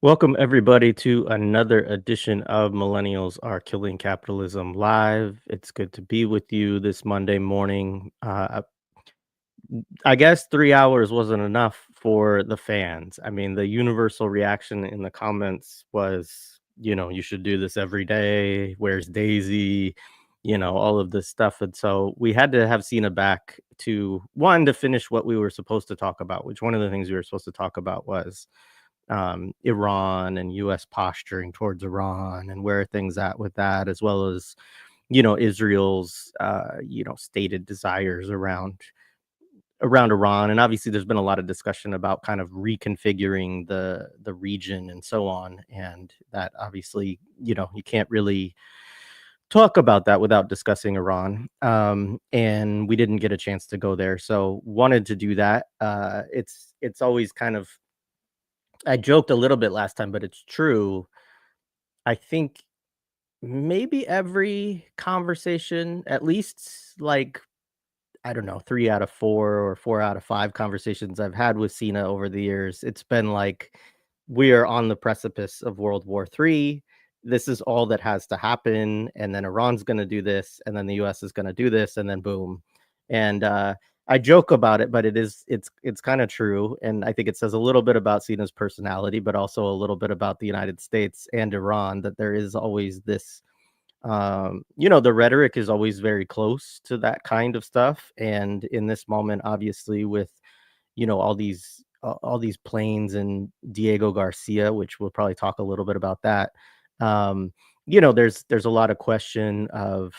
Welcome, everybody, to another edition of Millennials Are Killing Capitalism Live. It's good to be with you this Monday morning. I guess 3 hours wasn't enough for the fans. I mean, the universal reaction in the comments was, you should do this every day. Where's Daisy? All of this stuff. And so we had to have Cena back to one to finish what we were supposed to talk about, which one of the things we were supposed to talk about was Iran and U.S. posturing towards Iran and where are things at with that, as well as Israel's stated desires around Iran. And obviously, there's been a lot of discussion about kind of reconfiguring the region and so on, and that obviously you can't really talk about that without discussing Iran. And we didn't get a chance to go there, so wanted to do that. It's always kind of, I joked a little bit last time, but it's true. I think maybe every conversation, at least like, I don't know, 3 out of 4 or 4 out of 5 conversations I've had with Cena over the years, it's been like, we are on the precipice of World War III. This is all that has to happen. And then Iran's going to do this. And then the US is going to do this. And then boom. And I joke about it, but it's kind of true. And I think it says a little bit about Cena's personality, but also a little bit about the United States and Iran, that there is always this the rhetoric is always very close to that kind of stuff. And in this moment, obviously, with all these planes and Diego Garcia, which we'll probably talk a little bit about that. There's a lot of question of,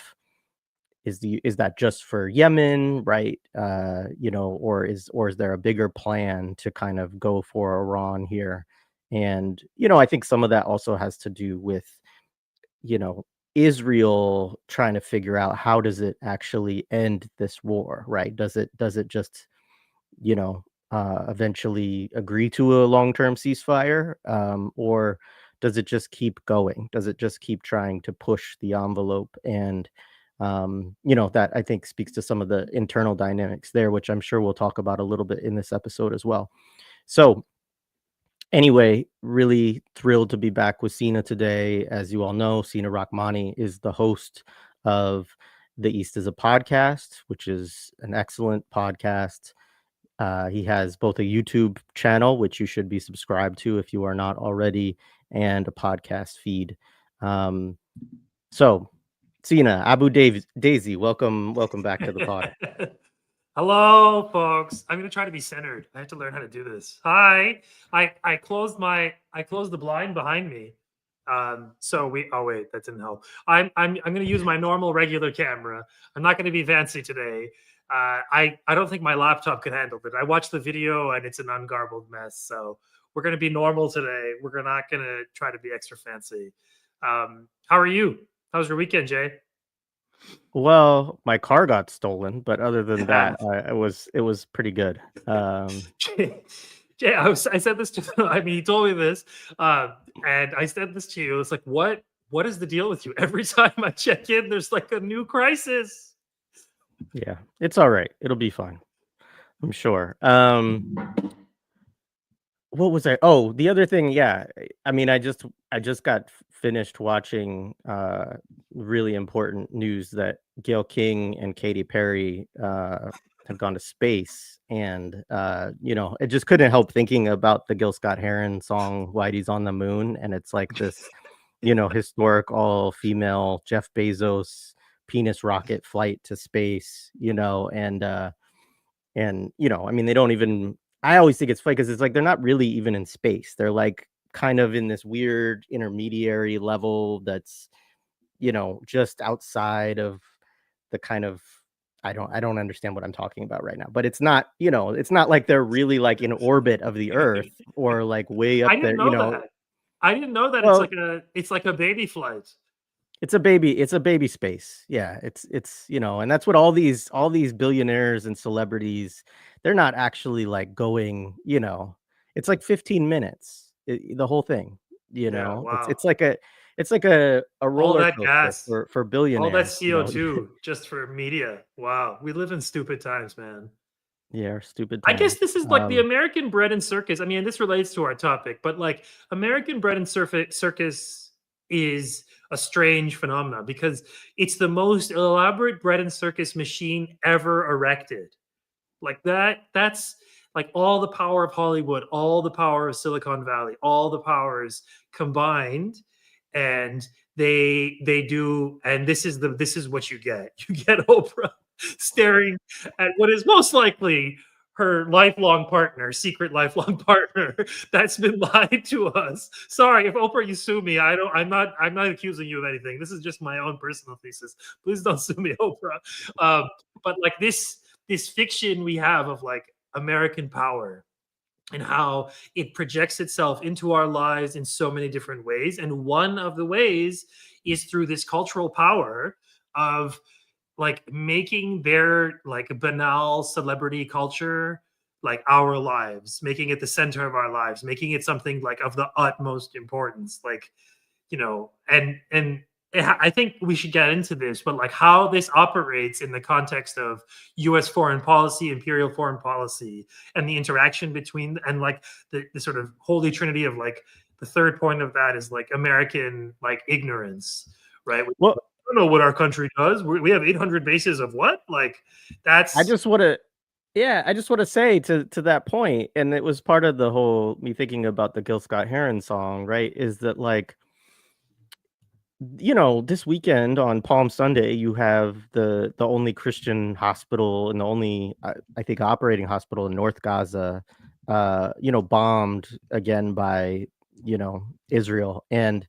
is that just for Yemen, right? Or is there a bigger plan to kind of go for Iran here? And I think some of that also has to do with you know Israel trying to figure out, how does it actually end this war, right? Does it just eventually agree to a long-term ceasefire, or does it just keep going? Does it just keep trying to push the envelope? And that, I think, speaks to some of the internal dynamics there, which I'm sure we'll talk about a little bit in this episode as well. So anyway, really thrilled to be back with Sina today. As you all know, Sina Rahmani is the host of The East is a Podcast, which is an excellent podcast. He has both a YouTube channel, which you should be subscribed to if you are not already, and a podcast feed. So, Sina, Daisy, welcome back to the pod. Hello, folks. I'm gonna try to be centered. I have to learn how to do this. Hi. I closed the blind behind me. So we oh wait, that didn't help. I'm gonna use my normal regular camera. I'm not gonna be fancy today. I don't think my laptop could handle it. I watched the video and it's an ungarbled mess. So we're gonna be normal today. We're not gonna try to be extra fancy. How are you? How was your weekend, Jay? Well, my car got stolen, but other than that, it was pretty good. Jay, I said this to I mean, he told me this, and I said this to you. It's like, what is the deal with you? Every time I check in, there's like a new crisis. Yeah, it's all right. It'll be fine, I'm sure. What was I? Oh, the other thing, yeah. I mean, I just got finished watching really important news that Gail King and Katy Perry have gone to space, and it just couldn't help thinking about the Gil Scott-Heron song "Whitey's on the Moon," and it's like this, historic all-female Jeff Bezos penis rocket flight to space, I mean, they don't even. I always think it's funny because it's like they're not really even in space. They're like kind of in this weird intermediary level that's, just outside of the kind of. I don't understand what I'm talking about right now, but it's not like they're really like in orbit of the Earth or like way up I didn't there, know that. I didn't know that Well, it's like a baby flight. it's a baby space. Yeah, and that's what all these billionaires and celebrities, they're not actually like going, it's like 15 minutes, the whole thing, Yeah, it's wow. it's like a All roller that coaster gas, for all that billionaires. CO2 just for media. Wow. We live in stupid times, man. Yeah, our stupid I guess time. this is like the American bread and circus. I mean, this relates to our topic, but like American bread and circus is a strange phenomenon because it's the most elaborate bread and circus machine ever erected. Like that's like all the power of Hollywood, all the power of Silicon Valley, all the powers combined, and they do, and this is what you get. You get Oprah staring at what is most likely her lifelong partner, secret lifelong partner that's been lied to us. Sorry, if Oprah, you sue me, I'm not accusing you of anything. This is just my own personal thesis. Please don't sue me, Oprah. But like this fiction we have of like American power and how it projects itself into our lives in so many different ways. And one of the ways is through this cultural power of like making their like banal celebrity culture like our lives, making it the center of our lives, making it something like of the utmost importance. Like, you know, and I think we should get into this, but like how this operates in the context of U.S. foreign policy, imperial foreign policy, and the interaction between, and like the sort of holy trinity of like the third point of that is like American like ignorance, right? We Well, don't know what our country does. We have 800 bases of what? Like I that's just want to, yeah, I just want to say to that point, and it was part of the whole me thinking about the Gil Scott Heron song, right? Is that like, this weekend on Palm Sunday, you have the only Christian hospital and the only, I think, operating hospital in North Gaza, bombed again by, Israel, and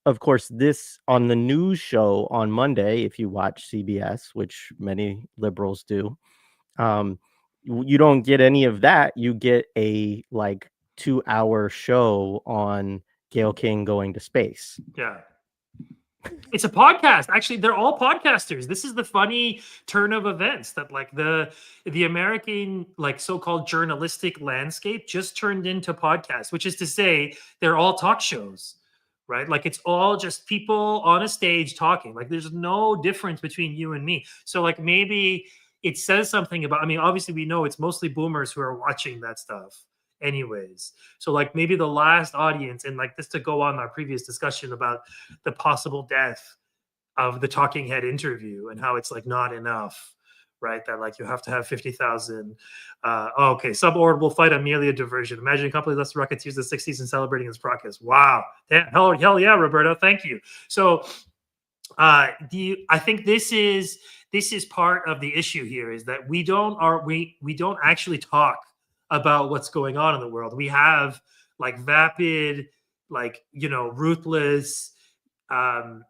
of course, this on the news show on Monday, if you watch CBS, which many liberals do, um, you don't get any of that. You get a like 2-hour show on Gayle King going to space. yeah. It's a podcast. Actually, they're all podcasters. This is the funny turn of events that like the American like so-called journalistic landscape just turned into podcasts, which is to say they're all talk shows, right? Like it's all just people on a stage talking. Like there's no difference between you and me. So like maybe it says something about, I mean, obviously we know it's mostly boomers who are watching that stuff anyways. So like maybe the last audience, and like this to go on our previous discussion about the possible death of the talking head interview and how it's like not enough, right? That like you have to have 50,000. Okay, suborbital flight are merely a diversion. Imagine a company less rockets use the 60s and celebrating its progress. Wow. Hell yeah, Roberto. Thank you. So I think this is part of the issue here is that we don't actually talk about what's going on in the world. We have like vapid, like ruthless, um,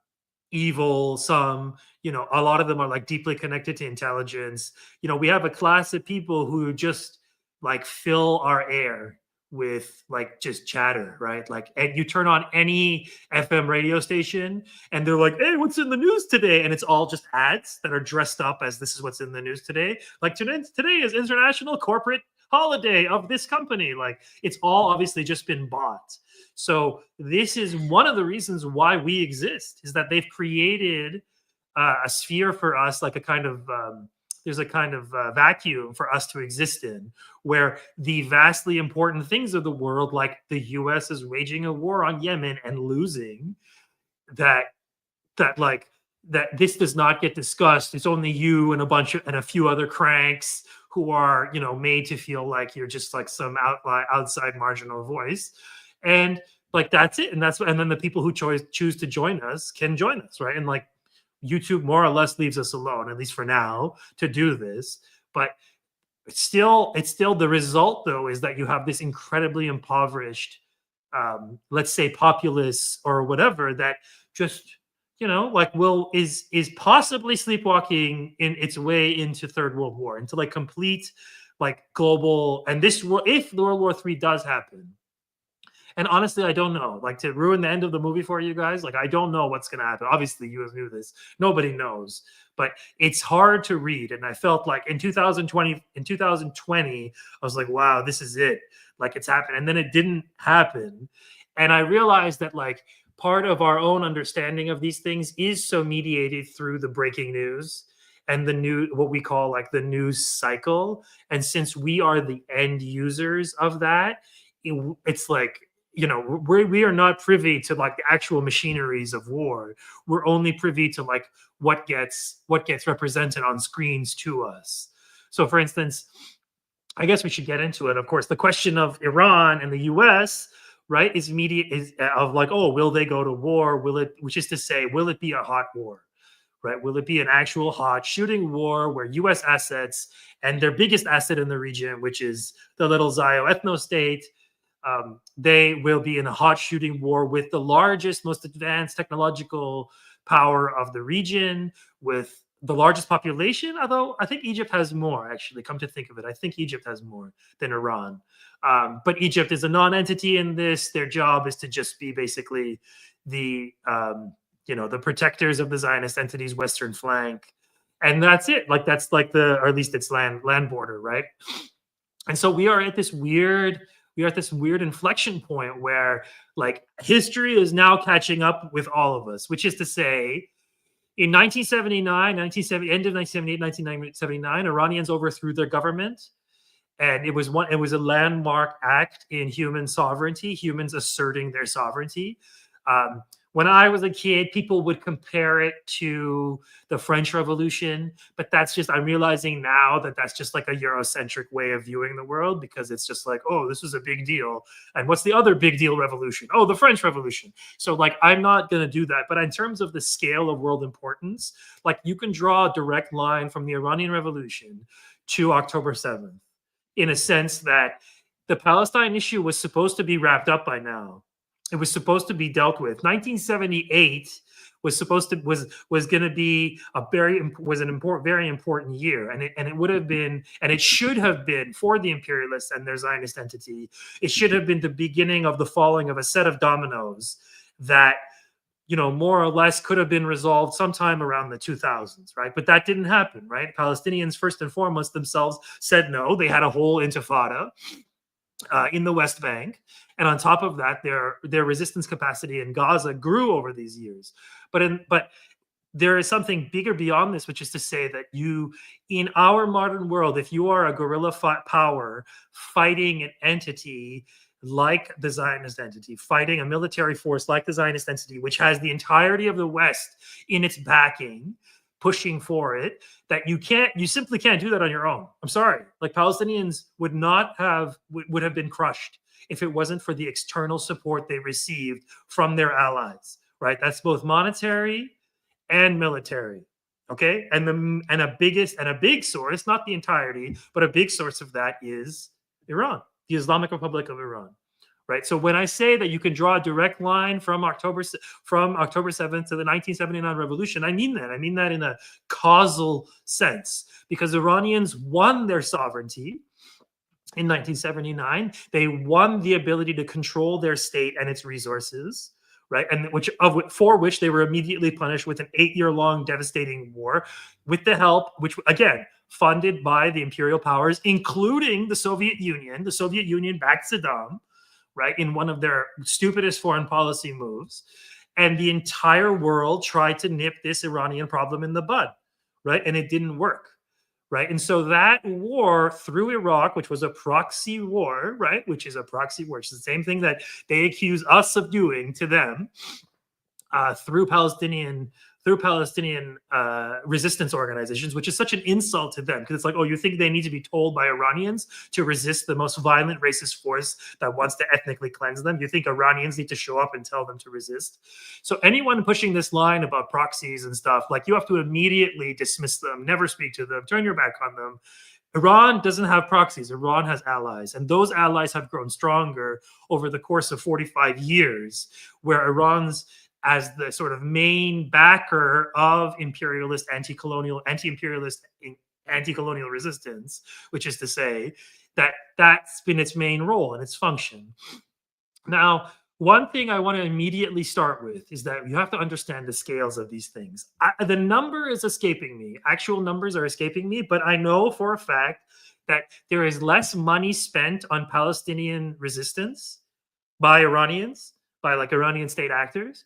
evil. Some, a lot of them are like deeply connected to intelligence. We have a class of people who just like fill our air with like just chatter, right? Like, and you turn on any FM radio station and they're like, hey, what's in the news today? And it's all just ads that are dressed up as this is what's in the news today. Like today is International Corporate Holiday of this company. Like it's all obviously just been bought. So this is one of the reasons why we exist, is that they've created a sphere for us, like a kind of there's a kind of vacuum for us to exist in, where the vastly important things of the world, like the U.S. is waging a war on Yemen and losing, that like that this does not get discussed. It's only you and a few other cranks who are made to feel like you're just like some outside marginal voice, and like that's it. And then the people who choose to join us can join us, right? And like YouTube more or less leaves us alone, at least for now, to do this. But it's still the result though is that you have this incredibly impoverished, let's say populace or whatever, that just like is possibly sleepwalking in its way into third world war, into like complete like global. And this, if the World War III does happen, and honestly, I don't know. Like, to ruin the end of the movie for you guys, like I don't know what's going to happen. Obviously, you knew this. Nobody knows, but it's hard to read. And I felt like in 2020, I was like, wow, this is it. Like it's happened, and then it didn't happen. And I realized that like part of our own understanding of these things is so mediated through the breaking news and the new, what we call like the news cycle. And since we are the end users of that, it's like, you know, we are not privy to like the actual machineries of war. We're only privy to like what gets represented on screens to us. So for instance, I guess we should get into it. Of course, the question of Iran and the US, right, is immediate, is of like, oh, will they go to war? Will it, which is to say, will it be a hot war? Right? Will it be an actual hot shooting war where US assets and their biggest asset in the region, which is the little Zio ethno state, they will be in a hot shooting war with the largest, most advanced technological power of the region, with the largest population, although I think Egypt has more, actually, come to think of it. I think Egypt has more than Iran. But Egypt is a non-entity in this. Their job is to just be basically the, you know, the protectors of the Zionist entity's western flank. And that's it. Like, that's like the, or at least its land border, right? And so we are at this weird inflection point where like history is now catching up with all of us, which is to say, in 1979, 1970, end of 1978, 1979, Iranians overthrew their government, and it was a landmark act in human sovereignty, humans asserting their sovereignty. When I was a kid, people would compare it to the French Revolution, but that's just, I'm realizing now that that's just like a Eurocentric way of viewing the world, because it's just like, oh, this was a big deal. And what's the other big deal revolution? Oh, the French Revolution. So like, I'm not going to do that. But in terms of the scale of world importance, like you can draw a direct line from the Iranian Revolution to October 7th, in a sense that the Palestine issue was supposed to be wrapped up by now. It was supposed to be dealt with. 1978 was supposed to was going to be a very important year, and it would have been, and it should have been, for the imperialists and their Zionist entity. It should have been the beginning of the falling of a set of dominoes that, you know, more or less could have been resolved sometime around the 2000s, right? But that didn't happen, right? Palestinians, first and foremost, themselves said no. They had a whole intifada in the West Bank, and on top of that, their resistance capacity in Gaza grew over these years. But there is something bigger beyond this, which is to say that in our modern world, if you are a guerrilla power fighting an entity like the Zionist entity, fighting a military force like the Zionist entity, which has the entirety of the West in its backing, pushing for it, that you simply can't do that on your own. I'm sorry. Like, Palestinians would have been crushed if it wasn't for the external support they received from their allies, right? That's both monetary and military. Okay. And a big source, not the entirety, but a big source of that is Iran, the Islamic Republic of Iran. Right. So when I say that you can draw a direct line from October 7th to the 1979 revolution, I mean that. I mean that in a causal sense, because Iranians won their sovereignty in 1979. They won the ability to control their state and its resources, right? And for which they were immediately punished with an 8-year-long devastating war, with the help, which again, funded by the imperial powers, including the Soviet Union. The Soviet Union backed Saddam, right, in one of their stupidest foreign policy moves. And the entire world tried to nip this Iranian problem in the bud, right? And it didn't work, right? And so that war through Iraq, which was a proxy war, right, which is a proxy war, which is the same thing that they accuse us of doing to them, through Palestinian resistance organizations, which is such an insult to them, because it's like, oh, you think they need to be told by Iranians to resist the most violent racist force that wants to ethnically cleanse them? You think Iranians need to show up and tell them to resist? So anyone pushing this line about proxies and stuff, like, you have to immediately dismiss them, never speak to them, turn your back on them. Iran doesn't have proxies. Iran has allies, and those allies have grown stronger over the course of 45 years, where Iran's, as the sort of main backer of imperialist, anti-imperialist, anti-colonial resistance, which is to say that that's been its main role and its function. Now, one thing I want to immediately start with is that you have to understand the scales of these things. The number is escaping me. Actual numbers are escaping me, but I know for a fact that there is less money spent on Palestinian resistance by Iranians, by like Iranian state actors,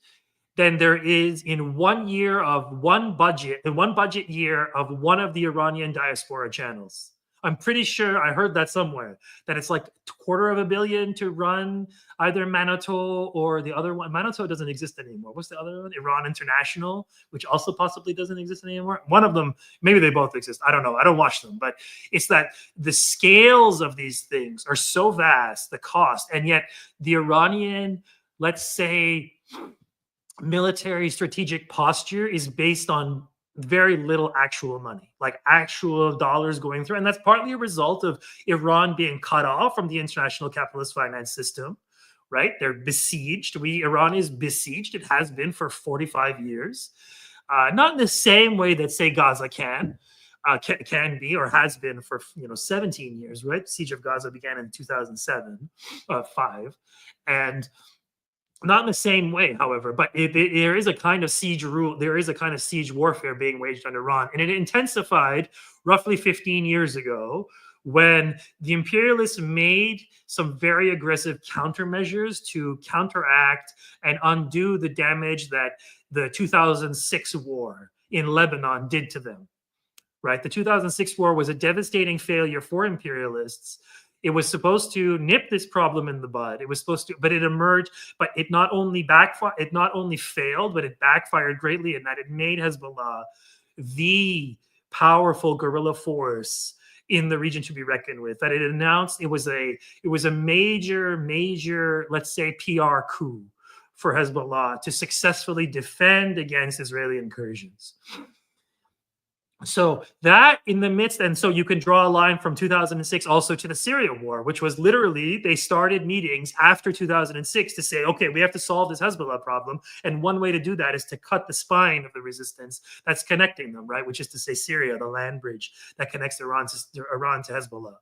than there is in 1 year of one budget, in one budget year of one of the Iranian diaspora channels. I'm pretty sure I heard that somewhere, that it's like $250 million to run either Manoto or the other one. Manoto doesn't exist anymore. What's the other one? Iran International, which also possibly doesn't exist anymore. One of them, maybe they both exist. I don't know. I don't watch them, but it's that the scales of these things are so vast, the cost, and yet the Iranian, let's say, military strategic posture is based on very little actual money, like actual dollars going through. And that's partly a result of Iran being cut off from the international capitalist finance system, right? They're besieged. Iran is besieged. It has been for 45 years. Not in the same way that, say, Gaza can be or has been for 17 years, right? The siege of Gaza began in 2007, 5, and not in the same way, however, but there is a kind of siege rule. There is a kind of siege warfare being waged on Iran, and it intensified roughly 15 years ago when the imperialists made some very aggressive countermeasures to counteract and undo the damage that the 2006 war in Lebanon did to them. Right, the 2006 war was a devastating failure for imperialists. It was supposed to nip this problem in the bud. It was supposed to, but it emerged. But it not only failed, but it backfired greatly in that it made Hezbollah the powerful guerrilla force in the region to be reckoned with. That it announced it was a major, let's say, PR coup for Hezbollah to successfully defend against Israeli incursions. So that in the midst, and so you can draw a line from 2006 also to the Syria war, which was literally, they started meetings after 2006 to say, okay, we have to solve this Hezbollah problem. And one way to do that is to cut the spine of the resistance that's connecting them, right? Which is to say Syria, the land bridge that connects Iran to Hezbollah.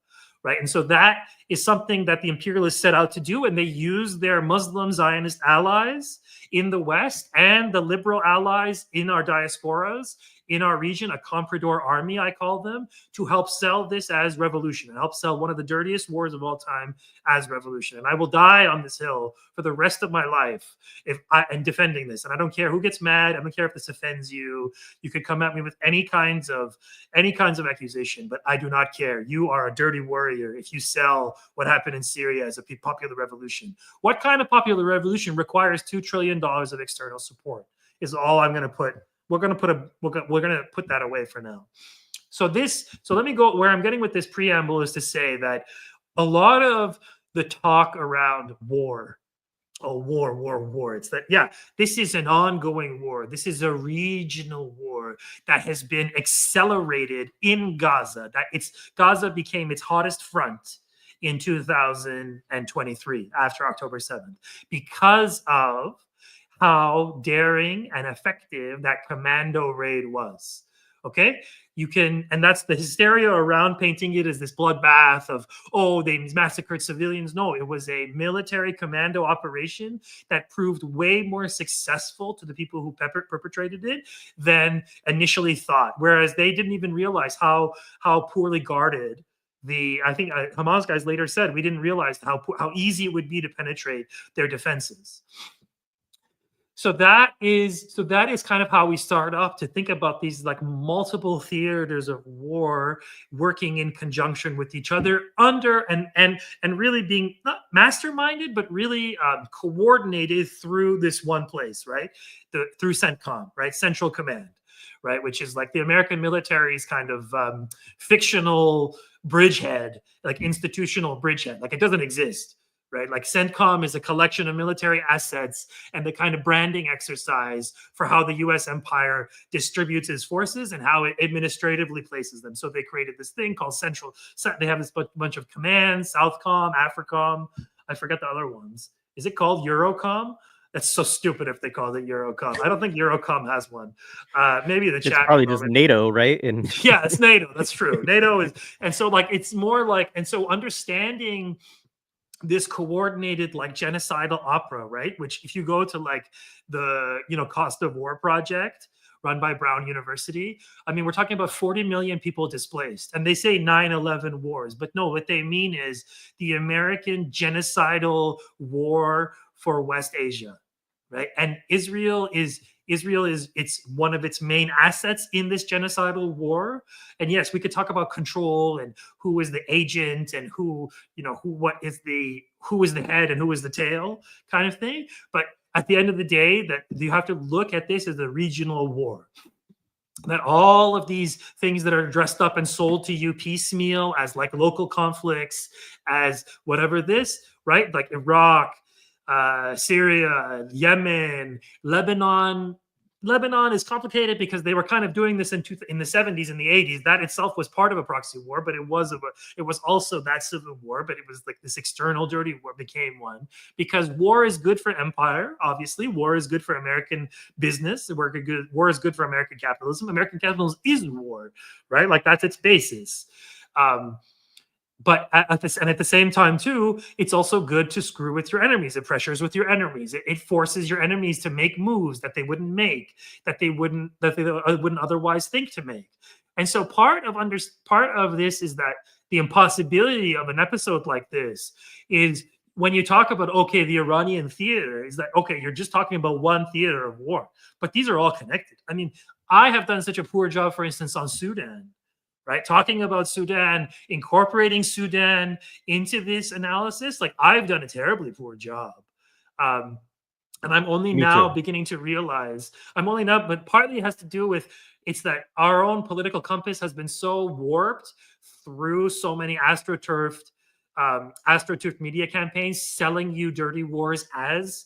Right. And so that is something that the imperialists set out to do. And they used their Muslim Zionist allies in the West and the liberal allies in our diasporas in our region, a comprador army, I call them, to help sell this as revolution and help sell one of the dirtiest wars of all time as revolution. And I will die on this hill for the rest of my life and defending this. And I don't care who gets mad. I don't care if this offends you. You could come at me with any kinds of accusation, but I do not care. You are a dirty warrior if you sell what happened in Syria as a popular revolution. What kind of popular revolution requires $2 trillion of external support is all I'm going to put. We're going to put that away for now. So let me go where I'm getting with this preamble is to say that a lot of the talk around war, it's that, yeah, this is an ongoing war. This is a regional war that has been accelerated in Gaza. Gaza became its hottest front in 2023 after October 7th because of how daring and effective that commando raid was. Okay, and that's the hysteria around painting it as this bloodbath of, oh, they massacred civilians. No, it was a military commando operation that proved way more successful to the people who perpetrated it than initially thought. Whereas they didn't even realize how poorly guarded I think Hamas guys later said, we didn't realize how easy it would be to penetrate their defenses. So that is kind of how we start off to think about these like multiple theaters of war working in conjunction with each other under and really being not masterminded, but really coordinated through this one place, right? Through CENTCOM, right? Central Command, right? Which is like the American military's kind of fictional bridgehead, like institutional bridgehead. Like it doesn't exist. Right? Like CENTCOM is a collection of military assets and the kind of branding exercise for how the US empire distributes its forces and how it administratively places them. So they created this thing called they have this bunch of commands, Southcom, AFRICOM. I forget the other ones. Is it called Eurocom? That's so stupid if they called it Eurocom. I don't think Eurocom has one. Maybe the chat. It's probably just NATO, right? And yeah, it's NATO. That's true. NATO is, and so like it's more like, and so understanding this coordinated like genocidal opera, right? Which if you go to like the, Cost of War project run by Brown University, I mean, we're talking about 40 million people displaced. And they say 9/11 wars, but no, what they mean is the American genocidal war for West Asia, right? And Israel is it's one of its main assets in this genocidal war. And yes, we could talk about control and who is the agent and who is the head and who is the tail kind of thing. But at the end of the day, that you have to look at this as a regional war. That all of these things that are dressed up and sold to you piecemeal as like local conflicts, as whatever this, right? Like Iraq, Syria, Yemen, Lebanon. Lebanon is complicated because they were kind of doing this in the 70s and the 80s. That itself was part of a proxy war, but it was also that civil war, but it was like this external dirty war became one, because war is good for empire. Obviously, war is good for American business. War is good for American capitalism. American capitalism is war, right? Like that's its basis. But at the same time too, it's also good to screw with your enemies. It pressures with your enemies. It forces your enemies to make moves that they wouldn't make, that they wouldn't otherwise think to make. And so part of this is that the impossibility of an episode like this is when you talk about, okay, the Iranian theater, is that, okay, you're just talking about one theater of war, but these are all connected. I mean, I have done such a poor job, for instance, on Sudan, right? Talking about Sudan, incorporating Sudan into this analysis, like I've done a terribly poor job. And I'm only Me now too. beginning to realize, but partly it has to do with, it's that our own political compass has been so warped through so many astroturfed media campaigns selling you dirty wars as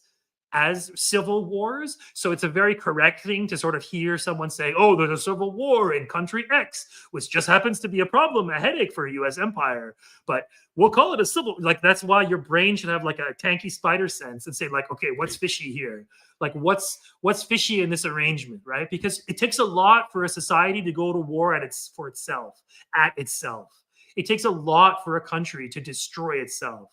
civil wars. So it's a very correct thing to sort of hear someone say, oh, there's a civil war in country X, which just happens to be a problem, a headache for a US empire. But we'll call it a civil, like that's why your brain should have like a tanky spider sense and say like, okay, what's fishy here? Like what's fishy in this arrangement, right? Because it takes a lot for a society to go to war at itself. It takes a lot for a country to destroy itself,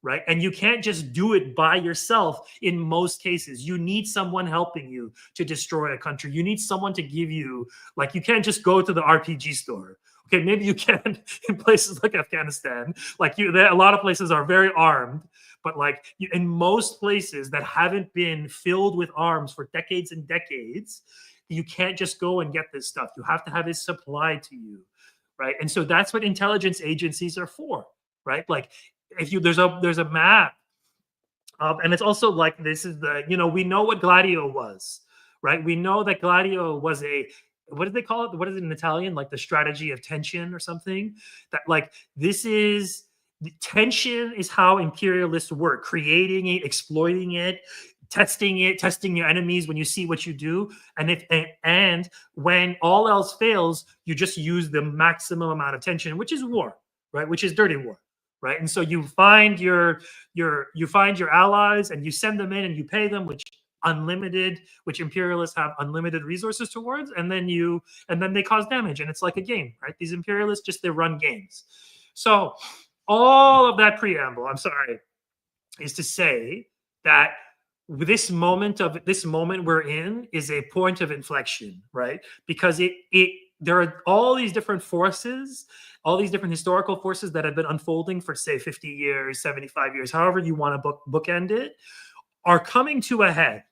right? And you can't just do it by yourself in most cases. You need someone helping you to destroy a country. You need someone to give you, like, you can't just go to the RPG store. Okay, maybe you can in places like Afghanistan. Like a lot of places are very armed, but like in most places that haven't been filled with arms for decades and decades, you can't just go and get this stuff. You have to have it supplied to you, right? And so that's what intelligence agencies are for, right? Like if you there's a map, and it's also like this is we know what Gladio was, right? We know that Gladio was what did they call it? What is it in Italian? Like the strategy of tension or something. That like this is tension is how imperialists work, creating it, exploiting it, testing your enemies when you see what you do, and when all else fails, you just use the maximum amount of tension, which is war, right? Which is dirty war, right? And so you find your allies and you send them in and you pay them, which imperialists have unlimited resources towards, and then they cause damage, and it's like a game, right? These imperialists they run games. So all of that preamble, I'm sorry, is to say that this moment we're in is a point of inflection, right? Because there are all these different forces, all these different historical forces that have been unfolding for say 50 years, 75 years, however you want to bookend it, are coming to a head,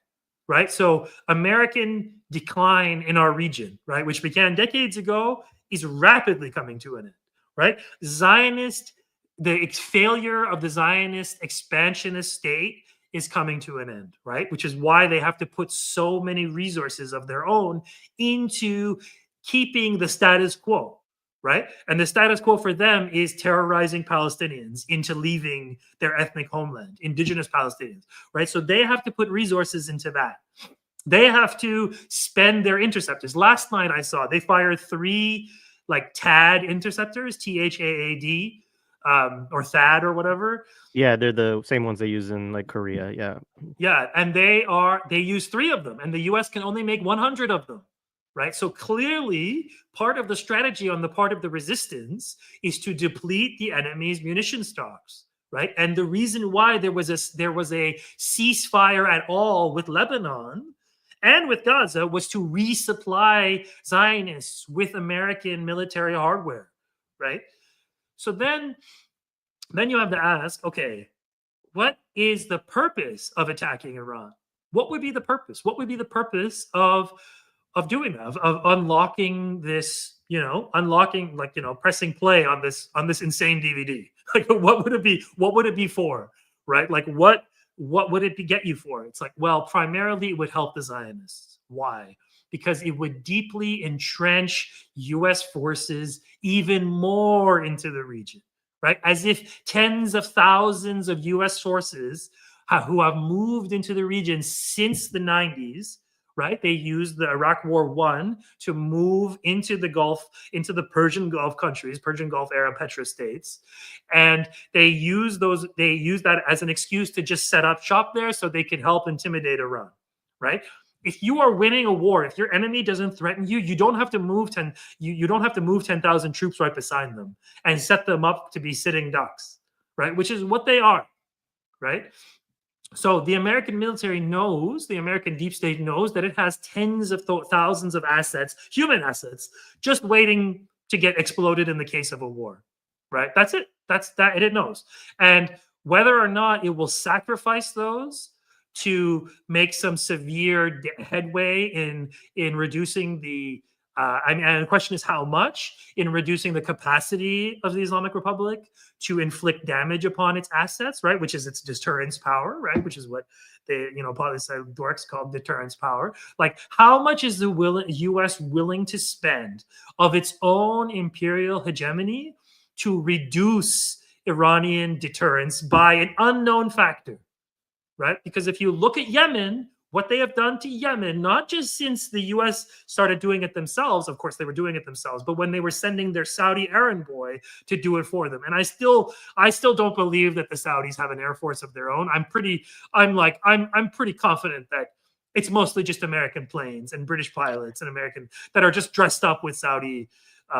right? So American decline in our region, right, which began decades ago, is rapidly coming to an end, right? The failure of the Zionist expansionist state is coming to an end, right? Which is why they have to put so many resources of their own into keeping the status quo, right? And the status quo for them is terrorizing Palestinians into leaving their ethnic homeland, indigenous Palestinians, right? So they have to put resources into that. They have to spend their interceptors. Last night I saw they fired 3 like THAAD interceptors, THAAD, or THAAD or whatever. Yeah, they're the same ones they use in like Korea. Yeah. Yeah, and they use 3 of them, and the US can only make 100 of them, right? So clearly, part of the strategy on the part of the resistance is to deplete the enemy's munition stocks, right? And the reason why there was a ceasefire at all with Lebanon and with Gaza was to resupply Zionists with American military hardware, right? So then you have to ask, okay, what is the purpose of attacking Iran? What would be the purpose? What would be the purpose of doing that, of unlocking this, unlocking, like, pressing play on this insane DVD? Like, what would it be? What would it be for? Right? Like, what would it get you for? It's like, well, primarily it would help the Zionists. Why? Because it would deeply entrench US forces even more into the region, right? As if tens of thousands of US forces who have moved into the region since the 90s, right? They used the Iraq War One to move into the Gulf, into the Persian Gulf countries, Persian Gulf era petrostates, and they use that as an excuse to just set up shop there so they can help intimidate Iran, right? If you are winning a war, if your enemy doesn't threaten you, you don't have to move 10,000 troops right beside them and set them up to be sitting ducks, right? Which is what they are, right? So the American military knows, the American deep state knows that it has tens of thousands of assets, human assets, just waiting to get exploded in the case of a war, right? That's it. That's that. It knows. And whether or not it will sacrifice those to make some severe headway in reducing the and the question is how much in reducing the capacity of the Islamic Republic to inflict damage upon its assets, right? Which is its deterrence power, right? Which is what the dorks call deterrence power. Like, how much is the U.S. willing to spend of its own imperial hegemony to reduce Iranian deterrence by an unknown factor, right? Because if you look at Yemen, what they have done to Yemen, not just since the US started doing it themselves, of course they were doing it themselves, but when they were sending their Saudi errand boy to do it for them. And I still don't believe that the Saudis have an air force of their own. I'm pretty confident that it's mostly just American planes and British pilots and American that are just dressed up with Saudi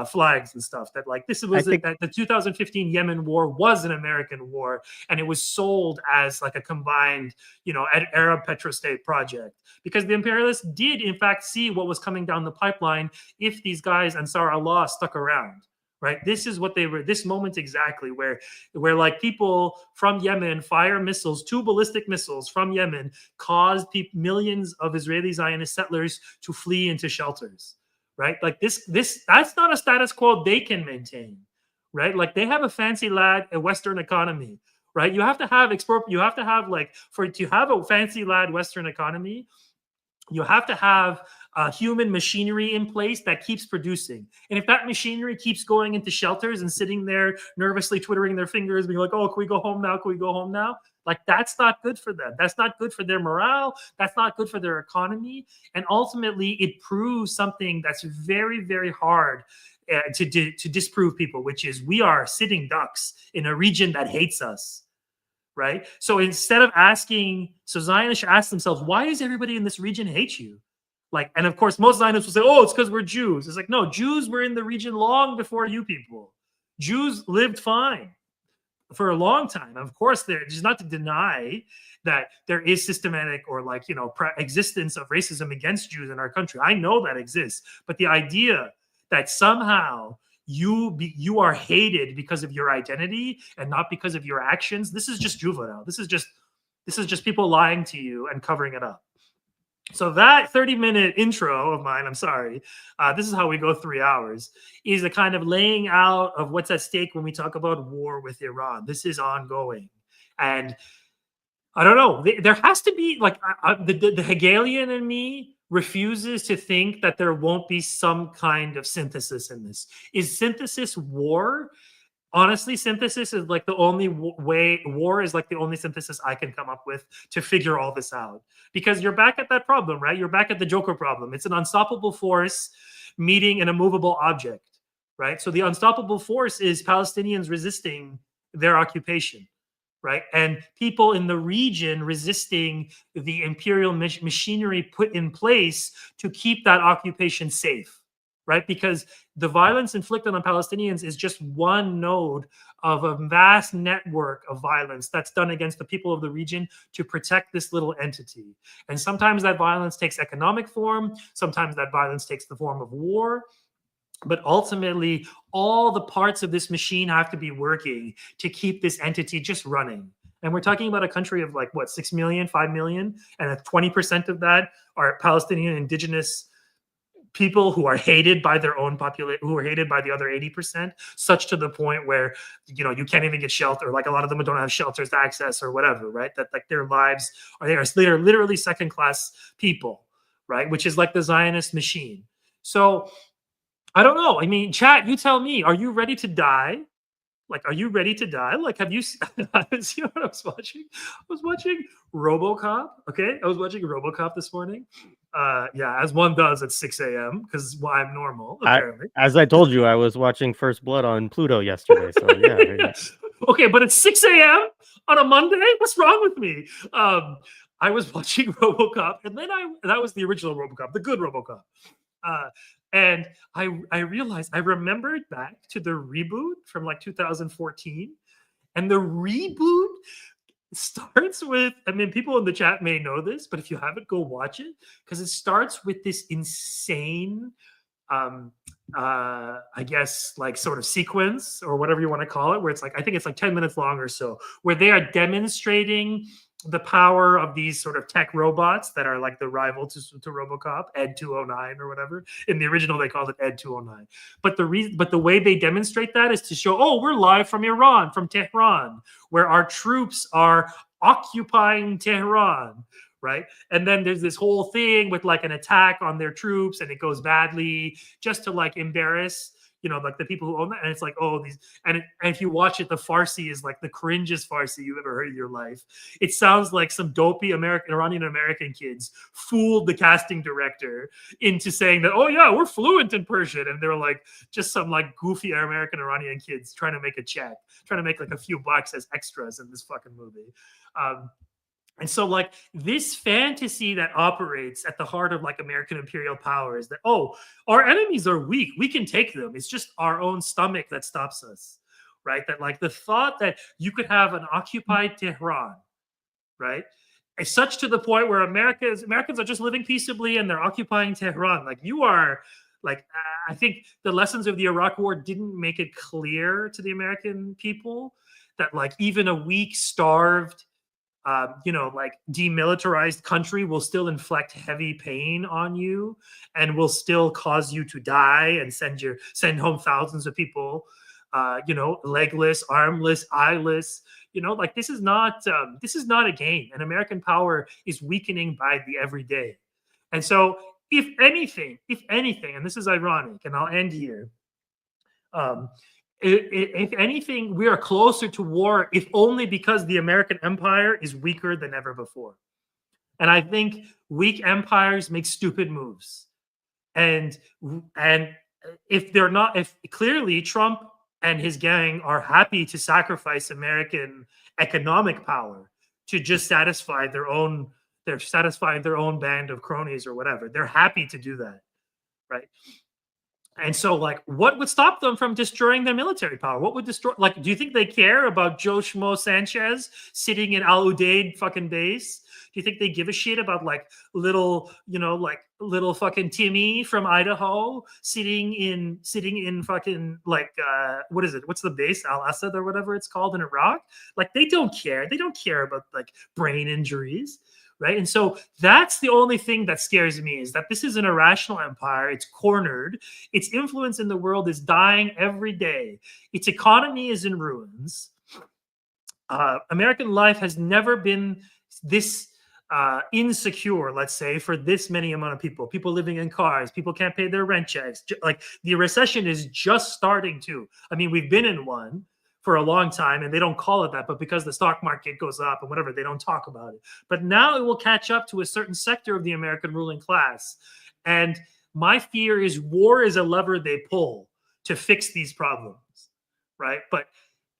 flags and stuff. That, like, this was that the 2015 Yemen war was an American war, and it was sold as like a combined, Arab petrostate project, because the imperialists did in fact see what was coming down the pipeline if these guys Ansar Allah stuck around. Right. This is what they were. This moment exactly where like people from Yemen fire missiles, 2 ballistic missiles from Yemen, caused millions of Israeli Zionist settlers to flee into shelters. Right. Like this that's not a status quo they can maintain. Right. Like, they have a fancy lad, a Western economy. Right. You have to have to have a fancy lad Western economy, you have to have human machinery in place that keeps producing. And if that machinery keeps going into shelters and sitting there nervously twiddling their fingers, being like, oh, can we go home now? Can we go home now? Like, that's not good for them. That's not good for their morale. That's not good for their economy. And ultimately, it proves something that's very, very hard to disprove people, which is we are sitting ducks in a region that hates us. Right? So instead of Zionists should ask themselves, why does everybody in this region hate you? Like, and of course, most Zionists will say, oh, it's because we're Jews. It's like, no, Jews were in the region long before you people. Jews lived fine for a long time. Of course, there's not to deny that there is systematic or existence of racism against Jews in our country. I know that exists. But the idea that somehow you are hated because of your identity and not because of your actions, this is just juvenile. This is just people lying to you and covering it up. So that 30-minute intro of mine, I'm sorry, this is how we go 3 hours, is a kind of laying out of what's at stake when we talk about war with Iran. This is ongoing. And I don't know, there has to be, like, the Hegelian in me refuses to think that there won't be some kind of synthesis in this. Is synthesis war? Honestly, synthesis is like the only way. War is like the only synthesis I can come up with to figure all this out. Because you're back at that problem, right? You're back at the Joker problem. It's an unstoppable force meeting an immovable object, right? So the unstoppable force is Palestinians resisting their occupation. Right? And people in the region resisting the imperial machinery put in place to keep that occupation safe, right? Because the violence inflicted on Palestinians is just one node of a vast network of violence that's done against the people of the region to protect this little entity. And sometimes that violence takes economic form. Sometimes that violence takes the form of war. But ultimately, all the parts of this machine have to be working to keep this entity just running. And we're talking about a country of like what, 6 million, 5 million, and 20% of that are Palestinian indigenous people who are hated by their own population, who are hated by the other 80%, such to the point where, you can't even get shelter. Like a lot of them don't have shelters to access or whatever, right? That like their lives they're literally second class people, right? Which is like the Zionist machine. So I don't know. I mean, chat, you tell me, are you ready to die? Like, are you ready to die? Like, have you seen what I was watching? I was watching RoboCop. Okay. I was watching RoboCop this morning. Yeah, as one does at 6 a.m. because I'm normal, apparently. As I told you, I was watching First Blood on Pluto yesterday. So yeah. Okay, but it's 6 a.m. on a Monday? What's wrong with me? I was watching RoboCop, and then that was the original RoboCop, the good RoboCop. And I realized I remembered back to the reboot from like 2014, and the reboot starts with, I mean, people in the chat may know this, but if you haven't, go watch it, because it starts with this insane I guess like sort of sequence or whatever you want to call it, where it's like, I think it's like 10 minutes long or so, where they are demonstrating the power of these sort of tech robots that are like the rival to RoboCop, Ed 209 or whatever. In the original, they called it Ed 209. But the way they demonstrate that is to show, oh, we're live from Iran, from Tehran, where our troops are occupying Tehran, right? And then there's this whole thing with like an attack on their troops, and it goes badly, just to like embarrass, like the people who own that. And it's like, oh, these, and if you watch it, the Farsi is like the cringiest Farsi you've ever heard in your life. It sounds like some dopey Iranian American kids fooled the casting director into saying that, oh yeah, we're fluent in Persian, and they're like just some like goofy American Iranian kids trying to make a check, trying to make like a few bucks as extras in this fucking movie. And so like this fantasy that operates at the heart of like American imperial power is that, oh, our enemies are weak, we can take them, it's just our own stomach that stops us, right? That like the thought that you could have an occupied Tehran, right? It's such to the point where Americans are just living peaceably and they're occupying Tehran. Like you are like, I think the lessons of the Iraq War didn't make it clear to the American people that like even a weak, starved, like demilitarized country will still inflict heavy pain on you and will still cause you to die and send home thousands of people, legless, armless, eyeless. Like this is not a game, and American power is weakening by the everyday. And so, if anything, and this is ironic, and I'll end here. If anything, we are closer to war, if only because the American empire is weaker than ever before. And I think weak empires make stupid moves. And if clearly Trump and his gang are happy to sacrifice American economic power to just satisfy their own band of cronies or whatever. They're happy to do that, right? And so, like, what would stop them from destroying their military power? What would destroy? Like, do you think they care about Joe Schmo Sanchez sitting in Al Udeid fucking base? Do you think they give a shit about like little fucking Timmy from Idaho sitting in fucking like what is it? What's the base? Al Assad or whatever it's called in Iraq? Like, they don't care. They don't care about like brain injuries. Right. And so that's the only thing that scares me, is that this is an irrational empire. It's cornered. Its influence in the world is dying every day. Its economy is in ruins. American life has never been this insecure, let's say, for this many amount of people. People living in cars. People can't pay their rent checks. Like the recession is just starting to. I mean, we've been in one for a long time, and they don't call it that, but because the stock market goes up and whatever, they don't talk about it. But now it will catch up to a certain sector of the American ruling class. And my fear is war is a lever they pull to fix these problems, right? But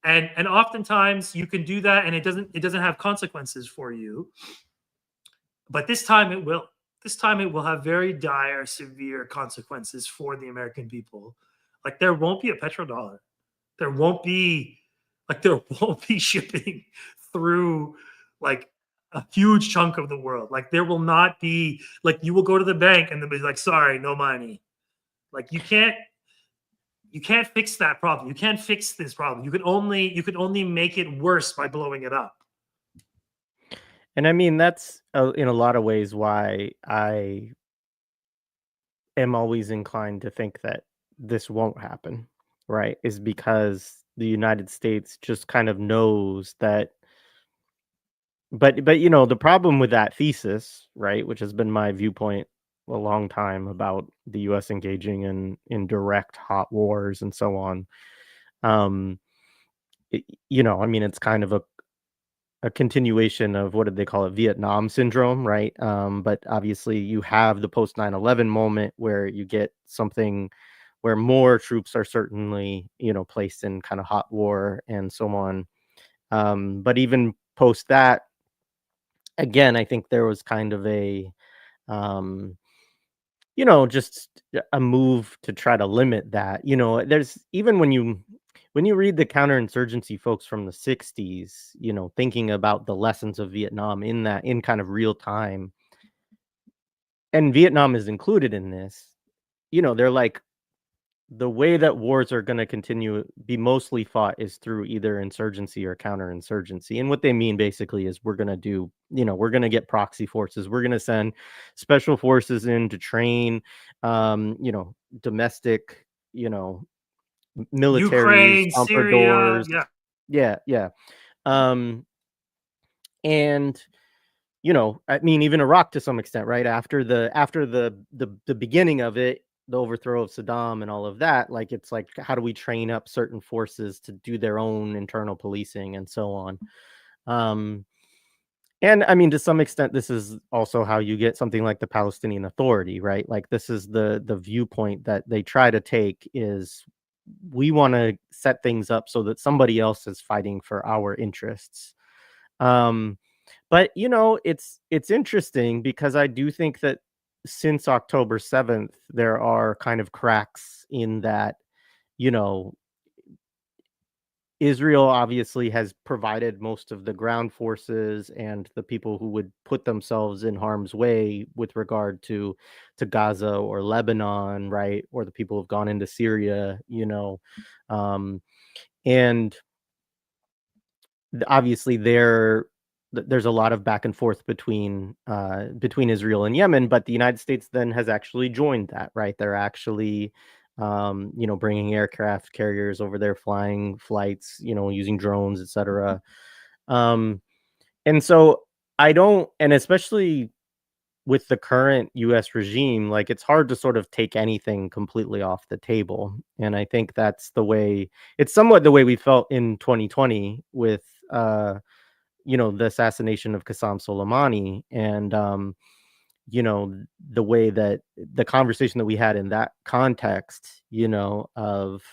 and oftentimes you can do that and it doesn't have consequences for you. But this time it will. This time it will have very dire, severe consequences for the American people. Like there won't be a petrodollar. There won't be shipping through like a huge chunk of the world. Like there will not be, like you will go to the bank and they'll be like, sorry, no money. Like you can't fix that problem. You can't fix this problem. You can only make it worse by blowing it up. And I mean, that's in a lot of ways why I am always inclined to think that this won't happen, right? Is because the United States just kind of knows that. But the problem with that thesis, right, which has been my viewpoint a long time about the US engaging in direct hot wars and so on. Um, I mean, it's kind of a continuation of what did they call it? Vietnam syndrome, right? But obviously you have the post 9/11 moment where you get something where more troops are certainly, placed in kind of hot war and so on. But even post that, again, I think there was kind of um, just a move to try to limit that. There's even when you read the counterinsurgency folks from the 60s, thinking about the lessons of Vietnam in kind of real time, and Vietnam is included in this, they're like, the way that wars are going to continue be mostly fought is through either insurgency or counterinsurgency. And what they mean basically is we're going to get proxy forces. We're going to send special forces in to train, domestic, militaries, Ukraine, Syria, compradors. yeah. Yeah, yeah. Um, and I mean, even Iraq to some extent, right? After the beginning of it, the overthrow of Saddam and all of that, like it's like, how do we train up certain forces to do their own internal policing and so on? Um, and I mean, to some extent, this is also how you get something like the Palestinian Authority, right? Like this is the viewpoint that they try to take is we want to set things up so that somebody else is fighting for our interests. Um, but it's interesting because I do think that since October 7th, there are kind of cracks in that, you know, Israel obviously has provided most of the ground forces and the people who would put themselves in harm's way with regard to Gaza or Lebanon, right? Or the people who've gone into Syria. Um, and obviously there's a lot of back and forth between Israel and Yemen, but the United States then has actually joined that, right? They're actually bringing aircraft carriers over there, flying flights, using drones, etc. Um, and so I don't, and especially with the current US regime, like it's hard to sort of take anything completely off the table. And I think it's somewhat the way we felt in 2020 with the assassination of Qasem Soleimani and the way that the conversation that we had in that context, of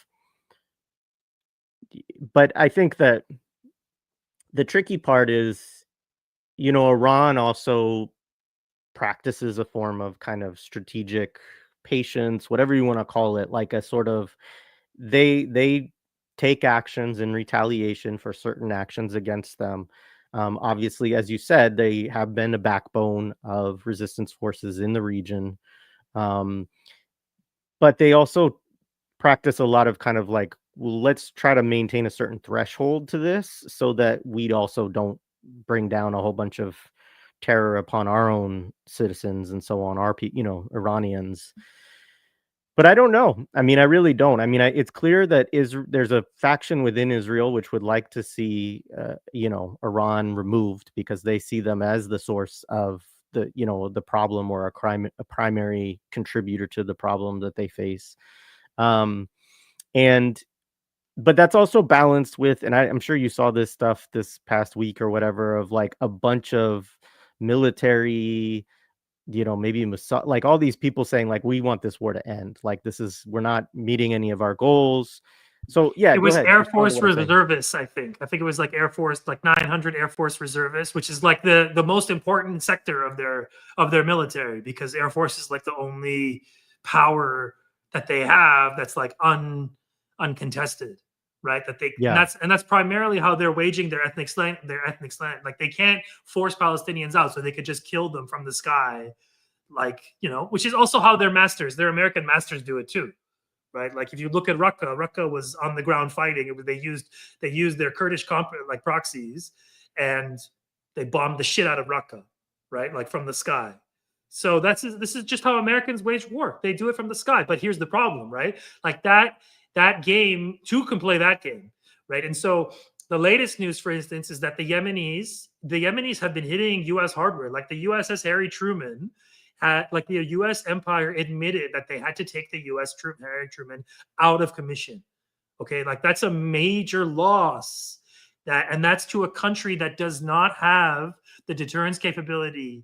but I think that the tricky part is, Iran also practices a form of kind of strategic patience, whatever you want to call it, like a sort of they take actions in retaliation for certain actions against them. Obviously, as you said, they have been a backbone of resistance forces in the region, um, but they also practice a lot of kind of like, well, let's try to maintain a certain threshold to this so that we also don't bring down a whole bunch of terror upon our own citizens and so on, Iranians. But I don't know. I mean, I really don't. I mean, it's clear that there's a faction within Israel which would like to see, Iran removed because they see them as the source of the problem or a primary contributor to the problem that they face. Um, and but that's also balanced with, and I'm sure you saw this stuff this past week or whatever, of like a bunch of military, maybe like all these people saying like, we want this war to end. Like we're not meeting any of our goals. So yeah, It go was ahead. Air Respond to Force what I'm saying. reservists, I think. I think it was like Air Force, like 900 Air Force reservists, which is like the most important sector of their military, because Air Force is like the only power that they have that's like uncontested, right? That they Yeah. and that's primarily how they're waging their ethnic slant. Like they can't force Palestinians out, so they could just kill them from the sky, like, which is also how their American masters do it too, right? Like if you look at Raqqa was on the ground fighting. They used their Kurdish like proxies, and They bombed the shit out of Raqqa, right? Like from the sky. So this is just how Americans wage war. They do it from the sky. But here's the problem, right? Like that game, two can play that game, right? And so the latest news, for instance, is that the Yemenis have been hitting U.S. hardware. Like the USS Harry Truman, like the U.S. empire admitted that they had to take the U.S. Harry Truman out of commission. Okay, like that's a major loss. And that's to a country that does not have the deterrence capability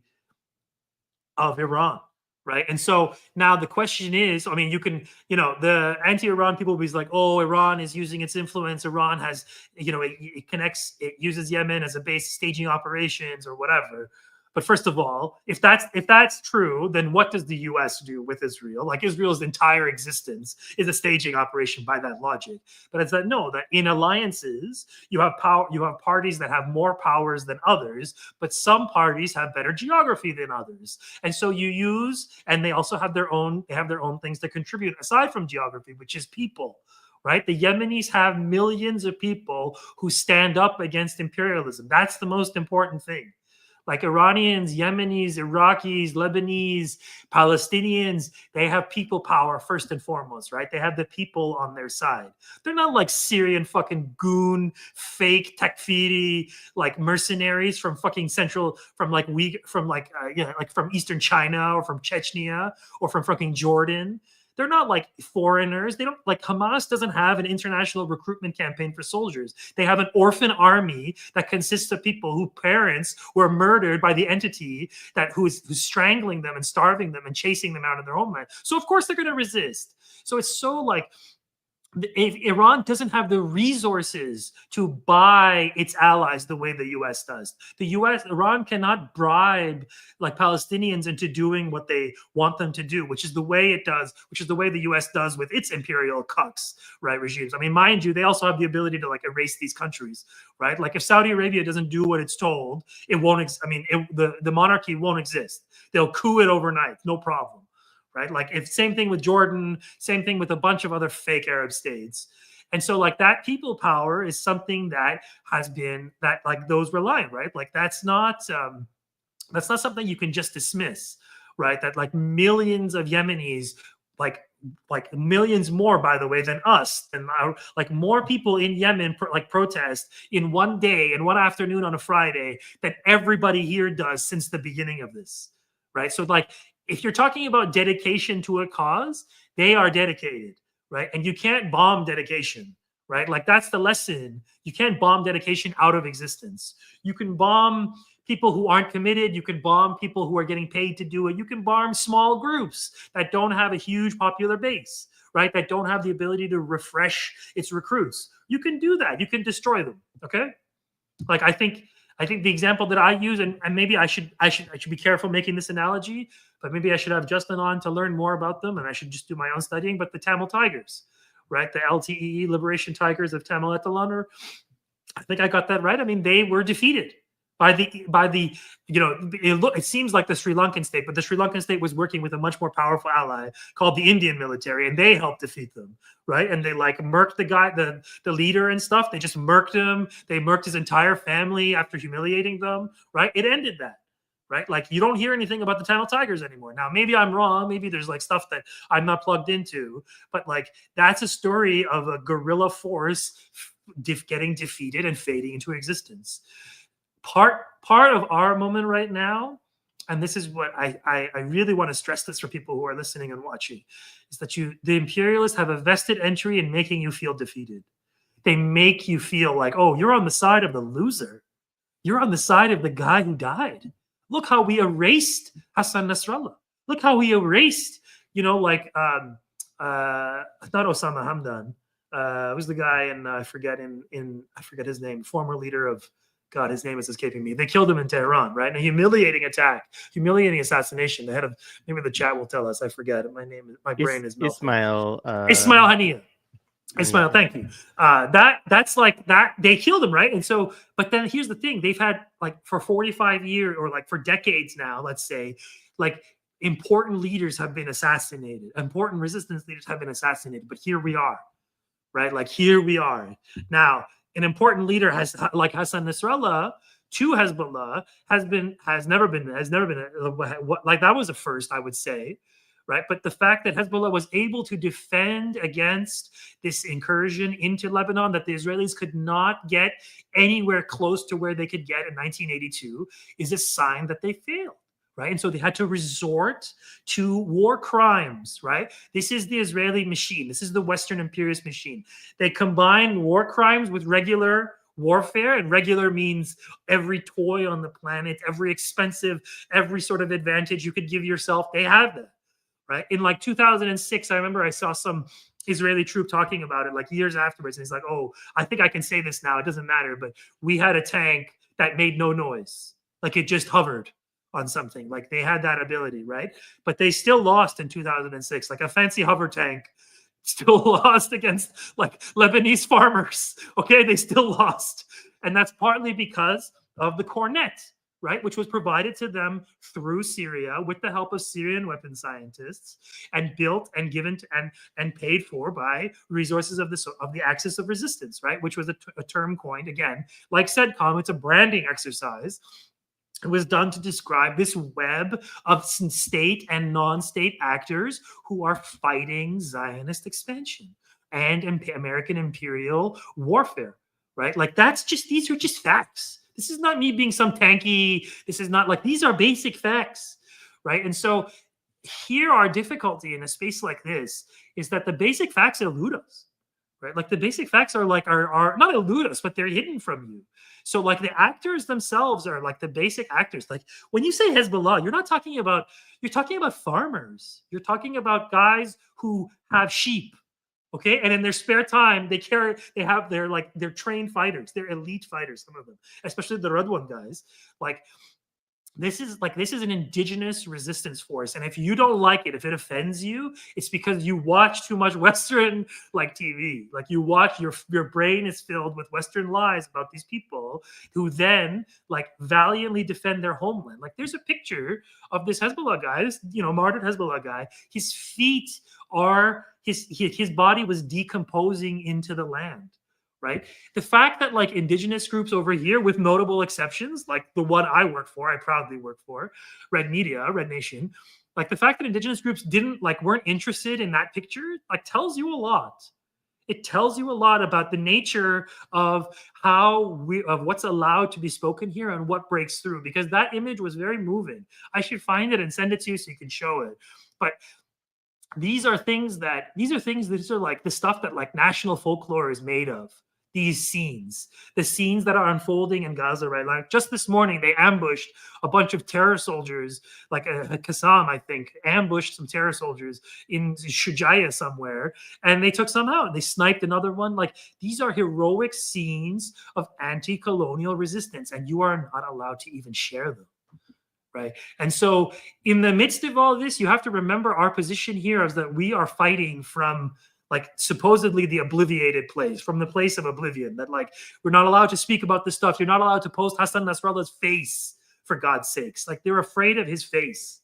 of Iran, right? And so now the question is, I mean, you can, the anti-Iran people will be like, oh, Iran is using its influence. Iran has, it uses Yemen as a base staging operations or whatever. But first of all, if that's true, then what does the U.S. do with Israel? Like Israel's entire existence is a staging operation by that logic. But it's that in alliances you have power, you have parties that have more powers than others, but some parties have better geography than others, and so and they also have their own things to contribute aside from geography, which is people. Right? The Yemenis have millions of people who stand up against imperialism. That's the most important thing. Like Iranians, Yemenis, Iraqis, Lebanese, Palestinians, they have people power first and foremost, right? They have the people on their side. They're not like Syrian fucking goon, fake takfiri, like mercenaries from fucking from Eastern China or from Chechnya or from fucking Jordan. They're not like foreigners. They don't like Hamas doesn't have an international recruitment campaign for soldiers. They have an orphan army that consists of people whose parents were murdered by the entity who's strangling them and starving them and chasing them out of their homeland. So of course they're going to resist. So it's so like if Iran doesn't have the resources to buy its allies the way the U.S. does. Iran cannot bribe like Palestinians into doing what they want them to do, which is the way the U.S. does with its imperial cucks, right, regimes. I mean, mind you, they also have the ability to like erase these countries, right? Like if Saudi Arabia doesn't do what it's told, it won't. The monarchy won't exist. They'll coup it overnight, no problem. Right? Like same thing with Jordan, same thing with a bunch of other fake Arab states. And so like that people power is something that has been that like those rely on, right? Like that's not something you can just dismiss, right? That like millions of Yemenis, like millions more, by the way, than us, and like more people in Yemen protest in one day, in one afternoon on a Friday than everybody here does since the beginning of this, right? So like, if you're talking about dedication to a cause, they are dedicated, right? And you can't bomb dedication, right? Like that's the lesson. You can't bomb dedication out of existence. You can bomb people who aren't committed. You can bomb people who are getting paid to do it. You can bomb small groups that don't have a huge popular base, right? That don't have the ability to refresh its recruits. You can do that. You can destroy them, okay? Like I think the example that I use, and maybe I should be careful making this analogy, but maybe I should have Justin on to learn more about them, and I should just do my own studying. But the Tamil Tigers, right? The LTE Liberation Tigers of Tamil Etalan, I think I got that right. I mean, they were defeated by the it seems like the Sri Lankan state, but the Sri Lankan state was working with a much more powerful ally called the Indian military, and they helped defeat them, right? And they like murked the guy, the leader and stuff. They just murked him. They murked his entire family after humiliating them, right? It ended that, right? Like you don't hear anything about the Tamil Tigers anymore. Now, maybe I'm wrong. Maybe there's like stuff that I'm not plugged into, but like that's a story of a guerrilla force getting defeated and fading into existence. Part of our moment right now, and this is what I really want to stress this for people who are listening and watching, is that the imperialists have a vested entry in making you feel defeated. They make you feel like, oh, you're on the side of the loser. You're on the side of the guy who died. Look how we erased Hassan Nasrallah. Look how we erased, not Osama Hamdan. Who's the guy in I forget his name, former leader of, God, his name is escaping me. They killed him in Tehran, right? A humiliating attack, humiliating assassination. The head of, maybe the chat will tell us. I forget. My brain is melting. Ismail Haniya. Ismail, thank you. That's like that. They killed him, right? And so, but then here's the thing: they've had like for 45 years, or like for decades now, let's say, like important leaders have been assassinated. Important resistance leaders have been assassinated. But here we are, right? Like here we are now. An important leader like Hassan Nasrallah to Hezbollah has never been like that was a first, I would say, right? But the fact that Hezbollah was able to defend against this incursion into Lebanon, that the Israelis could not get anywhere close to where they could get in 1982, is a sign that they failed. Right. And so they had to resort to war crimes. Right. This is the Israeli machine. This is the Western imperialist machine. They combine war crimes with regular warfare, and regular means every toy on the planet, every expensive, every sort of advantage you could give yourself. They have that. Right. In like 2006, I remember I saw some Israeli troop talking about it like years afterwards. And he's like, oh, I think I can say this now. It doesn't matter. But we had a tank that made no noise. Like it just hovered on something. Like they had that ability, right? But they still lost in 2006. Like a fancy hover tank still lost against like Lebanese farmers. Okay, they still lost. And that's partly because of the cornet, right, which was provided to them through Syria with the help of Syrian weapons scientists, and built and given to, and paid for by resources of the axis of resistance, right, which was a term coined again, like CEDCOM. It's a branding exercise. It was done to describe this web of state and non-state actors who are fighting Zionist expansion and American imperial warfare, right? Like these are just facts. This is not me being some tanky. This is not like, these are basic facts, right? And so here our difficulty in a space like this is that the basic facts elude us, right? Like the basic facts are not elude us, but they're hidden from you. So like the actors themselves are like the basic actors. Like when you say Hezbollah, you're talking about farmers. You're talking about guys who have sheep. Okay. And in their spare time, they're trained fighters. They're elite fighters, some of them, especially the Radwan guys. Like this is an indigenous resistance force. And if you don't like it, if it offends you, it's because you watch too much Western like TV. Like you watch, your brain is filled with Western lies about these people who then like valiantly defend their homeland. Like there's a picture of this Hezbollah guy, this, martyred Hezbollah guy. His feet are, his body was decomposing into the land. Right. The fact that like indigenous groups over here, with notable exceptions, like the one I proudly work for, Red Media, Red Nation, like the fact that indigenous groups weren't interested in that picture, like tells you a lot. It tells you a lot about the nature of of what's allowed to be spoken here and what breaks through, because that image was very moving. I should find it and send it to you so you can show it. But these are like the stuff that like national folklore is made of. These scenes, the scenes that are unfolding in Gaza, right? Like just this morning, they ambushed a bunch of terror soldiers, like a Qassam, I think, ambushed some terror soldiers in Shujaya somewhere, and they took some out. They sniped another one. Like these are heroic scenes of anti-colonial resistance, and you are not allowed to even share them. Right. And so in the midst of all this, you have to remember our position here is that we are fighting from like supposedly the obliviated place, from the place of oblivion, that like we're not allowed to speak about this stuff. You're not allowed to post Hassan Nasrallah's face, for God's sakes. Like they're afraid of his face.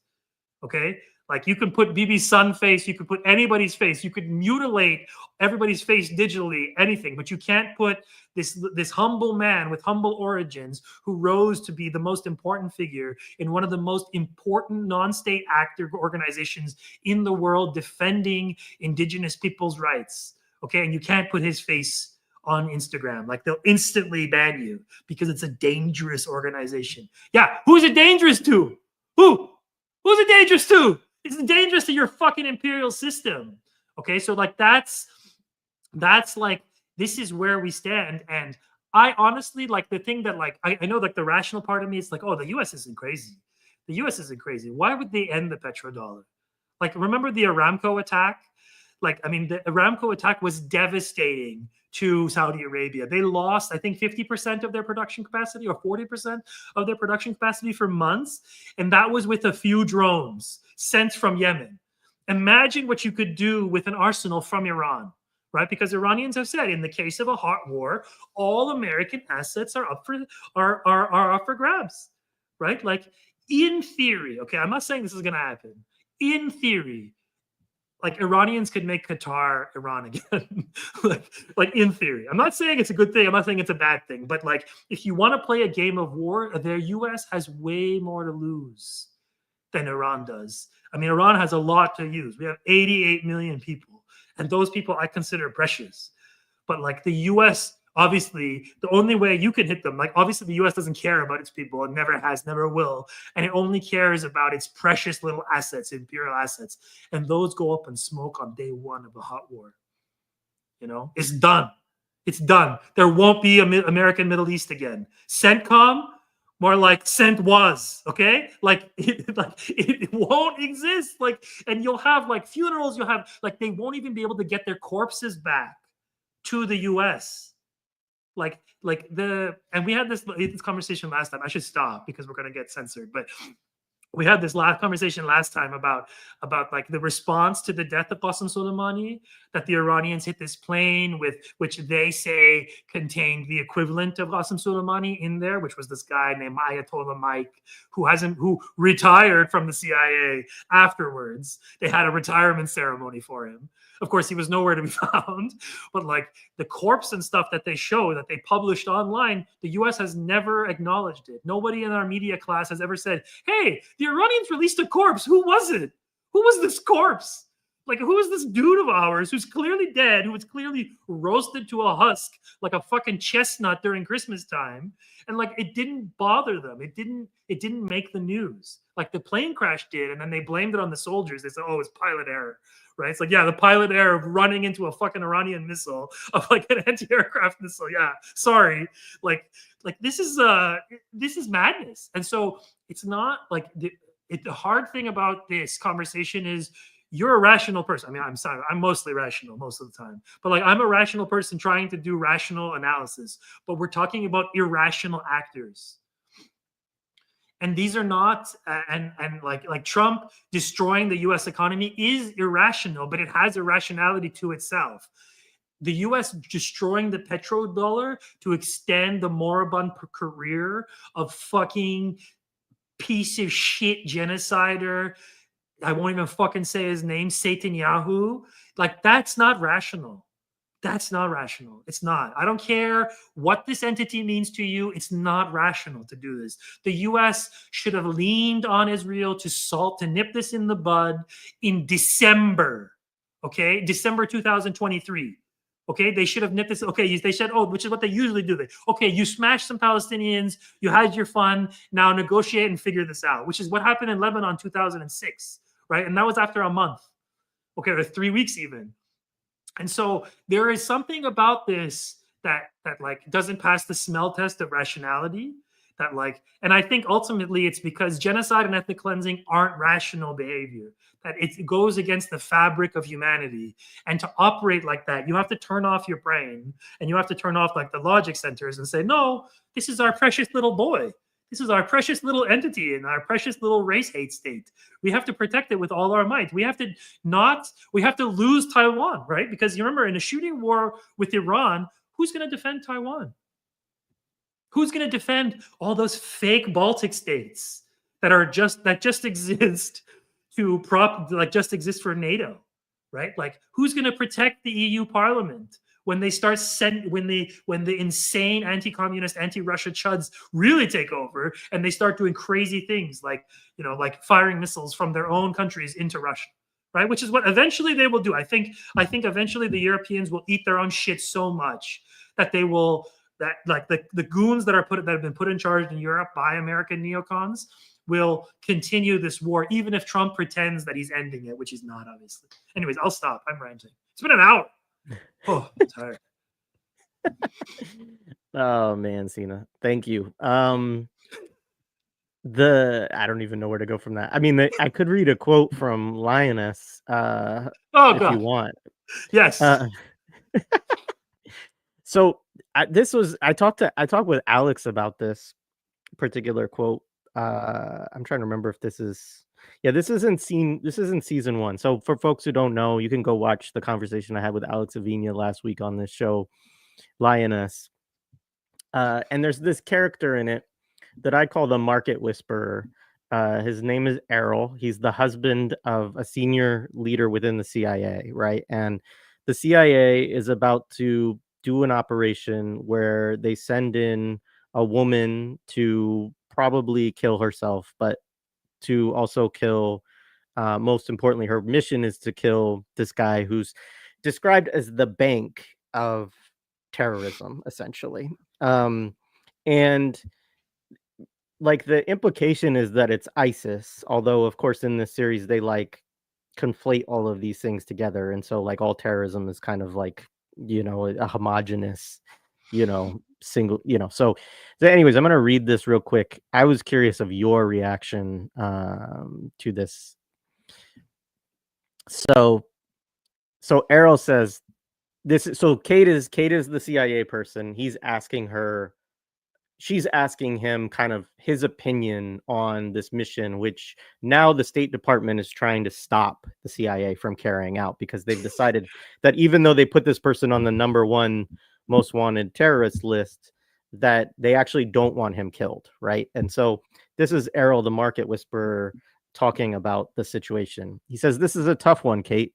Okay. Like you can put Bibi's son face, you could put anybody's face, you could mutilate everybody's face digitally, anything, but you can't put this humble man with humble origins who rose to be the most important figure in one of the most important non-state actor organizations in the world defending indigenous people's rights. Okay, and you can't put his face on Instagram. Like they'll instantly ban you because it's a dangerous organization. Yeah, who's it dangerous to? Who's it dangerous to? It's dangerous to your fucking imperial system. Okay, so like that's like, this is where we stand. And I honestly, like the thing that like I know like the rational part of me is like, oh, the US isn't crazy. The US isn't crazy. Why would they end the petrodollar? Like, remember the Aramco attack? Like, I mean, the Aramco attack was devastating to Saudi Arabia. They lost, I think, 50% of their production capacity or 40% of their production capacity for months. And that was with a few drones sent from Yemen. Imagine what you could do with an arsenal from Iran, right? Because Iranians have said, in the case of a hot war, all American assets are up for grabs, right? Like in theory, okay, I'm not saying this is going to happen. In theory, like Iranians could make Qatar Iran again. like in theory. I'm not saying it's a good thing. I'm not saying it's a bad thing. But like if you want to play a game of war, the US has way more to lose than Iran does. I mean, Iran has a lot to use. We have 88 million people, and those people I consider precious. But like the US, obviously, the only way you can hit them, like obviously the US doesn't care about its people, it never has, never will, and it only cares about its precious little assets, imperial assets, and those go up in smoke on day one of the hot war. You know, it's done. It's done. There won't be American Middle East again. CENTCOM, more like Cent was, okay? Like it won't exist. Like, and you'll have like funerals, you'll have like they won't even be able to get their corpses back to the US. Like the and we had this conversation last time. I should stop because we're gonna get censored, but we had this last conversation last time about like the response to the death of Qasem Soleimani, that the Iranians hit this plane with which they say contained the equivalent of Qasem Soleimani in there, which was this guy named Ayatollah Mike, who retired from the CIA afterwards. They had a retirement ceremony for him. Of course, he was nowhere to be found. But like the corpse and stuff that they show, that they published online, the US has never acknowledged it. Nobody in our media class has ever said, hey, the Iranians released a corpse. Who was it? Who was this corpse? Like, who is this dude of ours who's clearly dead, who was clearly roasted to a husk like a fucking chestnut during Christmas time? And like, it didn't bother them. It didn't make the news. Like the plane crash did, and then they blamed it on the soldiers. They said, oh, it's pilot error. Right? It's like, yeah, the pilot error of running into a fucking Iranian missile, of like an anti-aircraft missile. Yeah, sorry. Like this is madness. And so it's not like the hard thing about this conversation is you're a rational person. I mean, I'm sorry, I'm mostly rational most of the time, but like I'm a rational person trying to do rational analysis. But we're talking about irrational actors. And these are not and like Trump destroying the US economy is irrational, but it has irrationality to itself. The US destroying the petrodollar to extend the moribund career of fucking piece of shit genocider, I won't even fucking say his name, Netanyahu, like that's not rational. That's not rational. It's not. I don't care what this entity means to you. It's not rational to do this. The US should have leaned on Israel to nip this in the bud in December. Okay? December 2023. Okay, they should have nipped this. Okay, they said, oh, which is what they usually do. Okay, you smashed some Palestinians, you had your fun, now negotiate and figure this out, which is what happened in Lebanon 2006, right? And that was after a month, okay, or 3 weeks even. And so there is something about this that like doesn't pass the smell test of rationality. That like, and I think ultimately it's because genocide and ethnic cleansing aren't rational behavior. That it goes against the fabric of humanity. And to operate like that, you have to turn off your brain and you have to turn off like the logic centers and say, no, this is our precious little boy. This is our precious little entity and our precious little race hate state. We have to protect it with all our might. We have to lose Taiwan, right? Because you remember in a shooting war with Iran, who's going to defend Taiwan? Who's going to defend all those fake Baltic states that just exist just exist for NATO, right? Like who's going to protect the EU Parliament when they start when the insane anti-communist, anti-Russia chuds really take over and they start doing crazy things like firing missiles from their own countries into Russia, right? Which is what eventually they will do. I think eventually the Europeans will eat their own shit so much that they will like the goons that have been put in charge in Europe by American neocons will continue this war, even if Trump pretends that he's ending it, which he's not, obviously. Anyways, I'll stop. I'm ranting. It's been an hour. Oh, I'm tired. Oh man, Sina, thank you. I don't even know where to go from that. I mean, I could read a quote from Lioness, Oh if God. you want. Yes. So I talked with Alex about this particular quote. I'm trying to remember if this is in season 1. So for folks who don't know, you can go watch the conversation I had with Alex Avina last week on this show, Lioness. And there's this character in it that I call the market whisperer. His name is Errol. He's the husband of a senior leader within the CIA, right? And the CIA is about to do an operation where they send in a woman to probably kill herself, but to also kill, most importantly, her mission is to kill this guy who's described as the bank of terrorism, essentially. And like the implication is that it's ISIS, although of course in this series they like conflate all of these things together, and so like all terrorism is kind of like, a homogenous, single, so anyways, I'm gonna read this real quick. I was curious of your reaction to this. So Errol says this is so Kate is the CIA person. She's asking him kind of his opinion on this mission, which now the State Department is trying to stop the CIA from carrying out, because they've decided that even though they put this person on the number one most wanted terrorist list, that they actually don't want him killed, right? And so this is Errol, the market whisperer, talking about the situation. He says, "This is a tough one, Kate.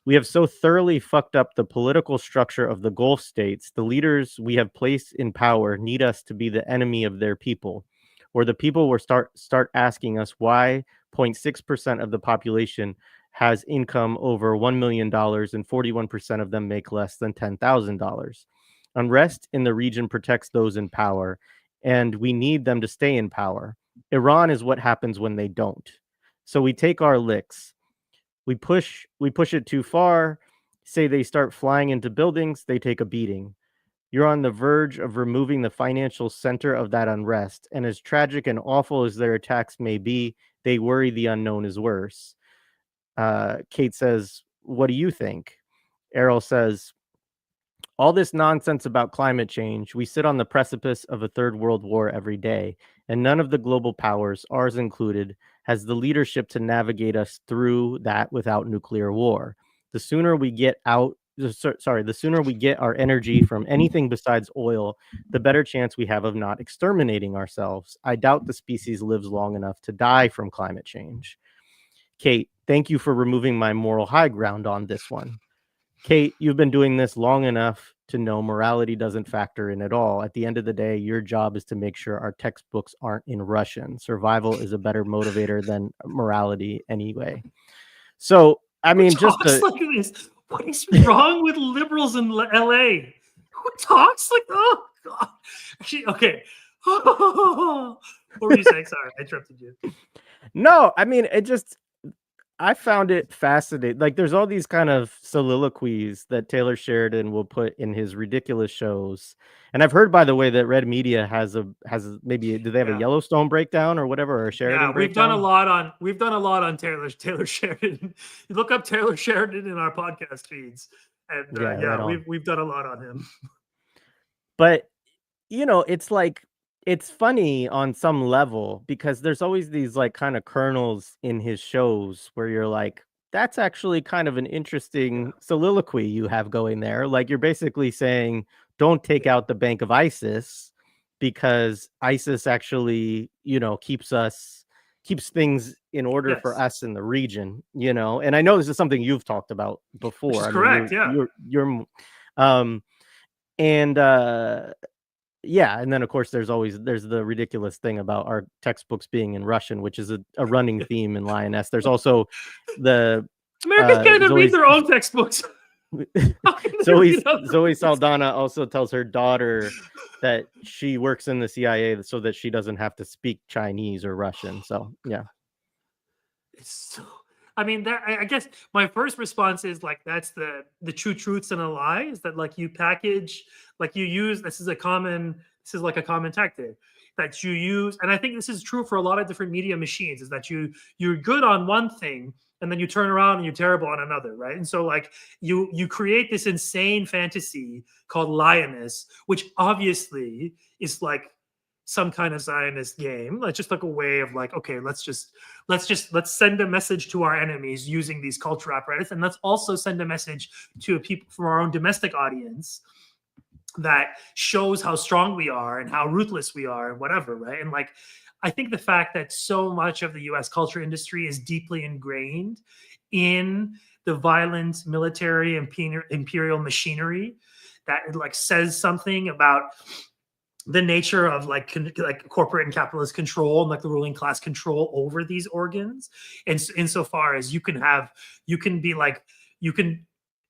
We have so thoroughly fucked up the political structure of the Gulf states. The leaders we have placed in power need us to be the enemy of their people, or the people will start asking us why 0.6% of the population has income over $1 million and 41% of them make less than $10,000. Unrest in the region protects those in power, and we need them to stay in power. Iran is what happens when they don't. So we take our licks. We push it too far. Say they start flying into buildings, they take a beating. You're on the verge of removing the financial center of that unrest, and as tragic and awful as their attacks may be, they worry the unknown is worse." Kate says, "What do you think?" Errol says, "All this nonsense about climate change, we sit on the precipice of a third world war every day, and none of the global powers, ours included, has the leadership to navigate us through that without nuclear war. The sooner we get the sooner we get our energy from anything besides oil, the better chance we have of not exterminating ourselves. I doubt the species lives long enough to die from climate change." Kate, thank you for removing my moral high ground on this one. Kate, you've been doing this long enough to know morality doesn't factor in at all. At the end of the day, your job is to make sure our textbooks aren't in Russian. Survival is a better motivator than morality anyway. So, I Who mean, just talks to like this? What is wrong with liberals in LA? Who talks like, oh god? Actually, okay. What were you saying? Sorry, I interrupted you. no, I mean, I found it fascinating. Like, there's all these kind of soliloquies that Taylor Sheridan will put in his ridiculous shows. And I've heard, by the way, that Red Media maybe, do they have a Yeah. Yellowstone breakdown or whatever, or a Sheridan Yeah, we've done a breakdown? lot on Taylor Sheridan. You look up Taylor Sheridan in our podcast feeds, and Yeah, right yeah, on. we've done a lot on him. But it's like it's funny on some level, because there's always these like kind of kernels in his shows where you're like, that's actually kind of an interesting Yeah, soliloquy you have going there. Like, you're basically saying, don't take yeah, out the Bank of ISIS, because ISIS actually, keeps things in order for yes, us in the region. And I know this is something you've talked about which before. is I mean, correct. Yeah, um and yeah, and then of course there's the ridiculous thing about our textbooks being in Russian, which is a running theme in Lioness. There's also the Americans can't even read Zoe's their own textbooks. How can they read other Zoe people's? Saldana also tells her daughter that she works in the CIA so that she doesn't have to speak Chinese or Russian. So yeah. It's so. I mean, that I guess my first response is like that's the true truths and a lie is that like you package like you use this is like a common tactic that you use, and I think this is true for a lot of different media machines is that you're good on one thing and then you turn around and you're terrible on another, right? And so like you create this insane fantasy called Lioness, which obviously is like some kind of Zionist game. It's just like a way of like, okay, let's send a message to our enemies using these culture apparatus, and let's also send a message to people from our own domestic audience that shows how strong we are and how ruthless we are and whatever, right? And like I think the fact that so much of the US culture industry is deeply ingrained in the violent military imperial machinery that like says something about the nature of like corporate and capitalist control and like the ruling class control over these organs, and insofar as you can be like you can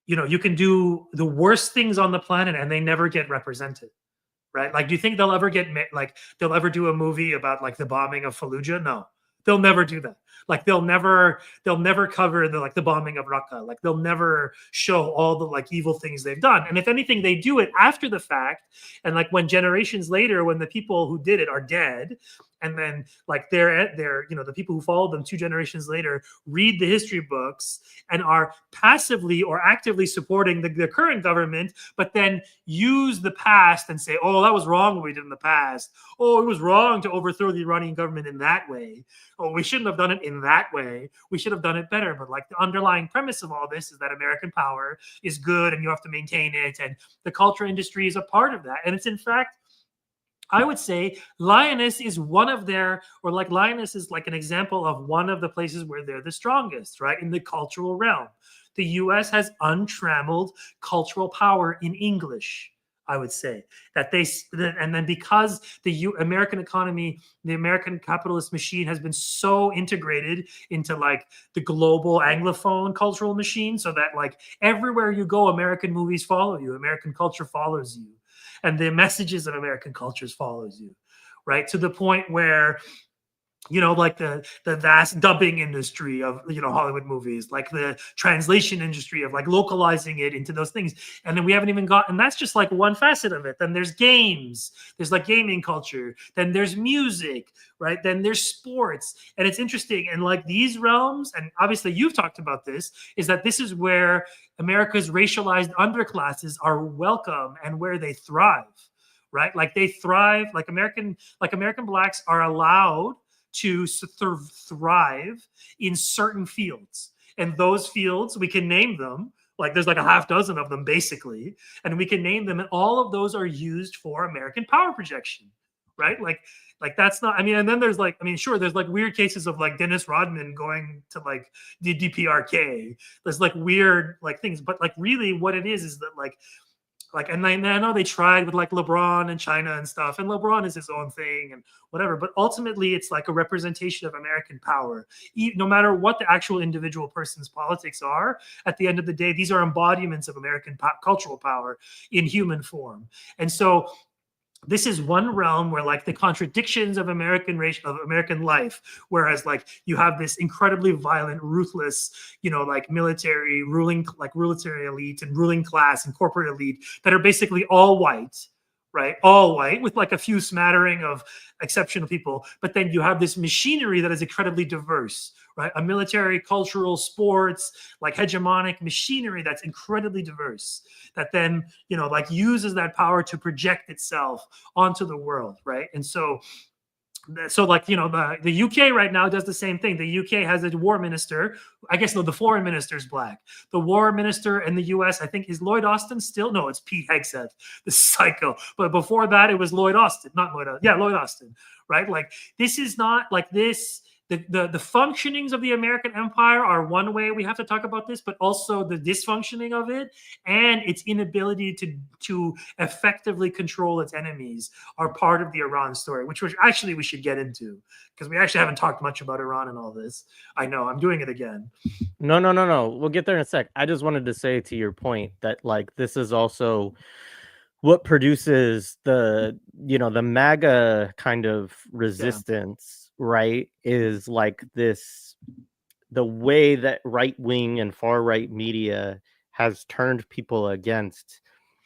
you can do the worst things on the planet and they never get represented, right? Like, do you think they'll ever like they'll ever do a movie about like the bombing of Fallujah? No, they'll never do that. Like they'll never cover the like the bombing of Raqqa. Like they'll never show all the like evil things they've done. And if anything, they do it after the fact. And like when generations later, when the people who did it are dead, and then like they're the people who followed them 2 generations later read the history books and are passively or actively supporting the current government, but then use the past and say, oh, that was wrong what we did in the past. Oh, it was wrong to overthrow the Iranian government in that way. Oh, we shouldn't have done it in that way. We should have done it better. But like the underlying premise of all this is that American power is good and you have to maintain it. And the culture industry is a part of that. And it's in fact, I would say Lioness is one of their, or like Lioness is like an example of one of the places where they're the strongest, right? In the cultural realm. The US has untrammeled cultural power in English, I would say. And then because the American economy, the American capitalist machine has been so integrated into like the global Anglophone cultural machine, so that like everywhere you go, American movies follow you, American culture follows you, and the messages of American cultures follows you, right? To the point where like the vast dubbing industry of Hollywood movies, like the translation industry of like localizing it into those things. And then we haven't even got, and that's just like one facet of it. Then there's games, there's like gaming culture, then there's music, right? Then there's sports. And it's interesting. And like these realms, and obviously you've talked about this, is that this is where America's racialized underclasses are welcome and where they thrive, right? Like they thrive, like American blacks are allowed to thrive in certain fields. And those fields, we can name them. Like there's like a half dozen of them basically. And we can name them. And all of those are used for American power projection, right? Like that's not, I mean, and then there's like, I mean, sure, there's like weird cases of like Dennis Rodman going to like the DPRK. There's like weird like things, but like really what it is that like, and I know they tried with like LeBron and China and stuff, and LeBron is his own thing and whatever. But ultimately, it's like a representation of American power. No matter what the actual individual person's politics are, at the end of the day, these are embodiments of American cultural power in human form. And so this is one realm where like the contradictions of American life, whereas like you have this incredibly violent, ruthless, like military elite and ruling class and corporate elite that are basically all white, right? All white with like a few smattering of exceptional people. But then you have this machinery that is incredibly diverse, right? A military, cultural, sports, like hegemonic machinery that's incredibly diverse, that then, like uses that power to project itself onto the world, right? And so like the UK right now does the same thing. The UK has a war minister. I guess no, the foreign minister is black. The war minister in the US, I think, is Lloyd Austin still. No, it's Pete Hegseth, the psycho. But before that, it was Lloyd Austin, not Lloyd. Yeah, Lloyd Austin, right? Like this is not like this. The functionings of the American empire are one way we have to talk about this, but also the dysfunctioning of it and its inability to effectively control its enemies are part of the Iran story, which actually we should get into because we actually haven't talked much about Iran and all this. I know, I'm doing it again. No. We'll get there in a sec. I just wanted to say to your point that like this is also what produces the the MAGA kind of resistance, right? Is like the way that right wing and far right media has turned people against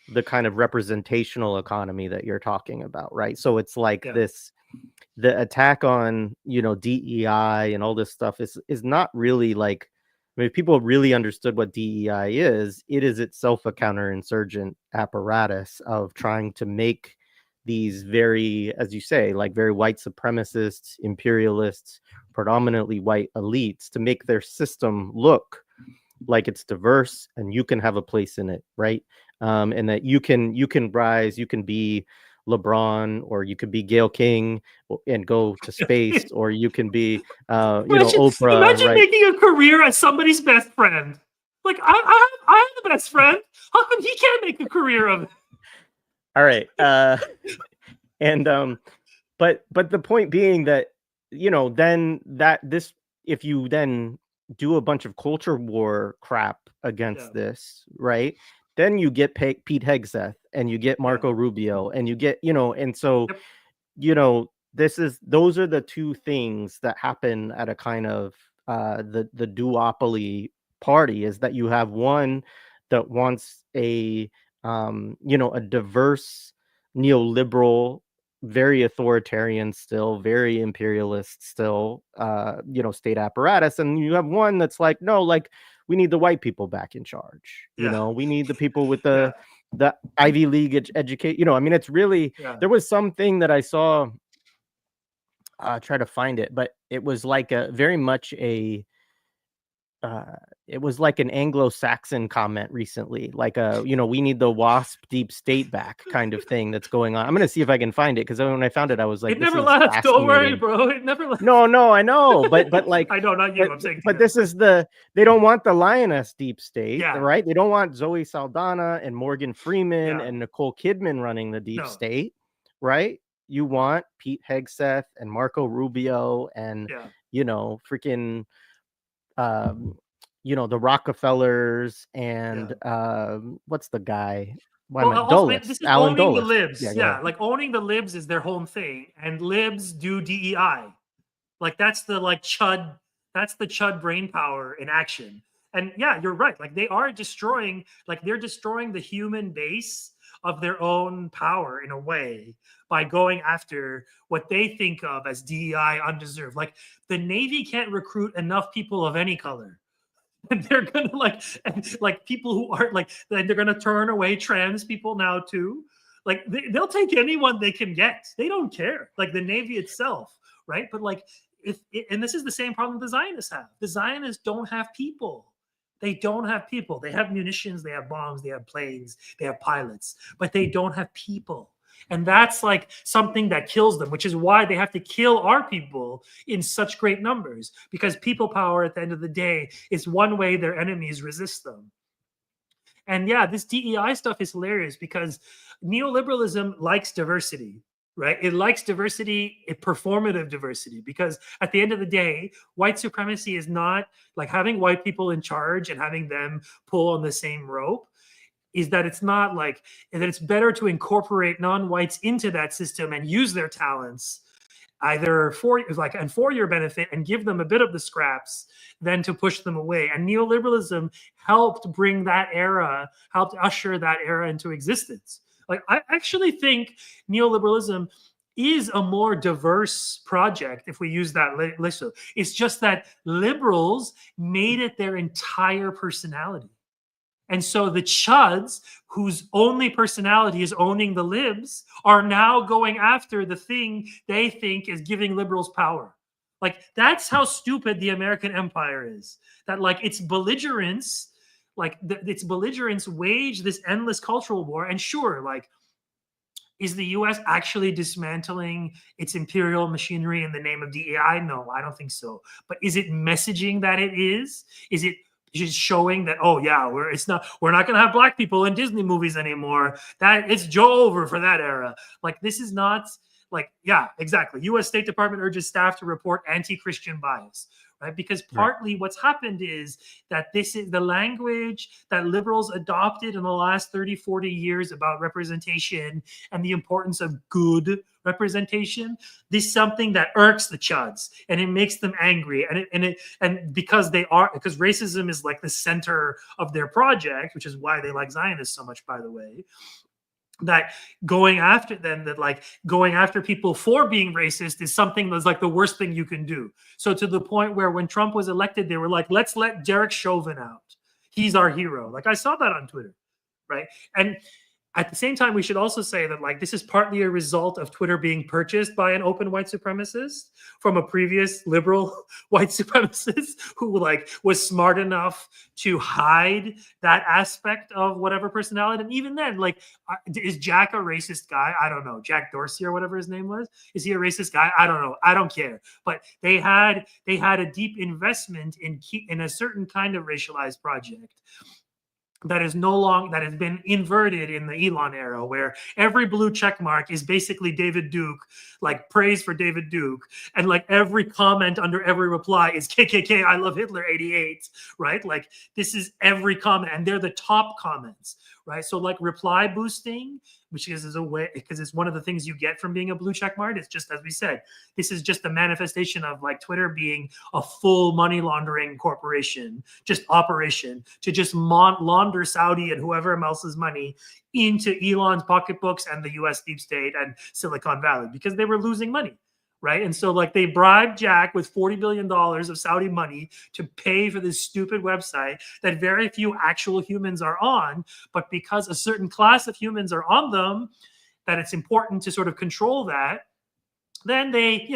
the kind of representational economy that you're talking about, right? So it's like the attack on DEI and all this stuff is not really like, I mean, if people really understood what DEI is, it is itself a counterinsurgent apparatus of trying to make these very, as you say, like very white supremacists, imperialists, predominantly white elites to make their system look like it's diverse and you can have a place in it, right? And that you can rise, you can be LeBron, or you could be Gayle King and go to space, or you can be, Imagine, Oprah, imagine right? making a career as somebody's best friend. Like I have the best friend. How come he can't make a career of it? All right. And but the point being that, then that this if you then do a bunch of culture war crap Yeah, against this, right? Then you get Pete Hegseth, and you get yeah, Marco Rubio, and you get, and so, yep, those are the two things that happen at a kind of, the duopoly party, is that you have one that wants a diverse neoliberal, very authoritarian still, very imperialist still, state apparatus, and you have one that's like, no, like, we need the white people back in charge, yeah, we need the people with yeah, the Ivy League educate, I mean, it's really, yeah. there was something that I saw, try to find it, but it was like a very much a, uh, it was like an Anglo-Saxon comment recently, like a, we need the WASP deep state back kind of thing that's going on. I'm gonna see if I can find it, because when I found it, I was like, It this never is left. Don't worry, fascinating. bro. It never left. No, no, I know, but like, I know, not you. I'm saying but together. this is they don't want the Lioness deep state, Yeah, right? They don't want Zoe Saldana and Morgan Freeman yeah, and Nicole Kidman running the deep no, state, right? You want Pete Hegseth and Marco Rubio and, yeah. freaking, um, the Rockefellers Yeah. and, what's the guy? Why am Well, I also Dulles? this is Alan owning the Dulles. libs. Yeah, go Yeah, ahead. like owning the libs is their home thing, and libs do DEI. Like that's the like chud. That's the chud brain power in action. And yeah, you're right. Like they are destroying. Like they're destroying the human base of their own power in a way by going after what they think of as DEI undeserved. Like the Navy can't recruit enough people of any color. And they're gonna like people who aren't like they're gonna turn away trans people now too. Like they'll take anyone they can get. They don't care. Like the Navy itself, right? But like if and this is the same problem the Zionists have. The Zionists don't have people. They don't have people. They have munitions, they have bombs, they have planes, they have pilots, but they don't have people. And that's like something that kills them, which is why they have to kill our people in such great numbers, because people power at the end of the day is one way their enemies resist them. And yeah, this DEI stuff is hilarious because neoliberalism likes diversity, right? It likes diversity, performative diversity, because at the end of the day, white supremacy is not like having white people in charge and having them pull on the same rope. Is that it's not like that it's better to incorporate non-whites into that system and use their talents either for like and for your benefit and give them a bit of the scraps than to push them away. And neoliberalism helped bring that era, helped usher that era into existence. Like I actually think neoliberalism is a more diverse project if we use that list. It's just that liberals made it their entire personality. And so the chuds, whose only personality is owning the libs, are now going after the thing they think is giving liberals power. Like that's how stupid the American empire is. That like its belligerence, its belligerence wage this endless cultural war. And sure, like is the US actually dismantling its imperial machinery in the name of DEI? No, I don't think so. But is it messaging that it is? Is it just showing that, oh yeah, we're not gonna have black people in Disney movies anymore? That it's Joe over for that era. Like this is not like, yeah, exactly. US State Department urges staff to report anti-Christian bias. Right? Because Right. partly what's happened is that this is the language that liberals adopted in the last 30, 40 years about representation and the importance of good representation. This is something that irks the chuds and it makes them angry. And because because racism is like the center of their project, which is why they like Zionists so much, by the way, that going after them, that like going after people for being racist is something that's like the worst thing you can do. So to the point where when Trump was elected, they were like, let's let Derek Chauvin out. He's our hero. Like I saw that on Twitter, right? And At the same time, we should also say that like this is partly a result of Twitter being purchased by an open white supremacist from a previous liberal white supremacist who like was smart enough to hide that aspect of whatever personality. And even then, like, is Jack a racist guy? I don't know. Jack Dorsey or whatever his name was. Is he a racist guy? I don't know. I don't care. But they had a deep investment in a certain kind of racialized project that is no long that has been inverted in the Elon era, where every blue check mark is basically David Duke, like praise for David Duke, and like every comment under every reply is KKK, I love Hitler 88, right? Like this is every comment, and they're the top comments, right? So like reply boosting, which is a way because it's one of the things you get from being a blue check mark. It's just as we said, this is just a manifestation of like Twitter being a full money laundering corporation, just operation to just launder Saudi and whoever else's money into Elon's pocketbooks and the US deep state and Silicon Valley because they were losing money. Right. And so like they bribed Jack with $40 billion of Saudi money to pay for this stupid website that very few actual humans are on. But because a certain class of humans are on them, that it's important to sort of control that, then they,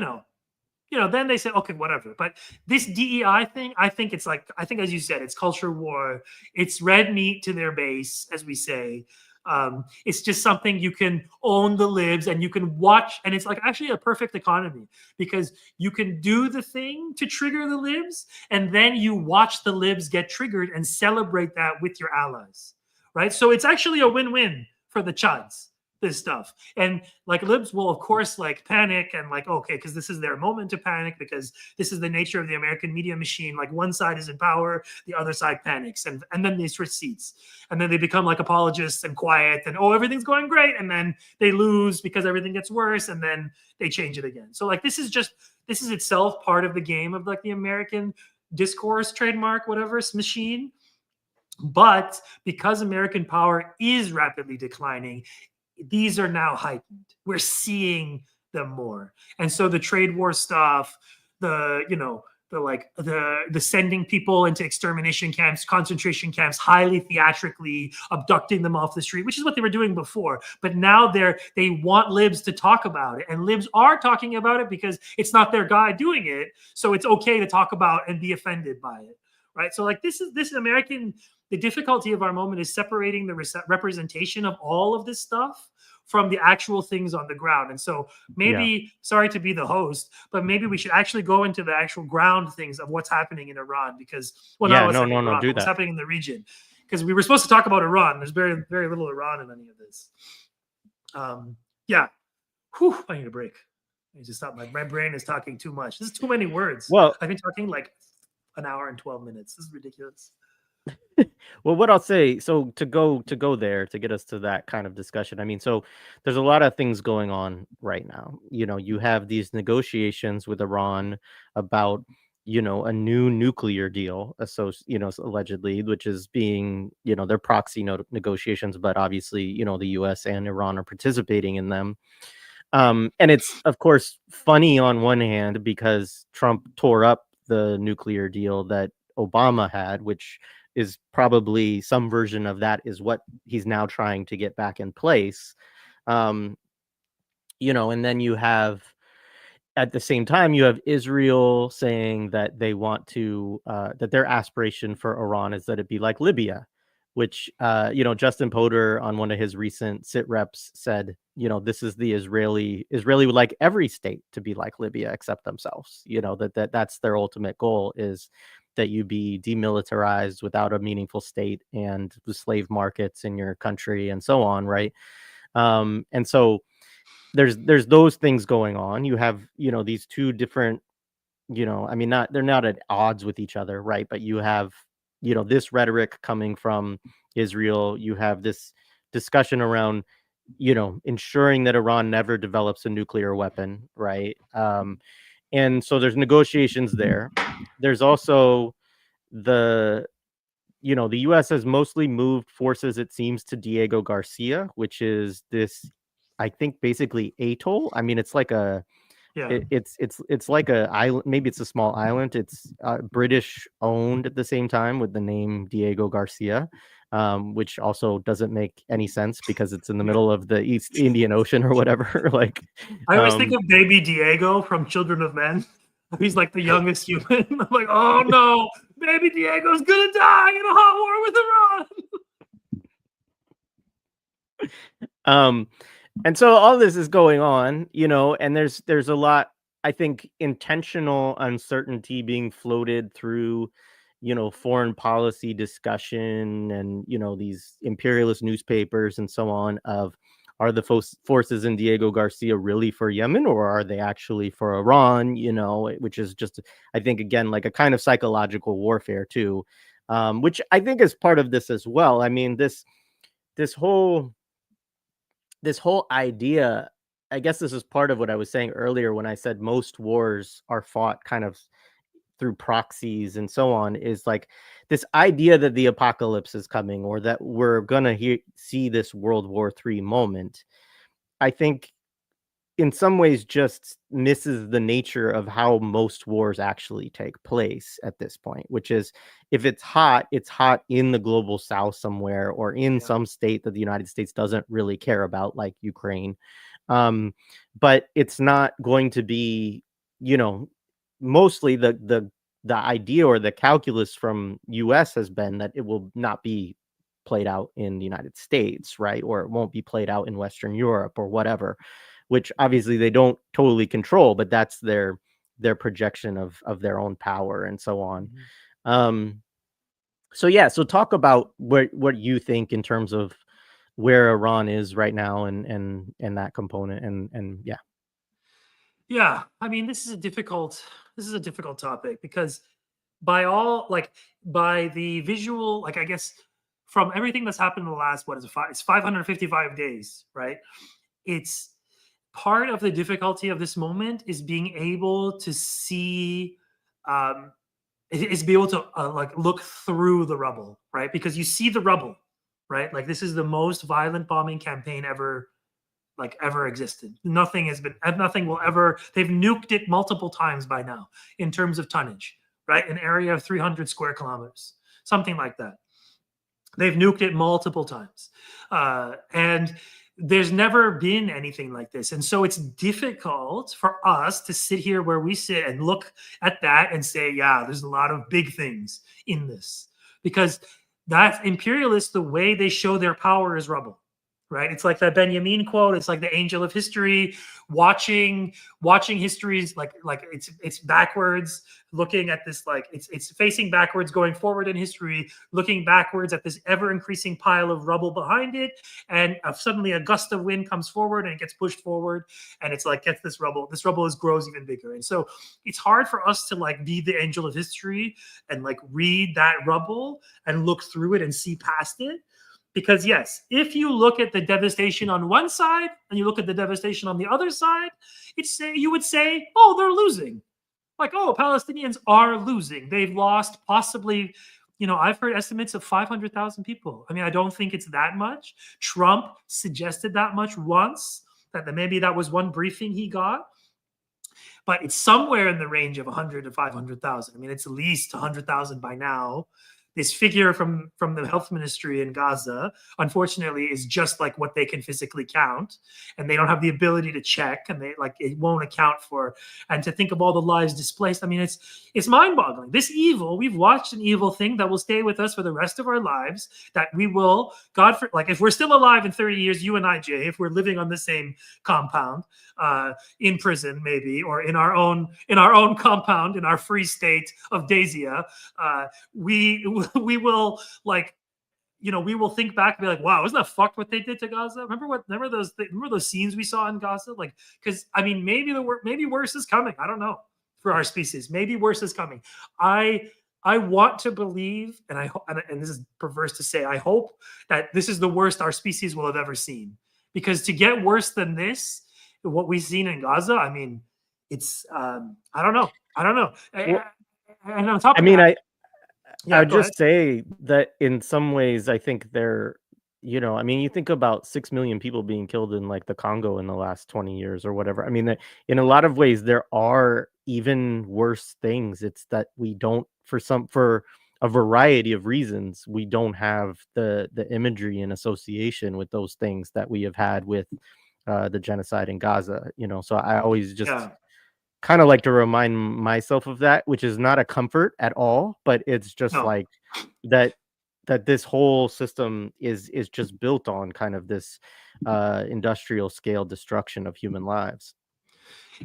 then they say, okay, whatever. But this DEI thing, I think as you said, it's culture war. It's red meat to their base, as we say. It's just something you can own the libs and you can watch. And it's like actually a perfect economy because you can do the thing to trigger the libs and then you watch the libs get triggered and celebrate that with your allies, right? So it's actually a win-win for the Chuds, this stuff. And like libs will of course like panic and like, okay, because this is their moment to panic because this is the nature of the American media machine. Like one side is in power, the other side panics and then they switch seats and then they become like apologists and quiet and oh, everything's going great. And then they lose because everything gets worse and then they change it again. So like this is itself part of the game of like the American discourse trademark, whatever machine. But because American power is rapidly declining, these are now heightened. We're seeing them more. And so the trade war stuff, the sending people into extermination camps, concentration camps, highly theatrically abducting them off the street, which is what they were doing before. But now they want libs to talk about it. And libs are talking about it because it's not their guy doing it. So it's okay to talk about and be offended by it. Right. So like this American, the difficulty of our moment is separating the representation of all of this stuff from the actual things on the ground. And so maybe, sorry to be the host, but maybe we should actually go into the actual ground things of what's happening in Iran because, well, not what's happening in Iran, but what's happening in the region. Because we were supposed to talk about Iran. There's very, very little Iran in any of this. Whew, I need a break. I need to stop. My brain is talking too much. This is too many words. Well, I've been talking like an hour and 12 minutes. This is ridiculous. Well, what I'll say, so to go there to get us to that kind of discussion. I mean, so there's a lot of things going on right now. You have these negotiations with Iran about, a new nuclear deal, allegedly, which is being, their proxy negotiations, but obviously, the US and Iran are participating in them. And it's, of course, funny on one hand because Trump tore up the nuclear deal that Obama had, which is probably some version of that is what he's now trying to get back in place. And then you have, at the same time, you have Israel saying that they want to, that their aspiration for Iran is that it be like Libya, which, Justin Potter on one of his recent sit reps said, this is the Israeli would like every state to be like Libya except themselves, that's their ultimate goal is that you be demilitarized without a meaningful state and the slave markets in your country and so on. Right. And so there's those things going on. You have, these two different, they're not at odds with each other. Right. But you have, this rhetoric coming from Israel. You have this discussion around, ensuring that Iran never develops a nuclear weapon. Right. And so there's negotiations there. There's also the US has mostly moved forces, it seems, to Diego Garcia, which is this, I think, basically atoll. I mean, it's like Yeah. It's like a island. Maybe it's a small island. It's British owned at the same time with the name Diego Garcia, which also doesn't make any sense because it's in the Yeah. middle of the East Indian Ocean or whatever. Like, I always think um, of baby Diego from Children of Men. He's like the youngest human. I'm like, oh no, baby Diego's gonna die in a hot war with Iran. um, and so all this is going on, and there's a lot, I think, intentional uncertainty being floated through, foreign policy discussion and, these imperialist newspapers and so on of, are the forces in Diego Garcia really for Yemen, or are they actually for Iran? Which is just, I think, again, like a kind of psychological warfare too, which I think is part of this as well. I mean, this whole this whole idea, I guess this is part of what I was saying earlier when I said most wars are fought kind of through proxies and so on, is like this idea that the apocalypse is coming, or that we're gonna see this World War III moment. I think in some ways just misses the nature of how most wars actually take place at this point, which is, if it's hot in the global south somewhere, or in Yeah. some state that the United States doesn't really care about, like Ukraine. But it's not going to be, you know, mostly the idea or the calculus from US has been that it will not be played out in the United States, right? Or it won't be played out in Western Europe or whatever, which obviously they don't totally control, but that's their projection of their own power and so on. Mhm. Um, so yeah, so talk about what you think in terms of where Iran is right now, and that component, and yeah. Yeah. I mean, this is a difficult topic because by all like by the visual, like I guess from everything that's happened in the last, what is it, it's 555 days, right? It's part of the difficulty of this moment is being able to see um is be able to like look through the rubble, right? Because you see the rubble, right? Like this is the most violent bombing campaign ever, like ever existed. Nothing will ever. They've nuked it multiple times by now in terms of tonnage, right? An area of 300 square kilometers, something like that. They've nuked it multiple times, and there's never been anything like this. And so it's difficult for us to sit here where we sit and look at that and say, yeah, there's a lot of big things in this, because that's imperialists. The way they show their power is rubble, right? It's like that Benjamin quote. It's like the angel of history, watching history's like it's backwards, looking at this, like it's facing backwards, going forward in history, looking backwards at this ever increasing pile of rubble behind it, and suddenly a gust of wind comes forward and it gets pushed forward, and it's like gets this rubble is grows even bigger. And so it's hard for us to like be the angel of history and like read that rubble and look through it and see past it. Because yes, if you look at the devastation on one side and you look at the devastation on the other side, you would say, oh, they're losing. Like, oh, Palestinians are losing. They've lost possibly, I've heard estimates of 500,000 people. I mean, I don't think it's that much. Trump suggested that much once, that maybe that was one briefing he got, but it's somewhere in the range of 100 to 500,000. I mean, it's at least 100,000 by now. This figure from the health ministry in Gaza, unfortunately, is just like what they can physically count, and they don't have the ability to check, and they like it won't account for. And to think of all the lives displaced, I mean, it's mind-boggling. This evil, we've watched an evil thing that will stay with us for the rest of our lives. That we will, God, for like if we're still alive in 30 years, you and I, Jay, if we're living on the same compound, in prison maybe, or in our own compound in our free state of Daisia, we we will like we will think back and be like, wow, isn't that fucked what they did to Gaza? Remember those scenes we saw in Gaza? Like, because I mean, maybe worse is coming. I don't know, for our species. Maybe worse is coming. I want to believe, and I hope, and this is perverse to say, I hope that this is the worst our species will have ever seen. Because to get worse than this, what we've seen in Gaza, I mean, it's I don't know. Well, And on top I of mean, that, I yeah, would go ahead. just say that in some ways, I think they're I mean, you think about 6 million people being killed in, like, the Congo in the last 20 years or whatever. I mean, in a lot of ways, there are even worse things. It's that we don't for a variety of reasons, we don't have the imagery and association with those things that we have had with, the genocide in Gaza, So I always just Yeah. kinda like to remind myself of that, which is not a comfort at all, but it's just No. like that this whole system is just built on kind of this, industrial scale destruction of human lives.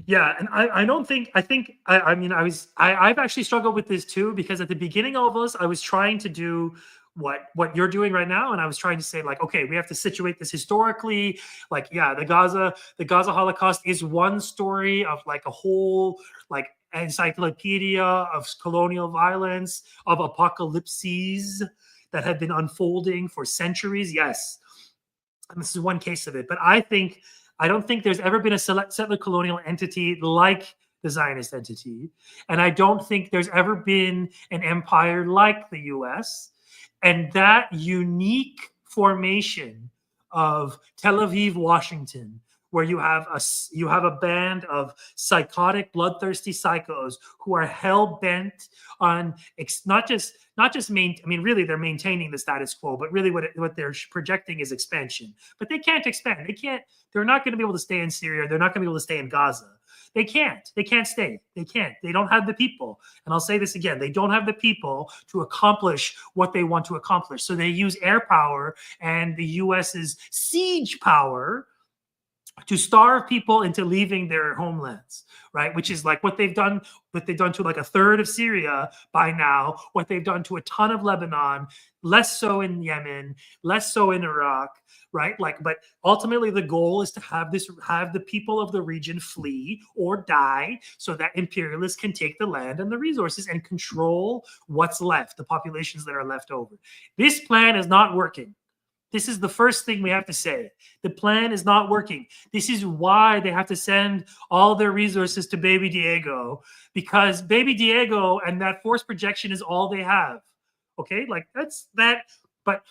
Yeah, and I don't think I think I mean I've actually struggled with this too, because at the beginning of this I was trying to do what you're doing right now, and I was trying to say, like, okay, we have to situate this historically. Like, yeah, the Gaza Holocaust is one story of like a whole like encyclopedia of colonial violence, of apocalypses that have been unfolding for centuries. Yes, and this is one case of it. But I don't think there's ever been a settler colonial entity like the Zionist entity, and I don't think there's ever been an empire like the U.S. And that unique formation of Tel Aviv, Washington, where you have a band of psychotic, bloodthirsty psychos who are hell bent on not just I mean, really, they're maintaining the status quo, but really, what they're projecting is expansion. But they can't expand. They can't. They're not going to be able to stay in Syria. They're not going to be able to stay in Gaza. They can't. They can't stay. They can't. They don't have the people. And I'll say this again: they don't have the people to accomplish what they want to accomplish. So they use air power and the U.S.'s siege power to starve people into leaving their homelands, right? Which is like what they've done to like a third of Syria by now, what they've done to a ton of Lebanon, less so in Yemen, less so in Iraq, right? Like, but ultimately the goal is to have the people of the region flee or die so that imperialists can take the land and the resources and control what's left, the populations that are left over. This plan is not working. This is the first thing we have to say. The plan is not working. This is why they have to send all their resources to Baby Diego, because Baby Diego and that force projection is all they have. Okay, like that's that. But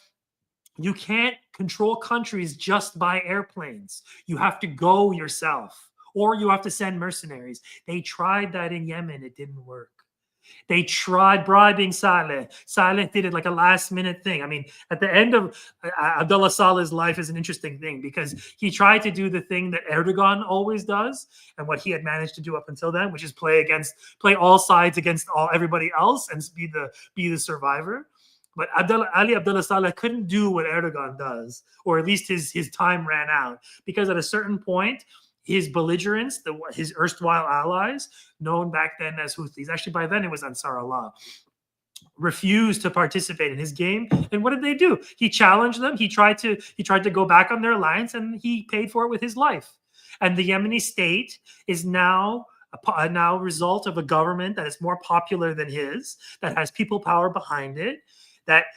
you can't control countries just by airplanes. You have to go yourself, or you have to send mercenaries. They tried that in Yemen, it didn't work. They tried bribing Saleh. Saleh did it like a last minute thing. I mean, at the end of Abdullah Saleh's life is an interesting thing, because he tried to do the thing that Erdogan always does, and what he had managed to do up until then, which is play all sides against everybody else and be the survivor. But Ali Abdullah Saleh couldn't do what Erdogan does, or at least his time ran out, because at a certain point, his belligerents, his erstwhile allies, known back then as Houthis, actually by then it was Ansar Allah, refused to participate in his game. And what did they do? He challenged them. He tried to go back on their alliance, and he paid for it with his life. And the Yemeni state is now a result of a government that is more popular than his, that has people power behind it, that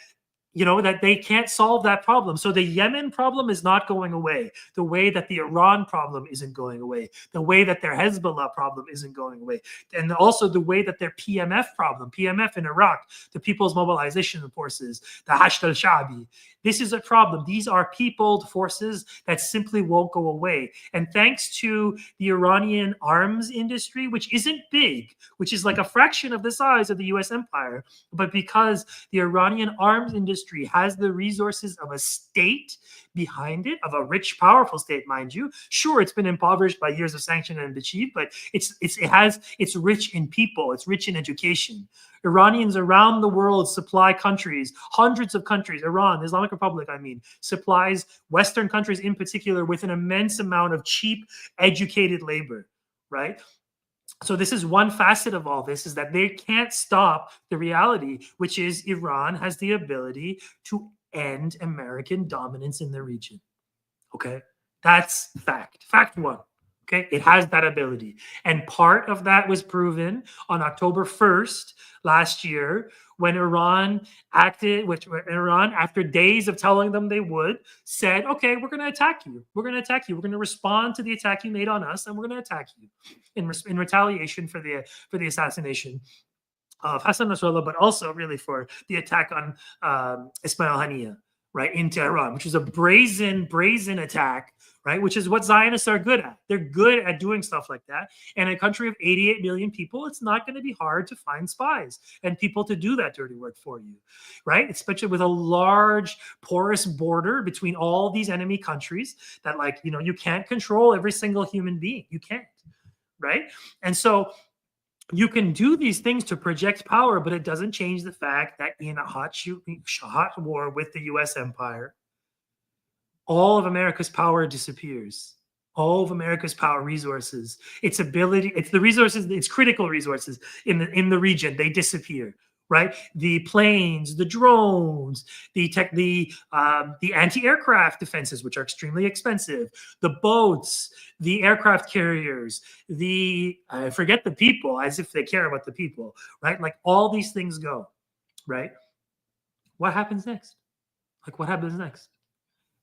that they can't solve that problem. So the Yemen problem is not going away the way that the Iran problem isn't going away, the way that their Hezbollah problem isn't going away, and also the way that their PMF in Iraq, the People's Mobilization Forces, the Hashd al-Sha'bi, this is a problem. These are peopled forces that simply won't go away. And thanks to the Iranian arms industry, which isn't big, which is like a fraction of the size of the US empire, but because the Iranian arms industry has the resources of a state behind it, of a rich, powerful state, mind you. Sure, it's been impoverished by years of sanction and achieved, but it's rich in people, it's rich in education. Iranians around the world supply countries, hundreds of countries, Iran, the Islamic Republic, I mean, supplies Western countries in particular with an immense amount of cheap, educated labor, right? So this is one facet of all this, is that they can't stop the reality, which is Iran has the ability to end American dominance in the region. Okay, that's fact one. Okay, it has that ability, and part of that was proven on October 1st last year, when Iran acted, which Iran, after days of telling them they would, said, okay, we're going to attack you, we're going to attack you, we're going to respond to the attack you made on us, and we're going to attack you in retaliation for the assassination of Hassan Nasrallah, but also really for the attack on Ismail Haniyeh, right, into Iran, which was a brazen attack, right, which is what Zionists are good at. They're good at doing stuff like that. And a country of 88 million people, it's not going to be hard to find spies and people to do that dirty work for you, right? Especially with a large, porous border between all these enemy countries that, like, you know, you can't control every single human being. You can't, right? And so you can do these things to project power, but it doesn't change the fact that in a hot war with the US empire, all of America's power disappears. All of America's power resources, its ability, it's the resources, its critical resources in the region, they disappear, right? The planes, the drones, the anti-aircraft defenses, which are extremely expensive, the boats, the aircraft carriers, I forget the people, as if they care about the people, right? Like all these things go, right? What happens next? Like what happens next?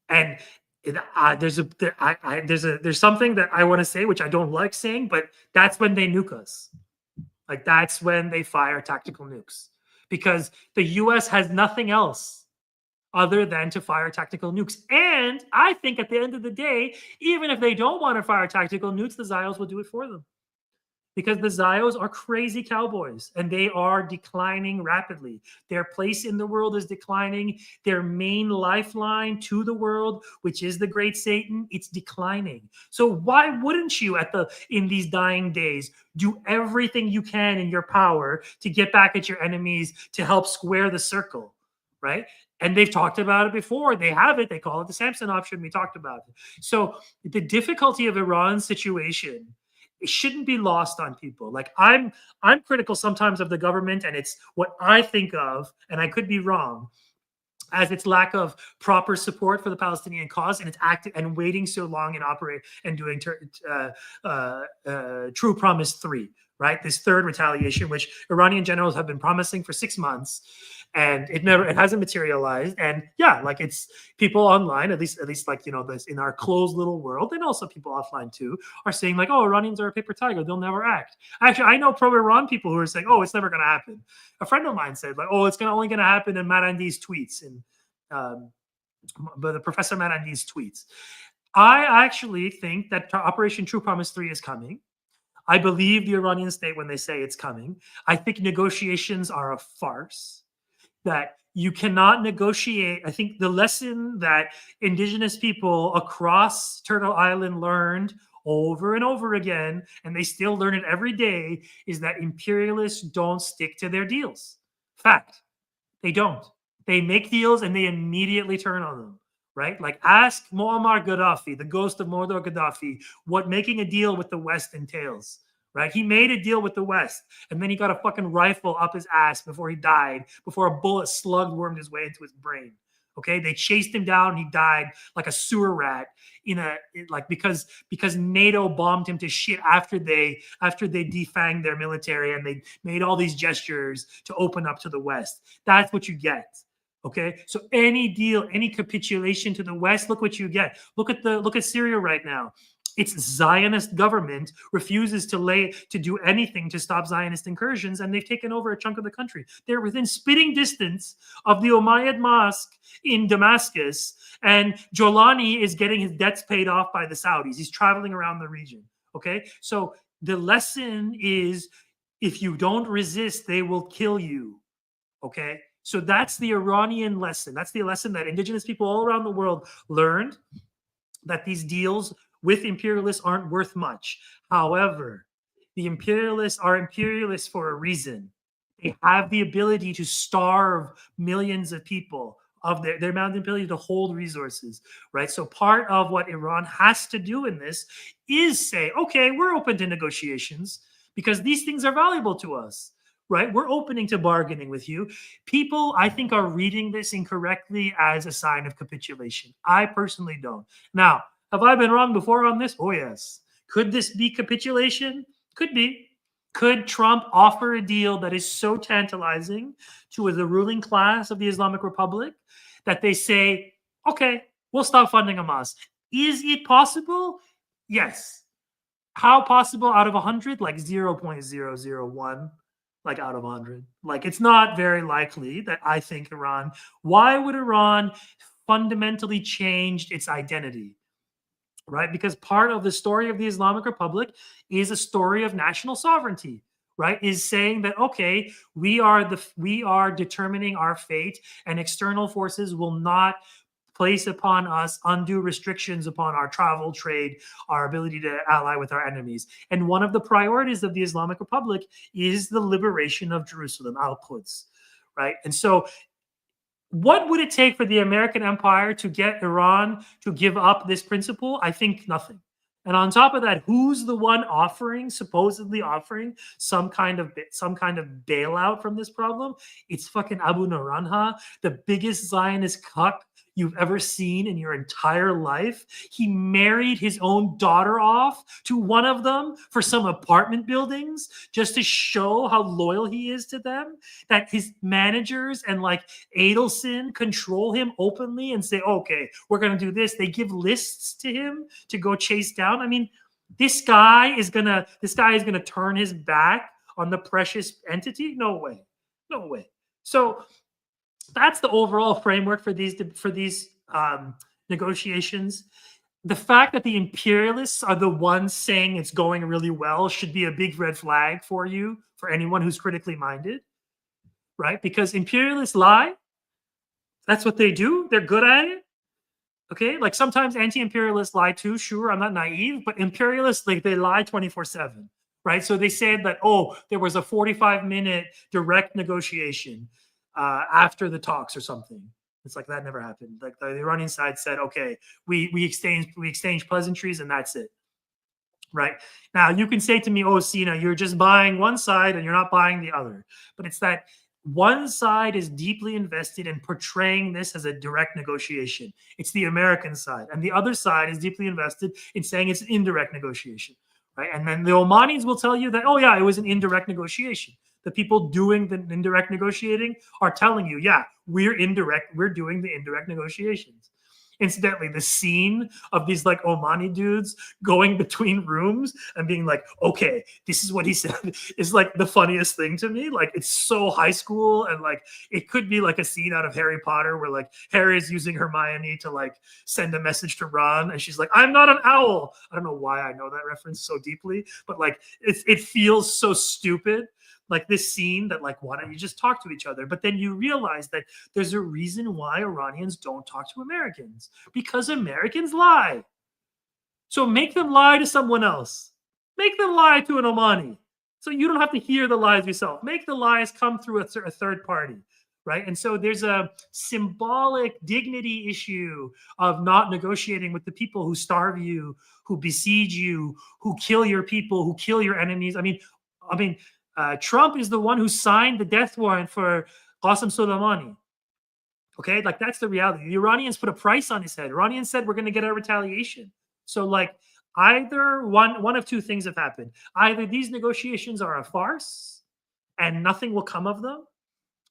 And there's something that I want to say, which I don't like saying, but that's when they nuke us. Like that's when they fire tactical nukes, because the US has nothing else other than to fire tactical nukes. And I think at the end of the day, even if they don't want to fire tactical nukes, the Zios will do it for them. Because the Zios are crazy cowboys and they are declining rapidly. Their place in the world is declining. Their main lifeline to the world, which is the great Satan, it's declining. So why wouldn't you in these dying days do everything you can in your power to get back at your enemies to help square the circle, right? And they've talked about it before. They have it. They call it the Samson option. We talked about it. So the difficulty of Iran's situation, it shouldn't be lost on people. Like I'm critical sometimes of the government, and it's what I think of, and I could be wrong, as its lack of proper support for the Palestinian cause, and its active and waiting so long and operate and doing True Promise 3, right? This third retaliation, which Iranian generals have been promising for 6 months, and it hasn't materialized. And yeah, like it's people online, at least like, you know, this in our closed little world, and also people offline too, are saying like, oh, Iranians are a paper tiger, they'll never act. Actually, I know pro-Iran people who are saying, oh, it's never going to happen. A friend of mine said like, oh, it's only going to happen in Marandi's tweets, and but the Professor Marandi's tweets. I actually think that Operation True Promise 3 is coming. I believe the Iranian state when they say it's coming. I think negotiations are a farce, that you cannot negotiate. I think the lesson that indigenous people across Turtle Island learned over and over again, and they still learn it every day, is that imperialists don't stick to their deals. Fact. They don't. They make deals and they immediately turn on them, right? Like ask Muammar Gaddafi, the ghost of Muammar Gaddafi, what making a deal with the West entails. Right? He made a deal with the West, and then he got a fucking rifle up his ass before he died, before a bullet wormed his way into his brain. Okay, they chased him down. He died like a sewer rat because NATO bombed him to shit after they defanged their military and they made all these gestures to open up to the West. That's what you get. Okay, so any deal, any capitulation to the West, look what you get. Look at Syria right now. Its Zionist government refuses to do anything to stop Zionist incursions, and they've taken over a chunk of the country. They're within spitting distance of the Umayyad Mosque in Damascus, and Jolani is getting his debts paid off by the Saudis. He's traveling around the region. Okay, so the lesson is, if you don't resist, they will kill you. Okay, so that's the Iranian lesson. That's the lesson that indigenous people all around the world learned, that these deals with imperialists aren't worth much. However, the imperialists are imperialists for a reason. They have the ability to starve millions of people of their ability to hold resources, right? So part of what Iran has to do in this is say, okay, we're open to negotiations because these things are valuable to us, right? We're opening to bargaining with you. People, I think, are reading this incorrectly as a sign of capitulation. I personally don't. Now, have I been wrong before on this? Oh, yes. Could this be capitulation? Could be. Could Trump offer a deal that is so tantalizing to the ruling class of the Islamic Republic that they say, okay, we'll stop funding Hamas? Is it possible? Yes. How possible out of 100? Like 0.001, like out of 100. Like it's not very likely that I think Iran. Why would Iran fundamentally changed its identity, right? Because part of the story of the Islamic Republic is a story of national sovereignty, right? Is saying that, okay, we are determining our fate, and external forces will not place upon us undue restrictions upon our travel, trade, our ability to ally with our enemies. And one of the priorities of the Islamic Republic is the liberation of Jerusalem, Al-Quds, right? And so what would it take for the American empire to get Iran to give up this principle? I think nothing. And on top of that, who's the one supposedly offering some kind of bailout from this problem? It's fucking Abu Naranha, the biggest Zionist cuck you've ever seen in your entire life. He married his own daughter off to one of them for some apartment buildings just to show how loyal he is to them. That his managers and like Adelson control him openly and say, okay, we're going to do this. They give lists to him to go chase down. I mean, this guy is gonna turn his back on the precious entity? No way. No way. So that's the overall framework for these negotiations. The fact that the imperialists are the ones saying it's going really well should be a big red flag for you, for anyone who's critically minded, right? Because imperialists lie. That's what they do. They're good at it. Okay, like sometimes anti-imperialists lie too. Sure, I'm not naive, but imperialists, like, they lie 24/7, right? So they said that, oh, there was a 45-minute direct negotiation after the talks or something. It's like that never happened. Like the Iranian side said, okay, we exchanged pleasantries and that's it. Right now, you can say to me, oh, Sina, you're just buying one side and you're not buying the other. But it's that one side is deeply invested in portraying this as a direct negotiation. It's the American side. And the other side is deeply invested in saying it's an indirect negotiation. Right. And then the Omanis will tell you that, oh, yeah, it was an indirect negotiation. The people doing the indirect negotiating are telling you, yeah, we're doing the indirect negotiations. Incidentally, the scene of these like Omani dudes going between rooms and being like, okay, this is what he said, is like the funniest thing to me. Like, it's so high school, and like it could be like a scene out of Harry Potter where like Harry is using Hermione to like send a message to Ron, and she's like, I'm not an owl. I don't know why I know that reference so deeply, but like it feels so stupid. Like this scene that, like, why don't you just talk to each other? But then you realize that there's a reason why Iranians don't talk to Americans, because Americans lie. So make them lie to someone else. Make them lie to an Omani. So you don't have to hear the lies yourself. Make the lies come through a third party, right? And so there's a symbolic dignity issue of not negotiating with the people who starve you, who besiege you, who kill your people, who kill your enemies. I mean, Trump is the one who signed the death warrant for Qasem Soleimani. Okay, like that's the reality. The Iranians put a price on his head. Iranians said we're going to get a retaliation. So like either one of two things have happened. Either these negotiations are a farce and nothing will come of them,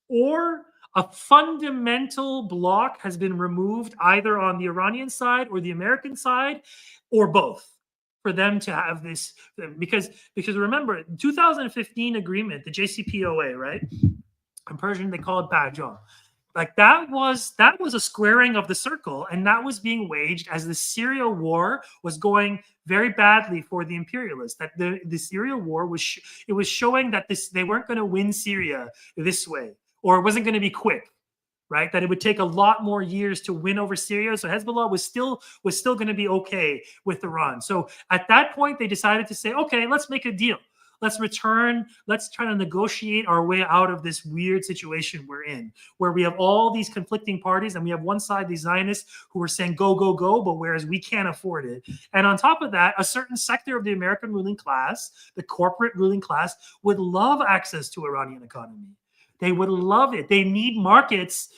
or a fundamental block has been removed either on the Iranian side or the American side, or both, for them to have this. Because remember, 2015 agreement, the JCPOA, right? In Persian they call it Bajal. Like that was a squaring of the circle, and that was being waged as the Syria war was going very badly for the imperialists. That the Syria war was showing that they weren't going to win Syria this way, or it wasn't going to be quick. Right, that it would take a lot more years to win over Syria. So Hezbollah was still going to be okay with Iran. So at that point, they decided to say, okay, let's make a deal. Let's try to negotiate our way out of this weird situation we're in, where we have all these conflicting parties, and we have one side, the Zionists, who are saying go, go, go, but whereas we can't afford it. And on top of that, a certain sector of the American ruling class, the corporate ruling class, would love access to Iranian economy. They would love it. They need markets,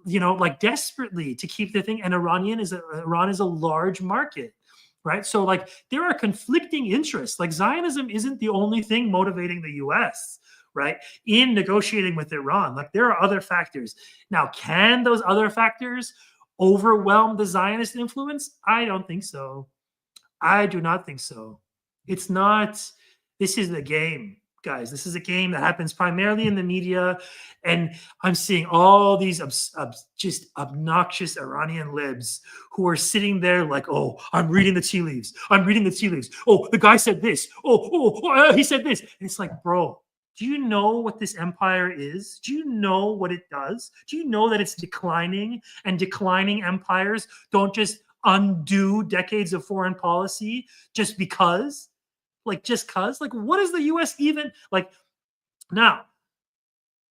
like desperately, to keep the thing. And Iran is a large market, right? So like there are conflicting interests. Like Zionism isn't the only thing motivating the U.S., right, in negotiating with Iran. Like there are other factors. Now, can those other factors overwhelm the Zionist influence? I don't think so. I do not think so. It's not. This is the game. guys. This is a game that happens primarily in the media, and I'm seeing all these just obnoxious Iranian libs who are sitting there like, oh, I'm reading the tea leaves. I'm reading the tea leaves. Oh, the guy said this. He said this. And it's like, bro, do you know what this empire is? Do you know what it does? Do you know that it's declining, and declining empires don't just undo decades of foreign policy just because? Like, just cuz? Like, what is the US even like? Now,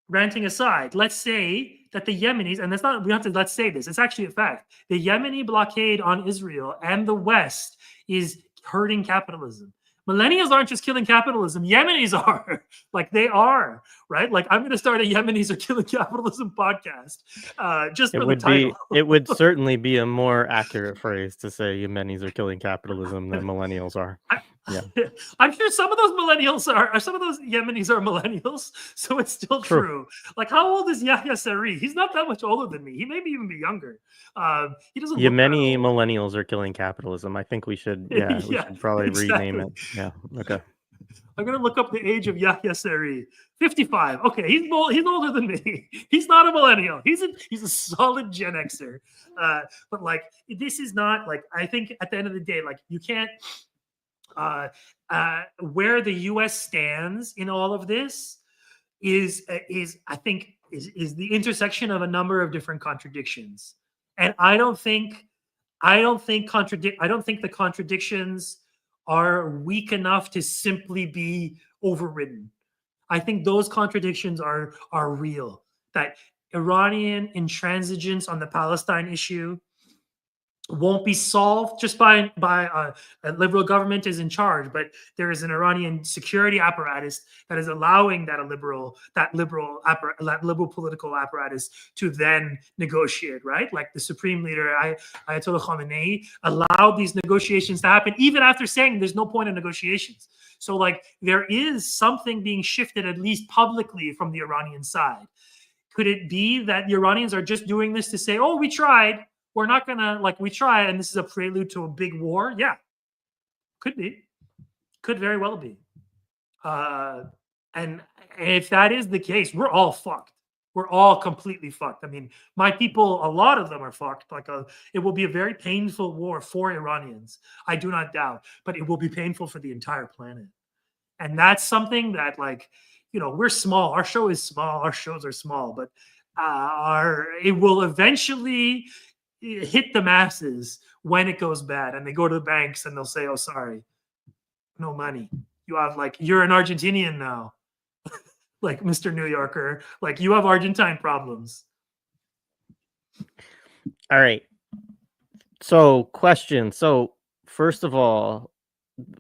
ranting aside, let's say that the Yemenis, and that's not, we have to, let's say this, it's actually a fact. The Yemeni blockade on Israel and the West is hurting capitalism. Millennials aren't just killing capitalism, Yemenis are. Like, they are, right? Like, I'm going to start a Yemenis are killing capitalism podcast just for the title. It would certainly be a more accurate phrase to say Yemenis are killing capitalism than millennials are. Yeah. I'm sure some of those millennials are some of those Yemenis are millennials, so it's still true. Like, how old is Yahya Saree? He's not that much older than me. He may even be younger. He doesn't. Yemeni millennials are killing capitalism. I think we should. Yeah, we should probably rename it. Yeah. Okay. I'm gonna look up the age of Yahya Saree. 55. Okay, he's older than me. He's not a millennial. He's a solid Gen Xer. But like, this is not like, I think at the end of the day, like, you can't. Where the U.S. stands in all of this is I think is the intersection of a number of different contradictions, and I don't think the contradictions are weak enough to simply be overridden. I think those contradictions are real. That Iranian intransigence on the Palestine issue won't be solved just by a liberal government is in charge, but there is an Iranian security apparatus that is allowing that liberal political apparatus to then negotiate, right? Like the supreme leader Ayatollah Khamenei allowed these negotiations to happen even after saying there's no point in negotiations. So like, there is something being shifted, at least publicly, from the Iranian side. Could it be that the Iranians are just doing this to say, oh, we tried, we're not gonna, like, we try, and this is a prelude to a big war? Yeah, could be, could very well be. And if that is the case, we're all fucked. We're all completely fucked. I mean, my people, a lot of them are fucked. Like, it will be a very painful war for Iranians, I do not doubt, but it will be painful for the entire planet. And that's something that, like, you know, we're small. Our show is small. Our shows are small, but it will eventually hit the masses when it goes bad, and they go to the banks and they'll say, oh, sorry, no money. You have, like, you're an Argentinian now. Like, Mr. New Yorker, like, you have Argentine problems. All right. So, question. So, first of all,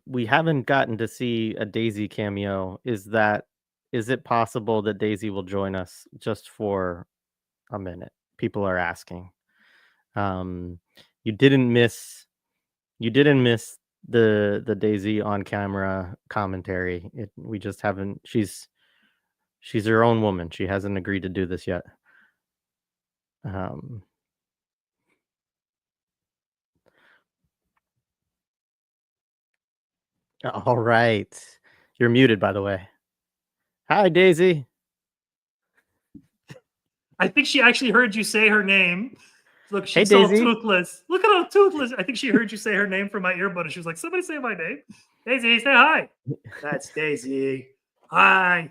we haven't gotten to see a Daisy cameo. Is it possible that Daisy will join us just for a minute? People are asking. You didn't miss the Daisy on camera commentary. We just haven't. She's her own woman. She hasn't agreed to do this yet. All right. You're muted, by the way. Hi, Daisy. I think she actually heard you say her name. Look, she's Hey, all Daisy. toothless. Look at how toothless. I think she heard you say her name from my earbud, and she was like, somebody say my name. Daisy, say hi. That's Daisy. Hi.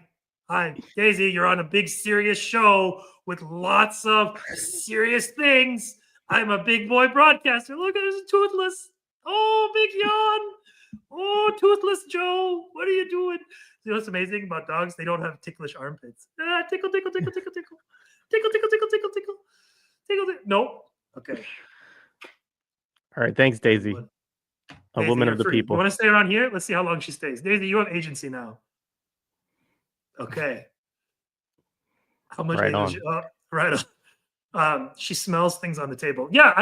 Hi, Daisy. You're on a big, serious show with lots of serious things. I'm a big boy broadcaster. Look, there's toothless. Oh, big yawn. Oh, toothless Joe. What are you doing? You know what's amazing about dogs? They don't have ticklish armpits. Tickle, tickle, tickle, tickle, tickle. Tickle, tickle, tickle, tickle, tickle. Tickle, tickle. Nope. Okay. All right. Thanks, Daisy. A Daisy, woman of the free. people. You want to stay around here? Let's see how long she stays. Daisy, you have agency now. Okay. How much Right agency? on. Right on. She smells things on the table. Yeah,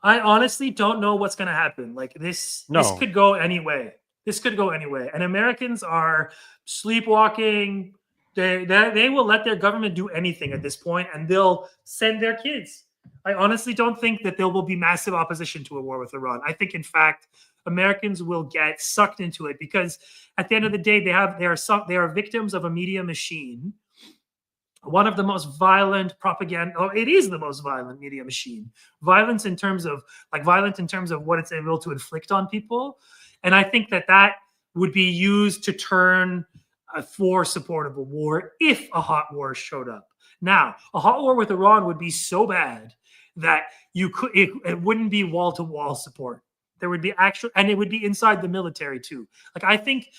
I honestly don't know what's going to happen. Like, this could go any way. This could go any way. And Americans are sleepwalking. They will let their government do anything at this point, and they'll send their kids. I honestly don't think that there will be massive opposition to a war with Iran. I think, in fact, Americans will get sucked into it because at the end of the day, they are victims of a media machine, one of the most violent propaganda, or it is the most violent media machine. Violence in terms of what it's able to inflict on people. And I think that would be used to turn for support of a war if a hot war showed up. Now, a hot war with Iran would be so bad that it wouldn't be wall to wall support. There would be actual, and it would be inside the military too. Like I think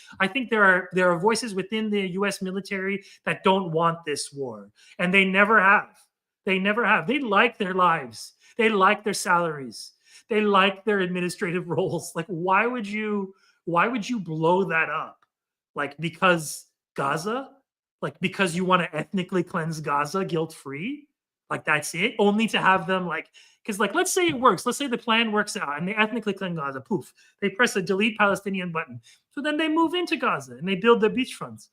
there are voices within the U.S. military that don't want this war, and they never have. They never have. They like their lives. They like their salaries. They like their administrative roles. Like why would you blow that up? Like because Gaza? Like because you want to ethnically cleanse Gaza guilt free? Like that's it? Only to have them like because like let's say it works. Let's say the plan works out and they ethnically cleanse Gaza. Poof. They press a delete Palestinian button. So then they move into Gaza and they build their beachfronts.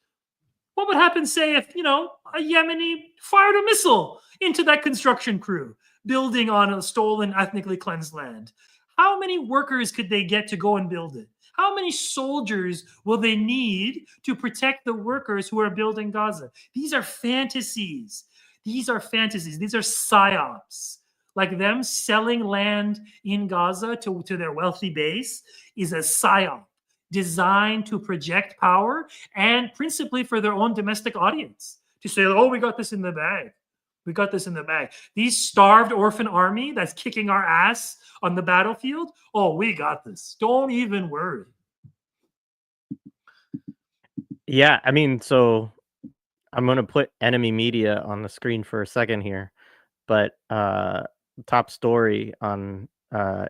What would happen, say, if a Yemeni fired a missile into that construction crew building on a stolen, ethnically cleansed land? How many workers could they get to go and build it? How many soldiers will they need to protect the workers who are building Gaza? These are fantasies. These are fantasies. These are psyops. Like them selling land in Gaza to their wealthy base is a psyop designed to project power and principally for their own domestic audience to say, oh, we got this in the bag. We got this in the bag. These starved orphan army that's kicking our ass on the battlefield, oh, we got this. Don't even worry. Yeah, I mean, so I'm gonna put enemy media on the screen for a second here, but top story on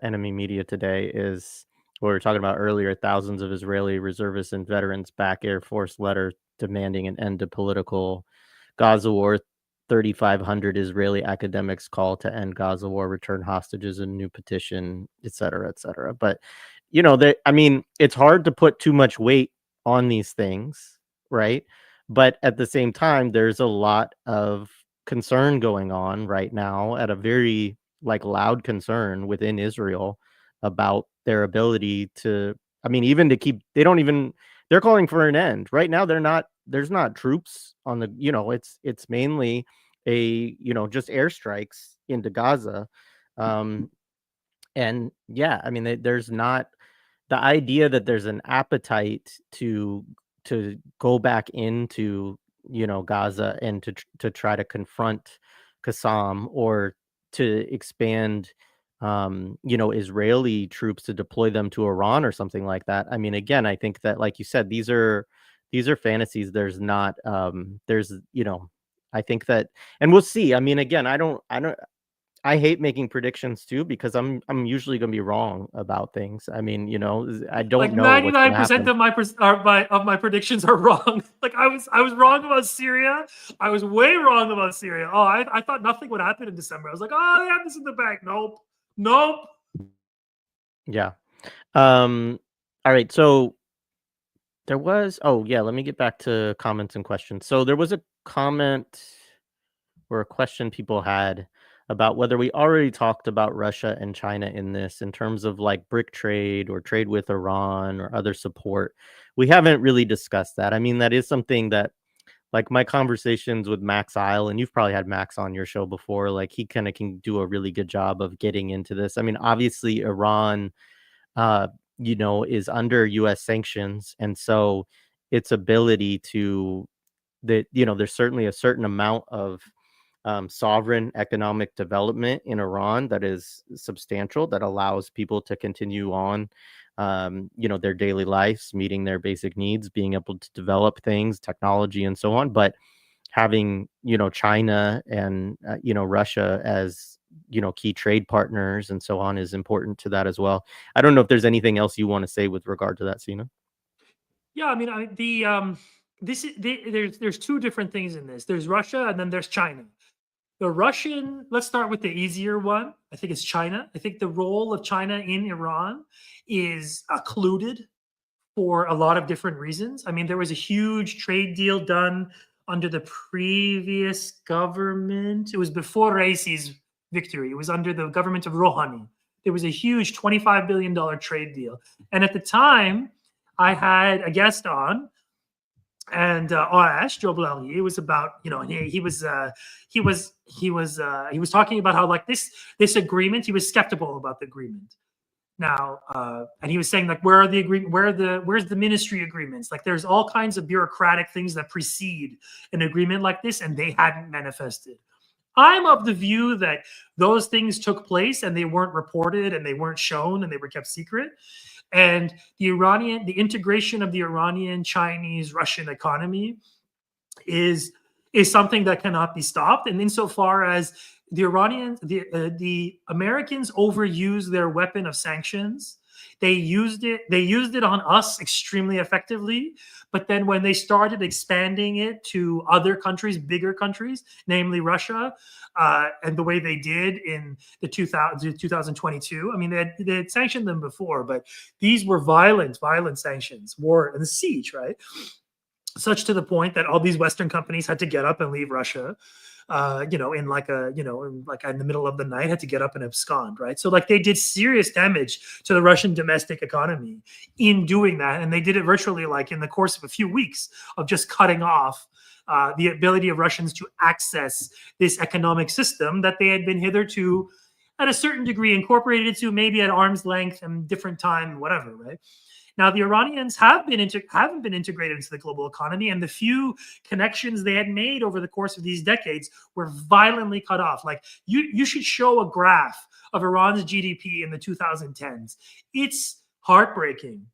enemy media today is what we were talking about earlier. Thousands of Israeli reservists and veterans back Air Force letter demanding an end to political Gaza war. 3,500 Israeli academics call to end Gaza war, return hostages, and new petition, et cetera, et cetera. But I mean, it's hard to put too much weight on these things, right? But at the same time, there's a lot of concern going on right now at a very loud concern within Israel about their ability to, I mean, even to keep, they're calling for an end. Right now, there's not troops on the, it's mainly just airstrikes into Gaza. And yeah, I mean, there's not the idea that there's an appetite to go back into Gaza and to try to confront Qassam or to expand Israeli troops to deploy them to Iran or something like that. I mean, again, I think that, like you said, these are fantasies. There's not there's I think that, and we'll see. I mean, again, I hate making predictions too because I'm usually going to be wrong about things. I mean, I don't know what's going to 99% happen. of my predictions are wrong. Like I was wrong about Syria. I was way wrong about Syria. Oh, I thought nothing would happen in December. I was like, oh, they have this in the bag. Nope. Yeah. All right. So there was, oh yeah, let me get back to comments and questions. So there was a comment or a question people had about whether we already talked about Russia and China in this in terms of brick trade or trade with Iran or other support. We haven't really discussed that. I mean, that is something that my conversations with Max Isle, and you've probably had Max on your show before, he kind of can do a really good job of getting into this. I mean, obviously Iran is under US sanctions, and so its ability to there's certainly a certain amount of sovereign economic development in Iran that is substantial, that allows people to continue on their daily lives, meeting their basic needs, being able to develop things, technology, and so on. But having China and Russia as key trade partners and so on is important to that as well. I don't know if there's anything else you want to say with regard to that, Sina. Yeah, I mean, there's two different things in this. There's Russia and then there's China. The Russian, let's start with the easier one. I think it's China. I think the role of China in Iran is occluded for a lot of different reasons. I mean, there was a huge trade deal done under the previous government. It was before Raisi's victory. It was under the government of Rouhani. There was a huge $25 billion trade deal. And at the time, I had a guest on, and Arash Joblali. It was about, you know, he was talking about how, like, this agreement, he was skeptical about the agreement. Now, and he was saying, like, where are the agreement? Where's the ministry agreements? Like, there's all kinds of bureaucratic things that precede an agreement like this, and they hadn't manifested. I'm of the view that those things took place and they weren't reported and they weren't shown and they were kept secret. And the integration of the Iranian, Chinese, Russian economy is something that cannot be stopped. And insofar as the Americans overused their weapon of sanctions, they used it on us extremely effectively. But then when they started expanding it to other countries, bigger countries, namely Russia, and the way they did in the 2022, I mean, they had sanctioned them before, but these were violent sanctions, war and siege, right? Such to the point that all these Western companies had to get up and leave Russia, in the middle of the night, had to get up and abscond, right? So, like, they did serious damage to the Russian domestic economy in doing that. And they did it virtually, like, in the course of a few weeks of just cutting off the ability of Russians to access this economic system that they had been hitherto, at a certain degree, incorporated into, maybe at arm's length and different time, whatever, right? Now, the Iranians haven't been integrated into the global economy, and the few connections they had made over the course of these decades were violently cut off. Like, you should show a graph of Iran's GDP in the 2010s. It's heartbreaking.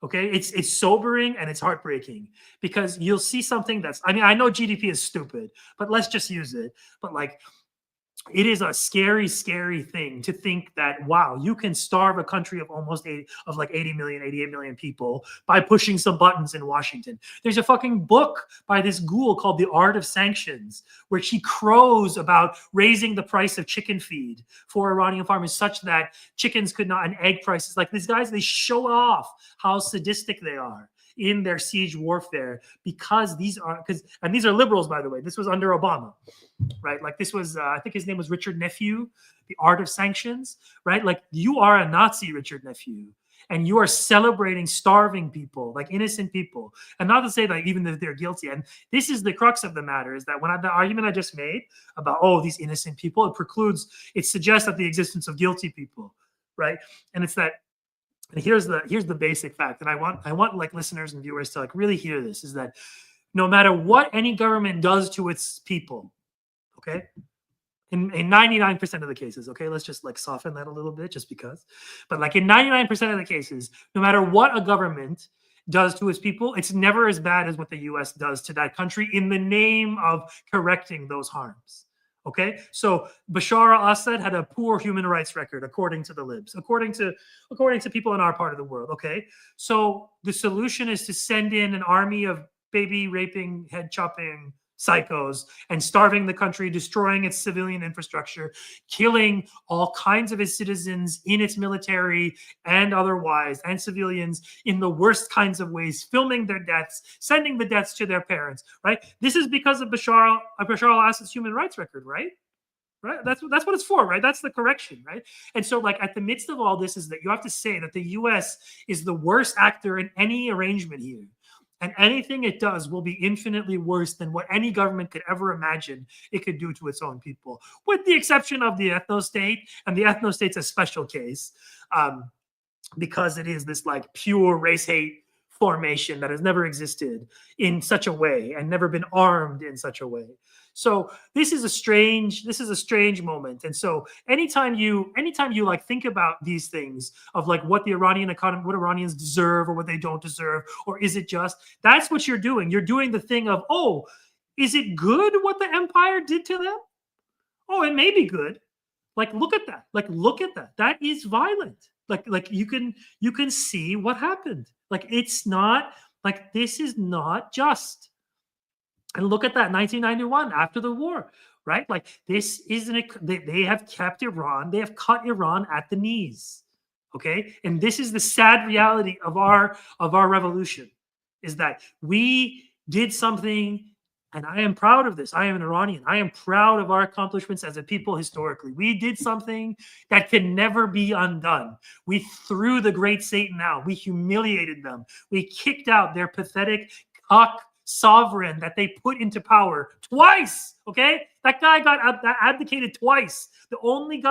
Okay, it's sobering and it's heartbreaking, because you'll see something that's, I mean, I know GDP is stupid, but let's just use it. But, like, it is a scary, scary thing to think that, wow, you can starve a country of like 80 million, 88 million people by pushing some buttons in Washington. There's a fucking book by this ghoul called The Art of Sanctions, where she crows about raising the price of chicken feed for Iranian farmers such that chickens could not, and egg prices. Like, these guys, they show off how sadistic they are in their siege warfare, because these are liberals, by the way. This was under Obama, right? Like, this was, I think his name was Richard Nephew, The Art of Sanctions, right? Like, you are a Nazi, Richard Nephew, and you are celebrating starving people, like innocent people. And not to say that even if they're guilty. And this is the crux of the matter, is that the argument I just made about, oh, these innocent people, it suggests that the existence of guilty people, right? And it's that, and here's the basic fact, and I want like listeners and viewers to, like, really hear this, is that no matter what any government does to its people, okay, in 99% of the cases, okay, let's just, like, soften that a little bit just because, but, like, in 99% of the cases, no matter what a government does to its people, it's never as bad as what the US does to that country in the name of correcting those harms. Okay, so Bashar al-Assad had a poor human rights record, according to the libs, according to people in our part of the world. Okay, so the solution is to send in an army of baby raping, head chopping psychos and starving the country, destroying its civilian infrastructure, killing all kinds of its citizens in its military and otherwise, and civilians in the worst kinds of ways, filming their deaths, sending the deaths to their parents, right? This is because of Bashar al-Assad's human rights record, right? Right? That's what it's for, right? That's the correction, right? And so, like, at the midst of all this, is that you have to say that the US is the worst actor in any arrangement here. And anything it does will be infinitely worse than what any government could ever imagine it could do to its own people, with the exception of the ethno-state. And the ethno-state's a special case, because it is this, like, pure race hate formation that has never existed in such a way and never been armed in such a way. So this is a strange moment. And so anytime you like think about these things of, like, what the Iranian economy, what Iranians deserve or what they don't deserve, or is it just, that's what you're doing. You're doing the thing of, oh, is it good what the empire did to them? Oh, it may be good. Like, look at that. Like, look at that. That is violent. Like you can see what happened. Like, it's not, like, this is not just. And look at that, 1991, after the war, right? Like, this isn't, they have kept Iran, they have cut Iran at the knees, okay? And this is the sad reality of our revolution, is that we did something And I am proud of this. I am an Iranian. I am proud of our accomplishments as a people historically. We did something that can never be undone. We threw the great Satan out. We humiliated them. We kicked out their pathetic cock sovereign that they put into power twice. Okay, that guy got abdicated twice. The only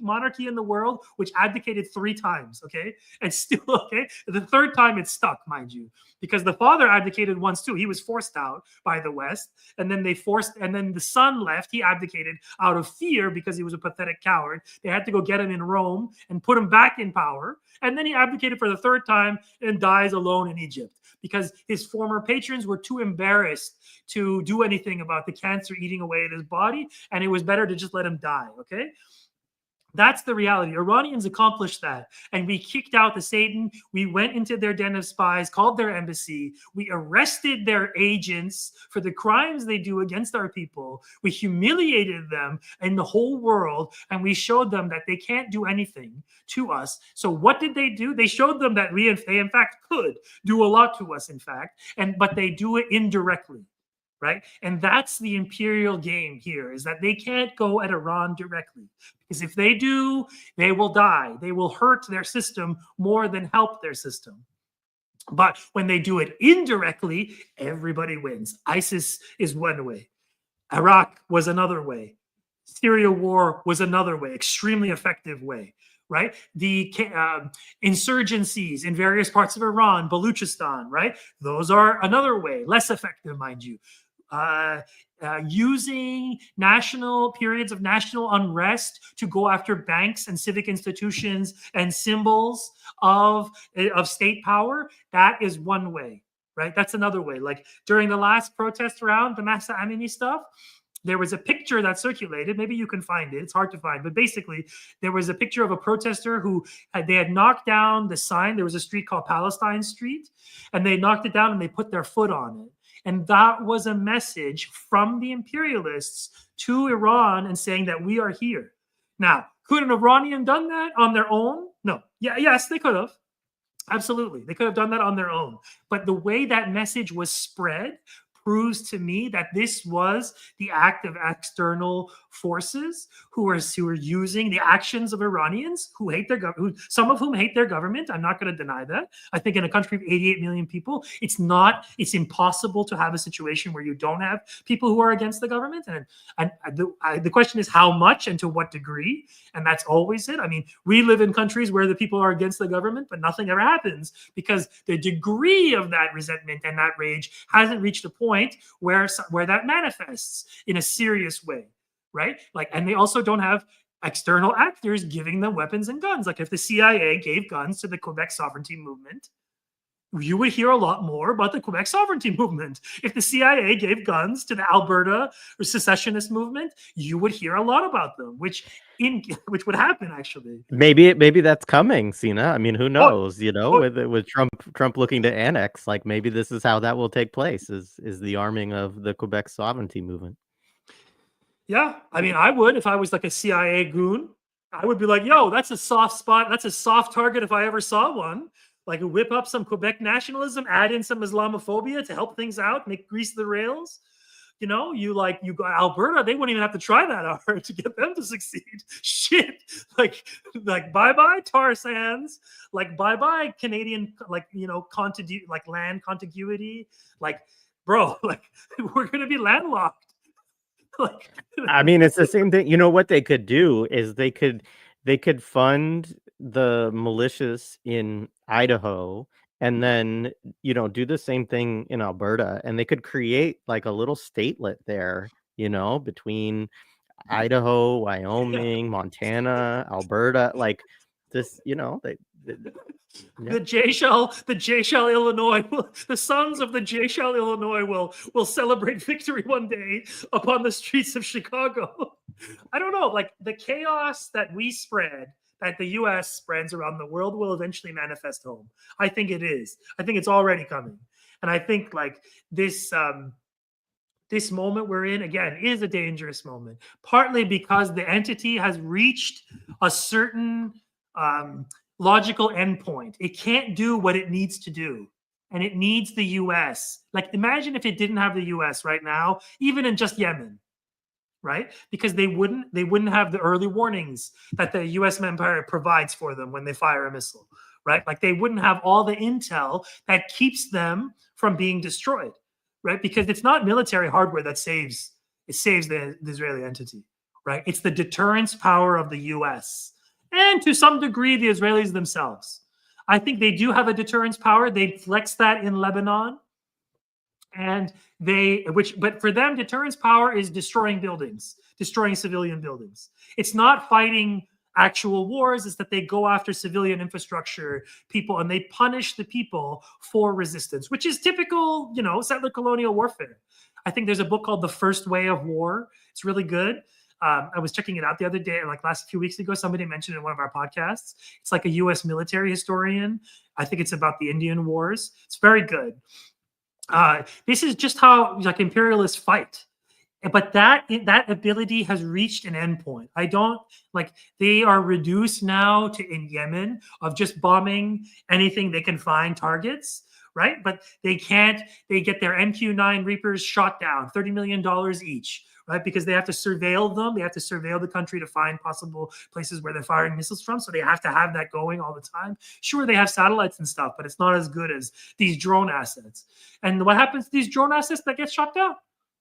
monarchy in the world which abdicated 3 times. Okay, and still okay. The 3rd time it stuck, mind you, because the father abdicated once too. He was forced out by the West, and then the son left. He abdicated out of fear because he was a pathetic coward. They had to go get him in Rome and put him back in power, and then he abdicated for the 3rd time and dies alone in Egypt because his former patrons were too embarrassed to do anything about the cancer eating away at his body, and it was better to just let him die. Okay. That's the reality. Iranians accomplished that. And we kicked out the Satan. We went into their den of spies, called their embassy. We arrested their agents for the crimes they do against our people. We humiliated them in the whole world. And we showed them that they can't do anything to us. So what did they do? They showed them that they in fact could do a lot to us, in fact, but they do it indirectly. Right? And that's the imperial game here, is that they can't go at Iran directly. Because if they do, they will die. They will hurt their system more than help their system. But when they do it indirectly, everybody wins. ISIS is one way. Iraq was another way. Syria war was another way, extremely effective way. Right? The insurgencies in various parts of Iran, Baluchistan, right? Those are another way, less effective, mind you. Using periods of national unrest to go after banks and civic institutions and symbols of state power, that is one way, right? That's another way. Like during the last protest round, the Mahsa Amini stuff, there was a picture that circulated. Maybe you can find it. It's hard to find. But basically, there was a picture of a protester who they had knocked down the sign. There was a street called Palestine Street, and they knocked it down and they put their foot on it. And that was a message from the imperialists to Iran and saying that we are here. Now, could an Iranian done that on their own? No. Yes, they could have. Absolutely. They could have done that on their own. But the way that message was spread proves to me that this was the act of external forces who are using the actions of Iranians who hate their government, some of whom hate their government. I'm not going to deny that. I think in a country of 88 million people, it's impossible to have a situation where you don't have people who are against the government. And the question is how much and to what degree. And that's always it. I mean, we live in countries where the people are against the government, but nothing ever happens because the degree of that resentment and that rage hasn't reached a point where that manifests in a serious way, right? Like, and they also don't have external actors giving them weapons and guns. Like if the CIA gave guns to the Quebec sovereignty movement, you would hear a lot more about the Quebec sovereignty movement. If the CIA gave guns to the Alberta or secessionist movement, you would hear a lot about them, which would happen actually. Maybe that's coming, Sina. I mean, who knows? With Trump looking to annex, like maybe this is how that will take place. Is the arming of the Quebec sovereignty movement? Yeah, I mean, I would if I was like a CIA goon. I would be like, yo, that's a soft spot. That's a soft target if I ever saw one. Like whip up some Quebec nationalism, add in some Islamophobia to help things out, grease the rails. You got Alberta, they wouldn't even have to try that hard to get them to succeed. Shit. Like bye-bye tar sands, like bye-bye Canadian, land contiguity. Like, bro, like we're gonna be landlocked. Like, I mean, it's the same thing. You know what they could do is they could fund the militias in Idaho and then, do the same thing in Alberta, and they could create like a little statelet there, between Idaho, Wyoming, Montana, Alberta, like this, the Jay-Shell, Illinois, the sons of the Jay-Shell, Illinois will celebrate victory one day upon the streets of Chicago. I don't know, like the chaos that we spread, that the U.S. spreads around the world will eventually manifest home. I think it is. I think it's already coming. And I think like this moment we're in, again, is a dangerous moment, partly because the entity has reached a certain logical endpoint. It can't do what it needs to do and it needs the US. Like, imagine if it didn't have the US right now, even in just Yemen, right? Because they wouldn't have the early warnings that the US empire provides for them when they fire a missile, right? Like, they wouldn't have all the intel that keeps them from being destroyed, right? Because it's not military hardware that saves the Israeli entity, right? It's the deterrence power of the US and to some degree the Israelis themselves. I think they do have a deterrence power. They flex that in Lebanon, and but for them, deterrence power is destroying buildings, destroying civilian buildings. It's not fighting actual wars. It's that they go after civilian infrastructure, people, and they punish the people for resistance, which is typical, settler colonial warfare. I think there's a book called The First Way of War. It's really good. I was checking it out the other day, like last few weeks ago. Somebody mentioned it in one of our podcasts. It's like a U.S. military historian. I think it's about the Indian Wars. It's very good. This is just how like imperialists fight, but that ability has reached an endpoint. I don't like they are reduced now to in Yemen of just bombing anything they can find targets, right? But they can't. They get their MQ-9 Reapers shot down, $30 million each, right? Because they have to surveil them. They have to surveil the country to find possible places where they're firing missiles from. So they have to have that going all the time. Sure, they have satellites and stuff, but it's not as good as these drone assets. And what happens to these drone assets that get shot down?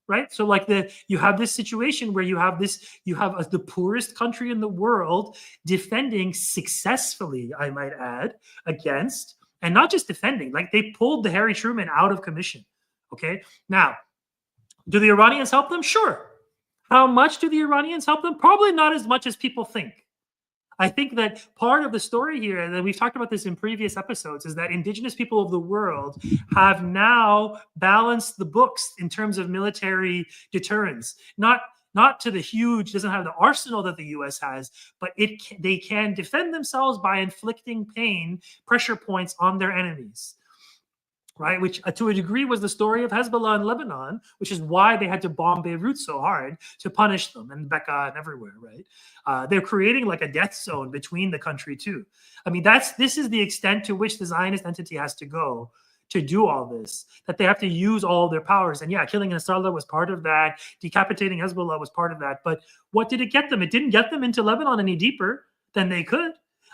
Right. So like you have this situation where you have the poorest country in the world defending successfully, I might add, against, and not just defending, like they pulled the Harry Truman out of commission. Okay. Now, do the Iranians help them? Sure. How much do the Iranians help them? Probably not as much as people think. I think that part of the story here, and we've talked about this in previous episodes, is that indigenous people of the world have now balanced the books in terms of military deterrence. Not to the huge, doesn't have the arsenal that the US has, but they can defend themselves by inflicting pain, pressure points on their enemies. Right, which to a degree was the story of Hezbollah in Lebanon, which is why they had to bomb Beirut so hard to punish them, and Becca and everywhere. Right, they're creating like a death zone between the country too. I mean, this is the extent to which the Zionist entity has to go to do all this. That they have to use all their powers, and yeah, killing Nasrallah was part of that. Decapitating Hezbollah was part of that. But what did it get them? It didn't get them into Lebanon any deeper than they could.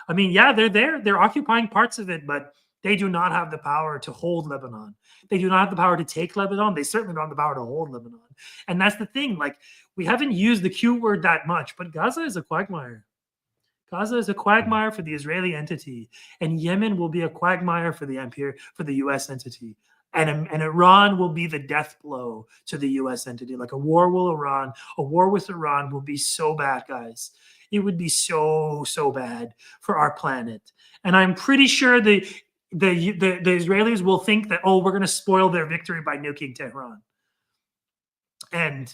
I mean, yeah, they're there, they're occupying parts of it, but they do not have the power to hold Lebanon. They do not have the power to take Lebanon. They certainly don't have the power to hold Lebanon. And that's the thing. Like, we haven't used the Q word that much, but Gaza is a quagmire. Gaza is a quagmire for the Israeli entity, and Yemen will be a quagmire for the U.S. entity. And Iran will be the death blow to the U.S. entity. Like a war with Iran will be so bad, guys. It would be so bad for our planet. And I'm pretty sure the Israelis will think that, oh, we're going to spoil their victory by nuking Tehran. And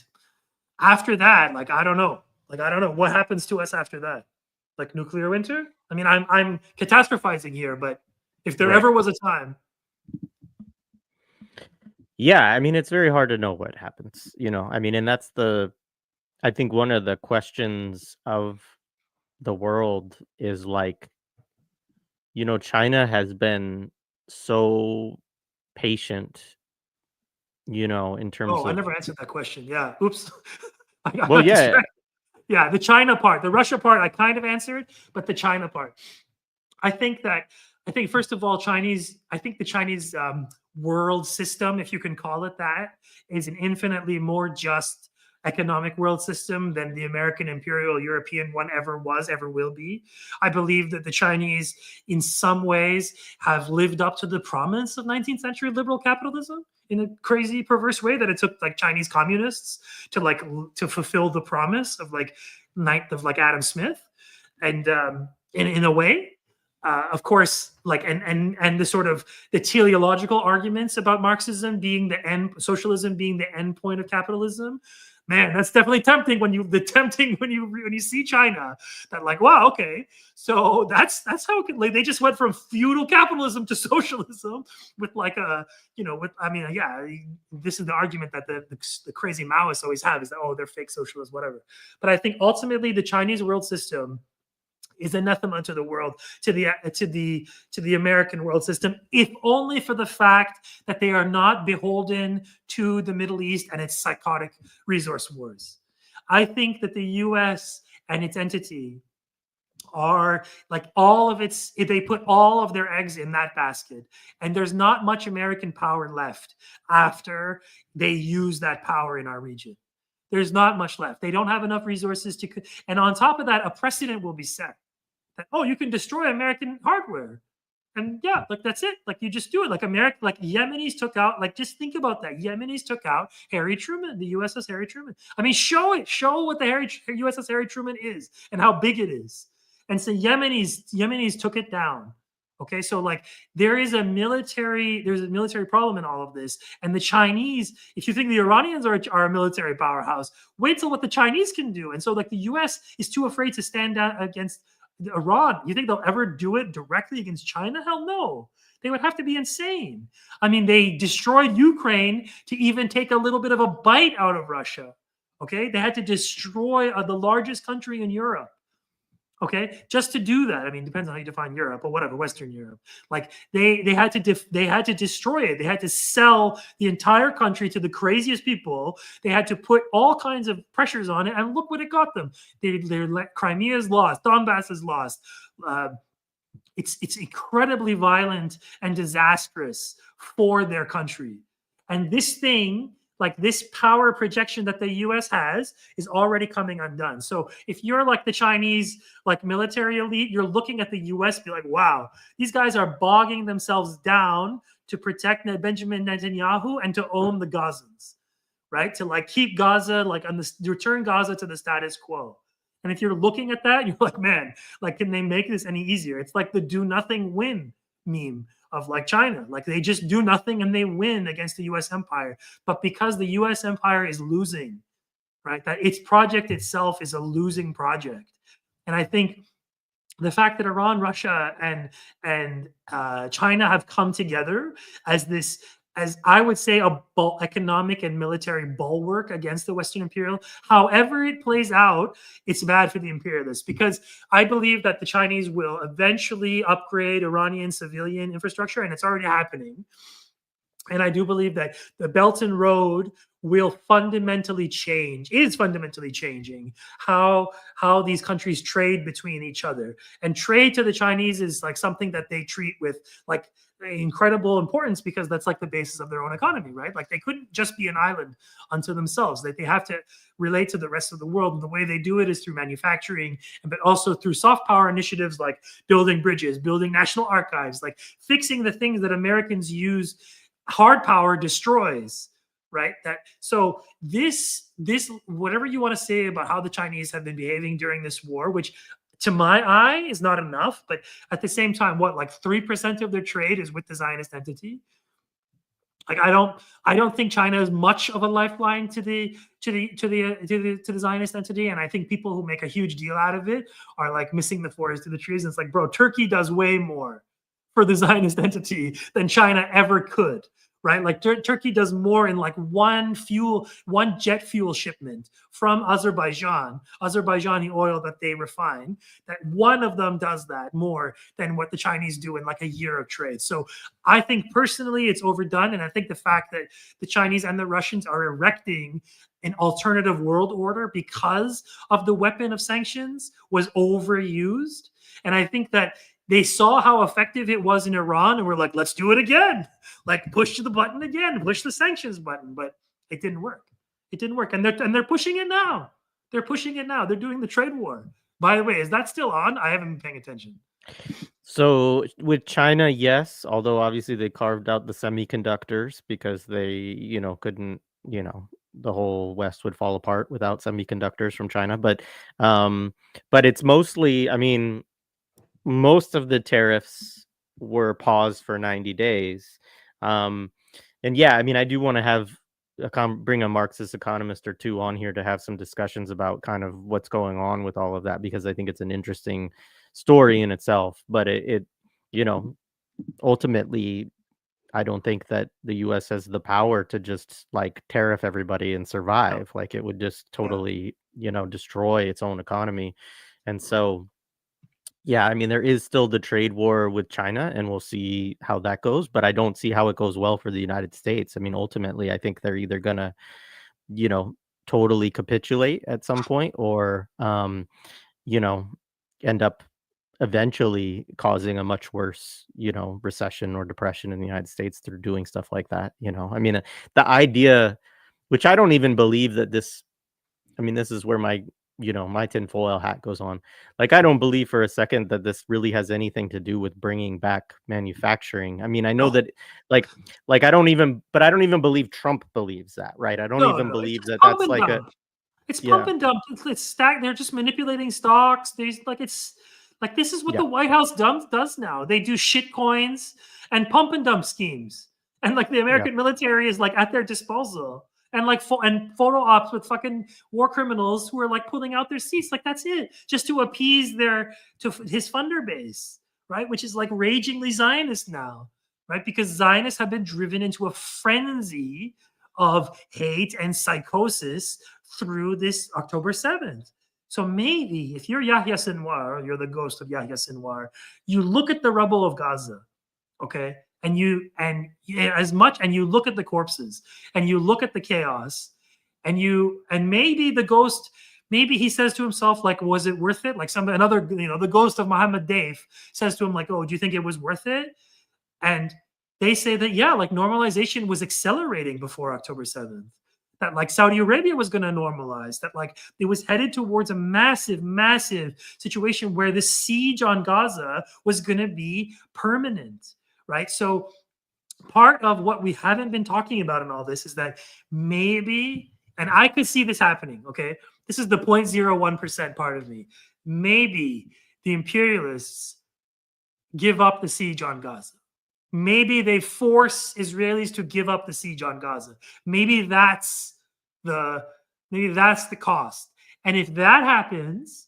after that, like, I don't know what happens to us after that. Like nuclear winter? I mean, I'm catastrophizing here, but if there ever was a time. Yeah, I mean, it's very hard to know what happens, I mean, and that's I think one of the questions of the world is like, China has been so patient, in terms I of. never answered that question. Yeah. Oops. Well, yeah. Distracted. Yeah, the China part. The Russia part I kind of answered, but the China part. I think first of all, the Chinese world system, if you can call it that, is an infinitely more just economic world system than the American imperial European one ever was, ever will be. I believe that the Chinese, in some ways, have lived up to the promise of 19th century liberal capitalism in a crazy, perverse way that it took like Chinese communists to fulfill the promise of like Adam Smith, and in a way. Of course, like and the sort of the teleological arguments about Marxism being the end, socialism being the end point of capitalism. Man, that's definitely tempting when you see China. That like, wow, okay, so that's how it, like, they just went from feudal capitalism to socialism with like a this is the argument that the crazy Maoists always have, is that, oh, they're fake socialists, whatever. But I think ultimately the Chinese world system is anathema to the world, to the American world system, if only for the fact that they are not beholden to the Middle East and its psychotic resource wars. I think that the U.S. and its entity are like all of its, they put all of their eggs in that basket, and there's not much American power left after they use that power in our region. There's not much left. They don't have enough resources to, and on top of that, a precedent will be set that, oh, you can destroy American hardware. And yeah, like that's it. Like you just do it. Like America, like Yemenis took out, like just think about that. Yemenis took out Harry Truman, the USS Harry Truman. I mean, show it. Show what the USS Harry Truman is and how big it is. And so Yemenis took it down. Okay, so like there's a military problem in all of this. And the Chinese, if you think the Iranians are a military powerhouse, wait till what the Chinese can do. And so like the US is too afraid to stand down against Iran. You think they'll ever do it directly against China? Hell no. They would have to be insane. I mean, they destroyed Ukraine to even take a little bit of a bite out of Russia. Okay, they had to destroy the largest country in Europe. Okay, just to do that. I mean, depends on how you define Europe, but whatever, Western Europe. Like they had to destroy it. They had to sell the entire country to the craziest people. They had to put all kinds of pressures on it, and look what it got them. Crimea is lost, Donbass is lost. It's incredibly violent and disastrous for their country. And this thing, like this power projection that the US has, is already coming undone. So if you're like the Chinese like military elite, you're looking at the US, be like, wow, these guys are bogging themselves down to protect Benjamin Netanyahu and to own the Gazans, right? To like keep Gaza, like return Gaza to the status quo. And if you're looking at that, you're like, man, like, can they make this any easier? It's like the do nothing win meme of like China. Like they just do nothing and they win against the US empire. But because the US empire is losing, right, that its project itself is a losing project. And I think the fact that Iran, Russia, and China have come together as this, as I would say, a economic and military bulwark against the Western imperial. However it plays out, it's bad for the imperialists, because I believe that the Chinese will eventually upgrade Iranian civilian infrastructure, and it's already happening. And I do believe that the Belt and Road will fundamentally change, is fundamentally changing how these countries trade between each other. And trade to the Chinese is like something that they treat with like incredible importance, because that's like the basis of their own economy, right? Like they couldn't just be an island unto themselves. That they have to relate to the rest of the world. And the way they do it is through manufacturing, but also through soft power initiatives like building bridges, building national archives, like fixing the things that Americans use hard power destroys, right? That so this whatever you want to say about how the Chinese have been behaving during this war, which to my eye is not enough, but at the same time, what, like 3% of their trade is with the Zionist entity? Like I don't think China is much of a lifeline to the Zionist entity, and I think people who make a huge deal out of it are like missing the forest to the trees. And it's like, bro, Turkey does way more for the Zionist entity than China ever could, right? Like Turkey does more in like one jet fuel shipment from Azerbaijani oil that they refine, that one of them does that more than what the Chinese do in like a year of trade. So I think personally it's overdone. And I think the fact that the Chinese and the Russians are erecting an alternative world order because of the weapon of sanctions was overused. And I think that they saw how effective it was in Iran and were like, let's do it again. Like push the button again, push the sanctions button, but it didn't work. It didn't work. And they're pushing it now. They're pushing it now. They're doing the trade war. By the way, is that still on? I haven't been paying attention. So with China, yes, although obviously they carved out the semiconductors because they, couldn't, the whole West would fall apart without semiconductors from China. But it's mostly, I mean, most of the tariffs were paused for 90 days. And yeah, I mean, I do want to have bring a Marxist economist or two on here to have some discussions about kind of what's going on with all of that, because I think it's an interesting story in itself. But it ultimately, I don't think that the US has the power to just like tariff everybody and survive. Like it would just totally, destroy its own economy. And so Yeah, I mean, there is still the trade war with China, and we'll see how that goes, but I don't see how it goes well for the United States. I mean, ultimately, I think they're either gonna, you know, totally capitulate at some point or, you know, end up eventually causing a much worse, recession or depression in the United States through doing stuff like that, you know? I mean, the idea, which I don't even believe that this I mean, this is where my tinfoil hat goes on. Like, I don't believe for a second that this really has anything to do with bringing back manufacturing. I mean, I know No, that, like, I don't even believe Trump believes that, right? I don't no, even no. It's believe just that pump that's and like a dump. It's pump yeah, and dump. It's stack. They're just manipulating stocks. There's like it's like this is what yeah, the White House does now. They do shit coins and pump and dump schemes, and like the yeah. American military is like at their disposal, and like and photo ops with fucking war criminals who are like pulling out their seats. Like that's it, just to appease his funder base, right? Which is like ragingly Zionist now, right? Because Zionists have been driven into a frenzy of hate and psychosis through this October 7th. So maybe if you're Yahya Sinwar, you're the ghost of Yahya Sinwar, you look at the rubble of Gaza, okay? And you look at the corpses and you look at the chaos and maybe the ghost, maybe he says to himself, like, was it worth it? Like another, the ghost of Muhammad Dave says to him, like, oh, do you think it was worth it? And they say that, yeah, like normalization was accelerating before October 7th. That like Saudi Arabia was going to normalize, that like it was headed towards a massive, massive situation where the siege on Gaza was going to be permanent, right? So part of what we haven't been talking about in all this is that maybe, and I could see this happening, okay? This is the 0.01% part of me. Maybe the imperialists give up the siege on Gaza. Maybe they force Israelis to give up the siege on Gaza. Maybe that's the cost. And if that happens,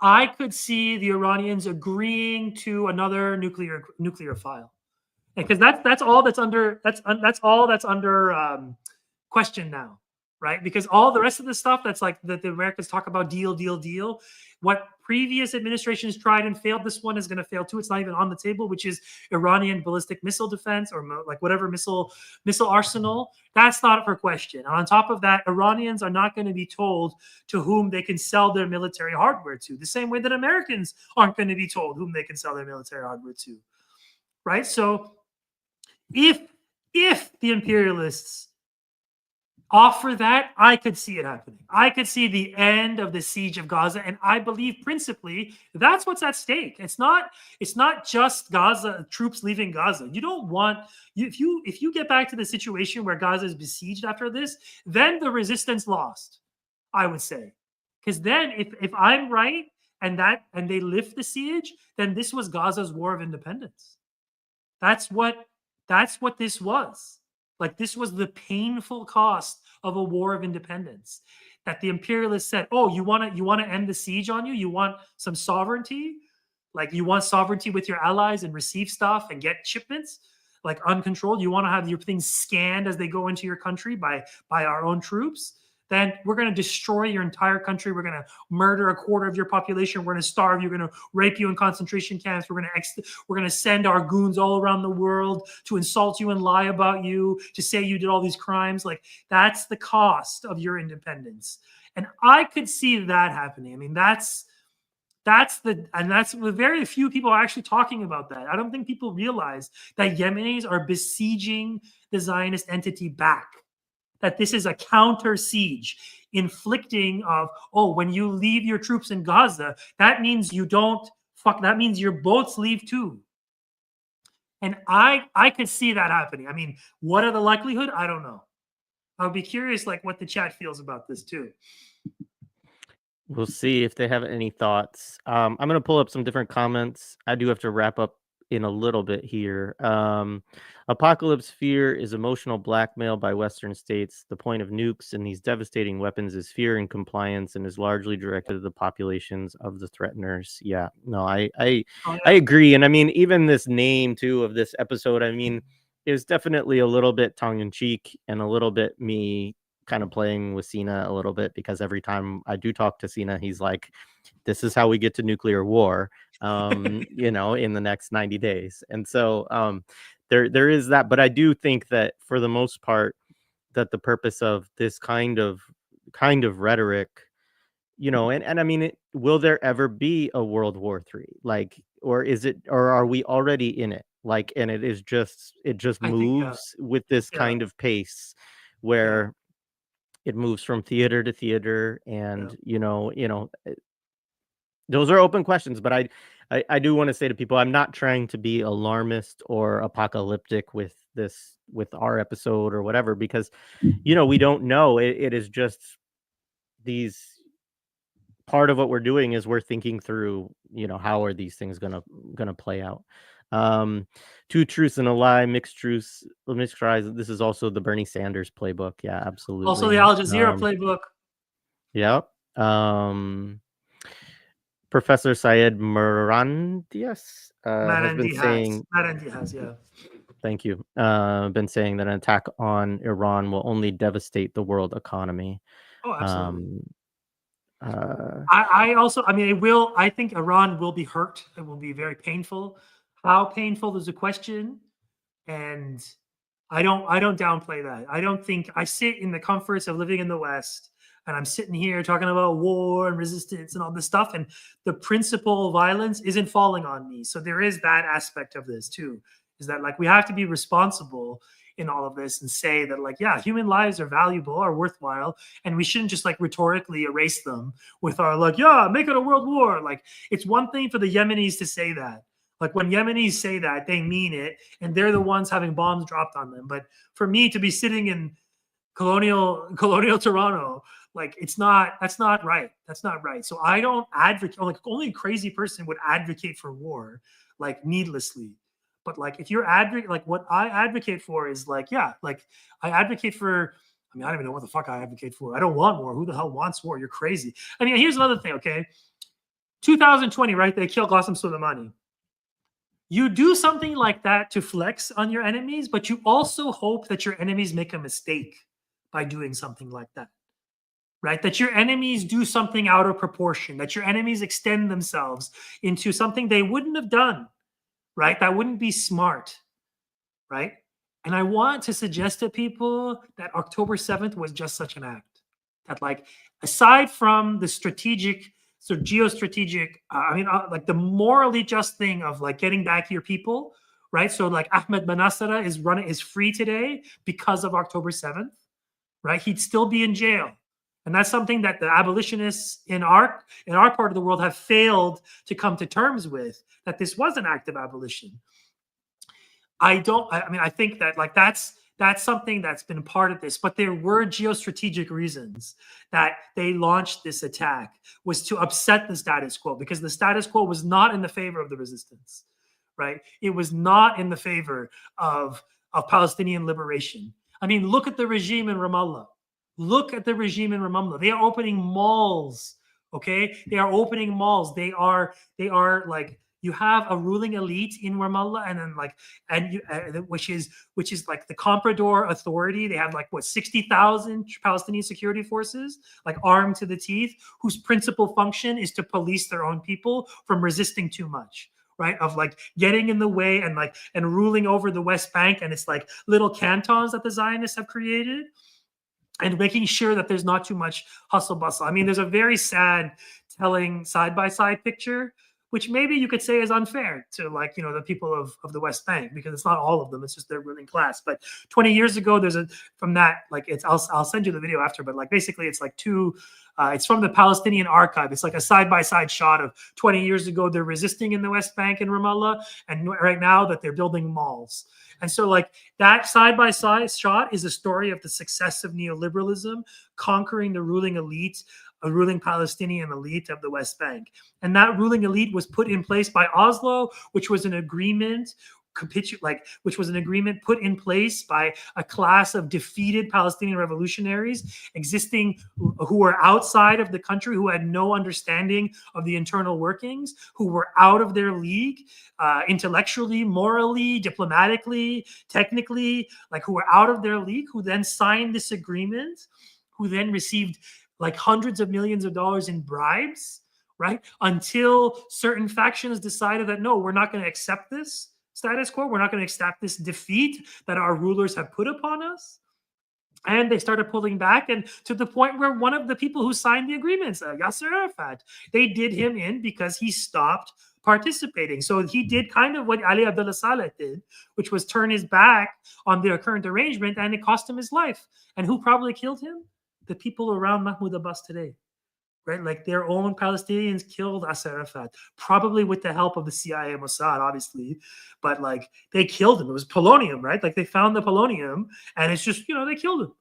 I could see the Iranians agreeing to another nuclear file, because that's all that's under question now, right? Because all the rest of the stuff that's like that the Americans talk about deal, what previous administrations tried and failed, this one is going to fail too. It's not even on the table, which is Iranian ballistic missile defense or like whatever missile arsenal. That's not for question. And on top of that, Iranians are not going to be told to whom they can sell their military hardware to, the same way that Americans aren't going to be told whom they can sell their military hardware to, right? So if the imperialists offer that, I could see it happening. I could see the end of the siege of Gaza, and I believe principally that's what's at stake. It's not just Gaza troops leaving Gaza. You don't want if you get back to the situation where Gaza is besieged after this, then the resistance lost, I would say. Because then if I'm right and they lift the siege, then this was Gaza's war of independence. That's what this was. Like this was the painful cost of a war of independence. That the imperialists said, "Oh, you want to end the siege on you? You want some sovereignty? Like you want sovereignty with your allies and receive stuff and get shipments like uncontrolled. You want to have your things scanned as they go into your country by our own troops? Then we're going to destroy your entire country. We're going to murder a quarter of your population. We're going to starve you. We're going to rape you in concentration camps. We're going to send our goons all around the world to insult you and lie about you, to say you did all these crimes." Like that's the cost of your independence. And I could see that happening. I mean, that's very few people are actually talking about that. I don't think people realize that Yemenis are besieging the Zionist entity back, that this is a counter siege inflicting of, oh, when you leave your troops in Gaza, that means you don't that means your boats leave too. And I could see that happening. I mean, what are the likelihood? I don't know. I'll be curious like what the chat feels about this too. We'll see if they have any thoughts. I'm gonna pull up some different comments. I do have to wrap up in a little bit here. Apocalypse fear is emotional blackmail by Western states. The point of nukes and these devastating weapons is fear and compliance, and is largely directed at the populations of the threateners. Yeah, no, Oh, I yeah. agree. And I mean, even this name too of this episode, I mean, is definitely a little bit tongue in cheek and a little bit me kind of playing with Sina a little bit, because every time I do talk to Sina, he's like, "This is how we get to nuclear war," in the next 90 days. And so there is that, but I do think that for the most part, that the purpose of this kind of rhetoric, and I mean, will there ever be a World War III? Like, or are we already in it? Like, and it just I think, yeah, moves with this yeah, kind of pace yeah, where it moves from theater to theater, yeah. and those are open questions. But I do want to say to people, I'm not trying to be alarmist or apocalyptic with our episode or whatever, because we don't know. It is just these part of what we're doing is we're thinking through, how are these things gonna play out. Um, Two truths and a lie, mixed truths, mixed cries. This is also the Bernie Sanders playbook. Yeah, Also, the absolutely. Al Jazeera playbook. Yeah. Um, Professor Syed Morandias has been saying, Marandy has, yeah. thank you, been saying that an attack on Iran will only devastate the world economy. Oh, absolutely. Um, uh, I also, I mean, I think Iran will be hurt. It will be very painful. How painful is a question. And I don't downplay that. I don't think I sit in the comforts of living in the West, and I'm sitting here talking about war and resistance and all this stuff, and the principal violence isn't falling on me. So there is that aspect of this too, is that like we have to be responsible in all of this and say that like, yeah, human lives are valuable, are worthwhile, and we shouldn't just like rhetorically erase them with our like, yeah, make it a world war. Like, it's one thing for the Yemenis to say that. Like, when Yemenis say that, they mean it, and they're the ones having bombs dropped on them. But for me to be sitting in colonial Toronto, like, that's not right. That's not right. So I don't advocate. Like, only a crazy person would advocate for war, like, needlessly. But like, if you're advocate, like, what I advocate for is like, yeah, like, I advocate for. I mean, I don't even know what the fuck I advocate for. I don't want war. Who the hell wants war? You're crazy. I mean, here's another thing. Okay, 2020, right? They killed Qasem Soleimani. You do something like that to flex on your enemies, but you also hope that your enemies make a mistake by doing something like that, right? That your enemies do something out of proportion, that your enemies extend themselves into something they wouldn't have done, right? That wouldn't be smart, right? And I want to suggest to people that October 7th was just such an act. That, like, aside from the strategic, so geostrategic, like the morally just thing of like getting back your people, right? So like Ahmed Banassara is free today because of October 7th, right? He'd still be in jail. And that's something that the abolitionists in our part of the world have failed to come to terms with, that this was an act of abolition. I think that like that's something that's been part of this, but there were geostrategic reasons that they launched this attack, was to upset the status quo, because the status quo was not in the favor of the resistance, right? It was not in the favor of Palestinian liberation. I mean, look at the regime in Ramallah. Look at the regime in Ramallah. They are opening malls. Okay, they are opening malls. They are like, you have a ruling elite in Ramallah, and then like, and you, which is like the Comprador Authority. They have like what, 60,000 Palestinian security forces, like armed to the teeth, whose principal function is to police their own people from resisting too much. Right, of like getting in the way and like and ruling over the West Bank, and it's like little cantons that the Zionists have created, and making sure that there's not too much hustle bustle. I mean, there's a very sad telling side by side picture, which maybe you could say is unfair to, like, the people of the West Bank, because it's not all of them, it's just their ruling class. But 20 years ago, there's a from that, like, it's I'll send you the video after, but like basically it's like two. It's from the Palestinian Archive. It's like a side-by-side shot of 20 years ago they're resisting in the West Bank and Ramallah, and right now that they're building malls. And so, like, that side-by-side shot is a story of the success of neoliberalism conquering the ruling elite, a ruling Palestinian elite of the West Bank. And that ruling elite was put in place by Oslo, which was an agreement which was an agreement put in place by a class of defeated Palestinian revolutionaries existing who were outside of the country, who had no understanding of the internal workings, who were out of their league, intellectually, morally, diplomatically, technically, like who were out of their league, who then signed this agreement, who then received like hundreds of millions of dollars in bribes, right? Until certain factions decided that no, we're not going to accept this status quo. We're not going to accept this defeat that our rulers have put upon us. And they started pulling back, and to the point where one of the people who signed the agreements, Yasser Arafat, they did him in because he stopped participating. So he did kind of what Ali Abdullah Saleh did, which was turn his back on their current arrangement, and it cost him his life. And who probably killed him? The people around Mahmoud Abbas today. Right, like their own Palestinians killed Yasser Arafat, probably with the help of the CIA, Mossad, obviously, but like they killed him. It was polonium, right? Like they found the polonium, and it's just they killed him,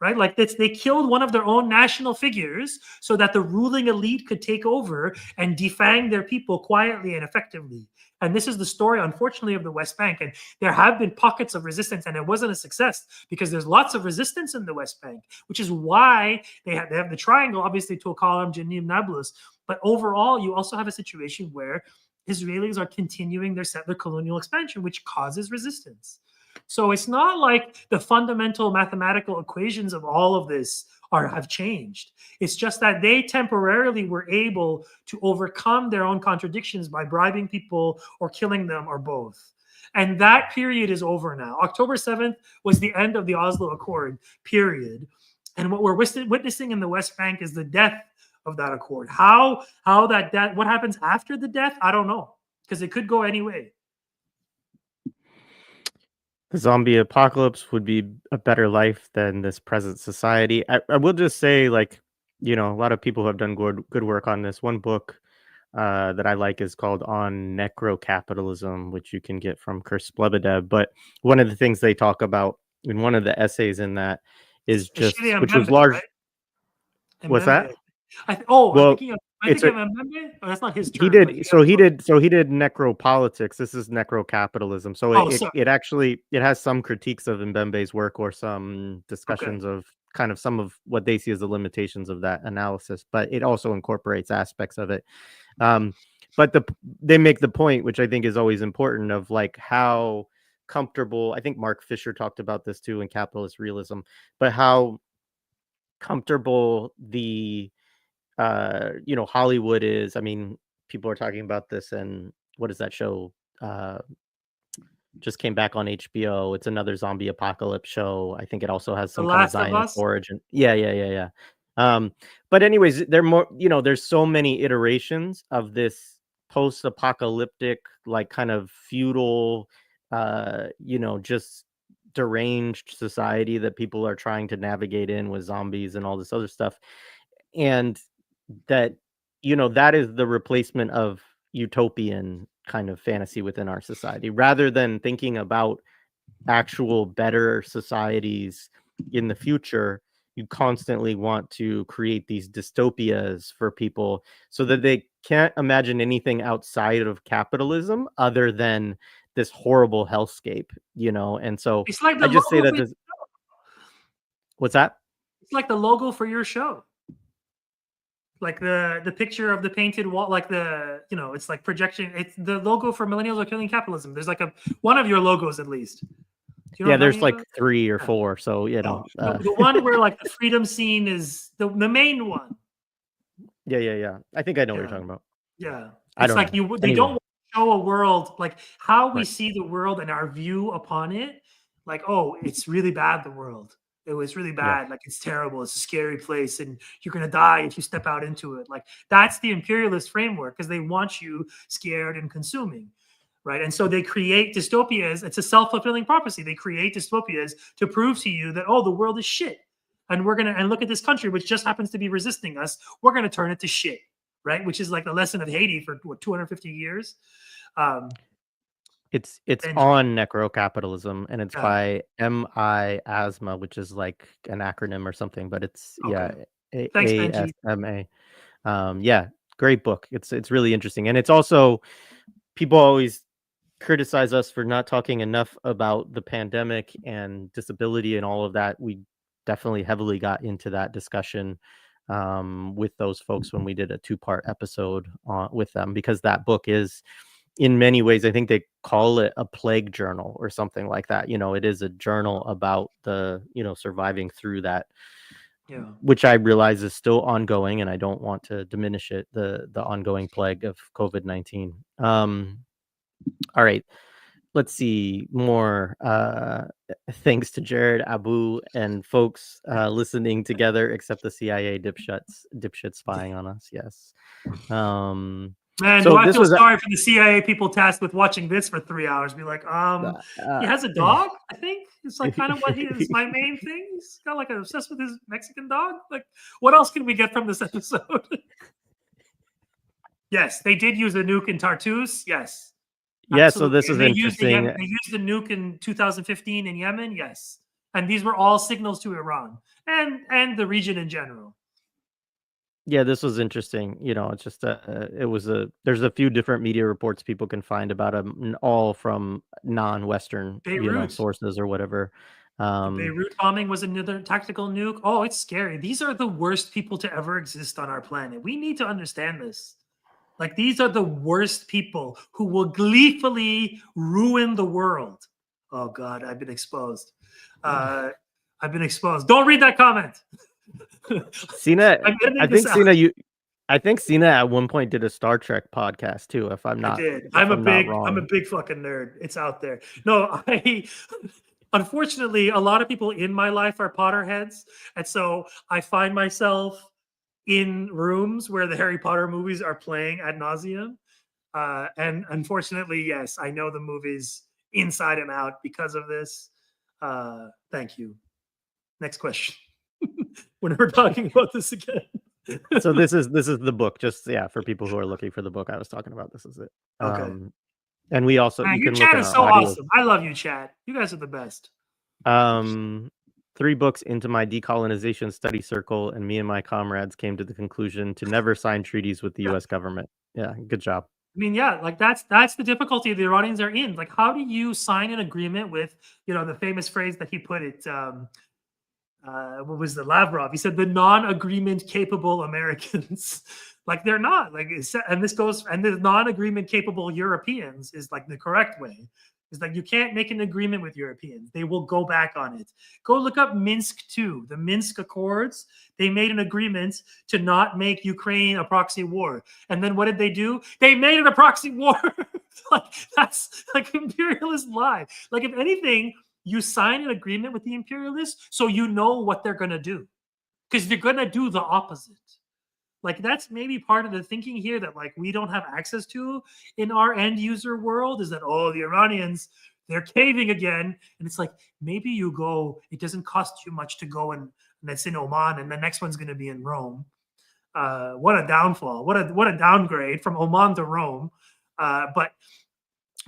right? Like they killed one of their own national figures so that the ruling elite could take over and defang their people quietly and effectively. And this is the story, unfortunately, of the West Bank. And there have been pockets of resistance, and it wasn't a success because there's lots of resistance in the West Bank, which is why they have the triangle, obviously, Tulkarm, Jenin, Nablus. But overall, you also have a situation where Israelis are continuing their settler colonial expansion, which causes resistance. So it's not like the fundamental mathematical equations of all of this have changed. It's just that they temporarily were able to overcome their own contradictions by bribing people or killing them or both. And that period is over now. October 7th was the end of the Oslo Accord period. And what we're witnessing in the West Bank is the death of that accord. How that death, what happens after the death, I don't know, because it could go any way. The zombie apocalypse would be a better life than this present society. I will just say, like, a lot of people have done good work on this. One book that I like is called On Necrocapitalism, which you can get from Kurs Lebedev. But one of the things they talk about in one of the essays in that is just, which was large. Right? What's that? I'm thinking of Mbembe. Oh, that's not his term. He did. So he did necropolitics. This is necrocapitalism. So it actually has some critiques of Mbembe's work or some discussions of kind of some of what they see as the limitations of that analysis, but it also incorporates aspects of it. But they make the point, which I think is always important, of like how comfortable, I think Mark Fisher talked about this too in Capitalist Realism, but how comfortable the Hollywood is. I mean, people are talking about this, and what is that show? Just came back on HBO. It's another zombie apocalypse show. I think it also has some kind of Zionist origin. Yeah. But anyways, there's so many iterations of this post-apocalyptic, like kind of feudal, just deranged society that people are trying to navigate in with zombies and all this other stuff. And that that is the replacement of utopian kind of fantasy within our society, rather than thinking about actual better societies in the future. You constantly want to create these dystopias for people so that they can't imagine anything outside of capitalism other than this horrible hellscape, and so it's like I just say that what's that? It's like the logo for your show. Like the picture of the painted wall, like it's like projection. It's the logo for Millennials Are Killing Capitalism. There's like one of your logos at least. There's like 3 or 4. So the one where like the freedom scene is the main one. Yeah. I think I know what you're talking about. Yeah, it's like they don't show a world like how we see the world and our view upon it. Like, oh, it's really bad. The world. It was really bad. Yeah. Like, it's terrible. It's a scary place, and you're going to die if you step out into it. Like, that's the imperialist framework, because they want you scared and consuming, right? And so they create dystopias. It's a self-fulfilling prophecy. They create dystopias to prove to you that, oh, the world is shit. And and look at this country, which just happens to be resisting us. We're going to turn it to shit, right? Which is like the lesson of Haiti for 250 years. It's on Necrocapitalism, and it's by M.I. Asma, which is like an acronym or something, but it's Thanks, Benji. ASMA. Great book. It's really interesting, and it's also, people always criticize us for not talking enough about the pandemic and disability and all of that. We definitely heavily got into that discussion with those folks when we did a 2-part episode with them, because that book is, in many ways, I think they call it a plague journal or something like that. It is a journal about the, surviving through that, Yeah. which I realize is still ongoing, and I don't want to diminish it, the ongoing plague of COVID-19. All right. Let's see more. Thanks to Jared, Abu, and folks listening together, except the CIA dipshit spying on us. Yes. Man, do So I this feel was sorry for the CIA people tasked with watching this for 3 hours? Be like, he has a dog. I think it's like kind of what he is. My main thing. He's got like obsessed with his Mexican dog. Like, what else can we get from this episode? Yes, they did use a nuke in Tartus. Yes, yeah. So absolutely. this is And interesting. they used the nuke in 2015 in Yemen. Yes, and these were all signals to Iran and the region in general. Yeah, this was interesting. It's just there's a few different media reports people can find about them, all from non-Western, Beirut. sources or whatever. The Beirut bombing was another tactical nuke. Oh, it's scary. These are the worst people to ever exist on our planet. We need to understand this. Like, these are the worst people who will gleefully ruin the world. Oh, God, I've been exposed. I've been exposed. Don't read that comment. Sina, I'm editing I this think out. Sina at one point did a Star Trek podcast too, if I'm not I did. if I'm a not big wrong. fucking nerd. It's out there. No, unfortunately, a lot of people in my life are Potterheads, and so I find myself in rooms where the Harry Potter movies are playing ad nauseum. And unfortunately, yes, I know the movies inside and out because of this. Thank you. Next question. When we're talking about this again. So this is the book, just for people who are looking for the book I was talking about. This is it. Okay. And we also, Man, you your can look chat at is our so audio. awesome. I love you, chat. You guys are the best. 3 books into my decolonization study circle, and me and my comrades came to the conclusion to never sign treaties with the Yeah. US government. Yeah, good job. I mean, yeah, like that's the difficulty the Iranians are in. Like, how do you sign an agreement with, the famous phrase that he put it, what was the Lavrov? He said the non-agreement capable Americans. Like, they're not. Like, and this goes, and the non-agreement capable Europeans is like the correct way. It's like, you can't make an agreement with Europeans. They will go back on it. Go look up Minsk II, the Minsk Accords. They made an agreement to not make Ukraine a proxy war. And then what did they do? They made it a proxy war. Like, that's like imperialist lie. Like, if anything, you sign an agreement with the imperialists so you know what they're going to do, because they're going to do the opposite. Like, that's maybe part of the thinking here that, like, we don't have access to in our end user world, is that, oh, the Iranians, they're caving again. And it's like, maybe you go, it doesn't cost you much to go and that's in Oman, and the next one's going to be in Rome. What a downfall. What a downgrade from Oman to Rome. But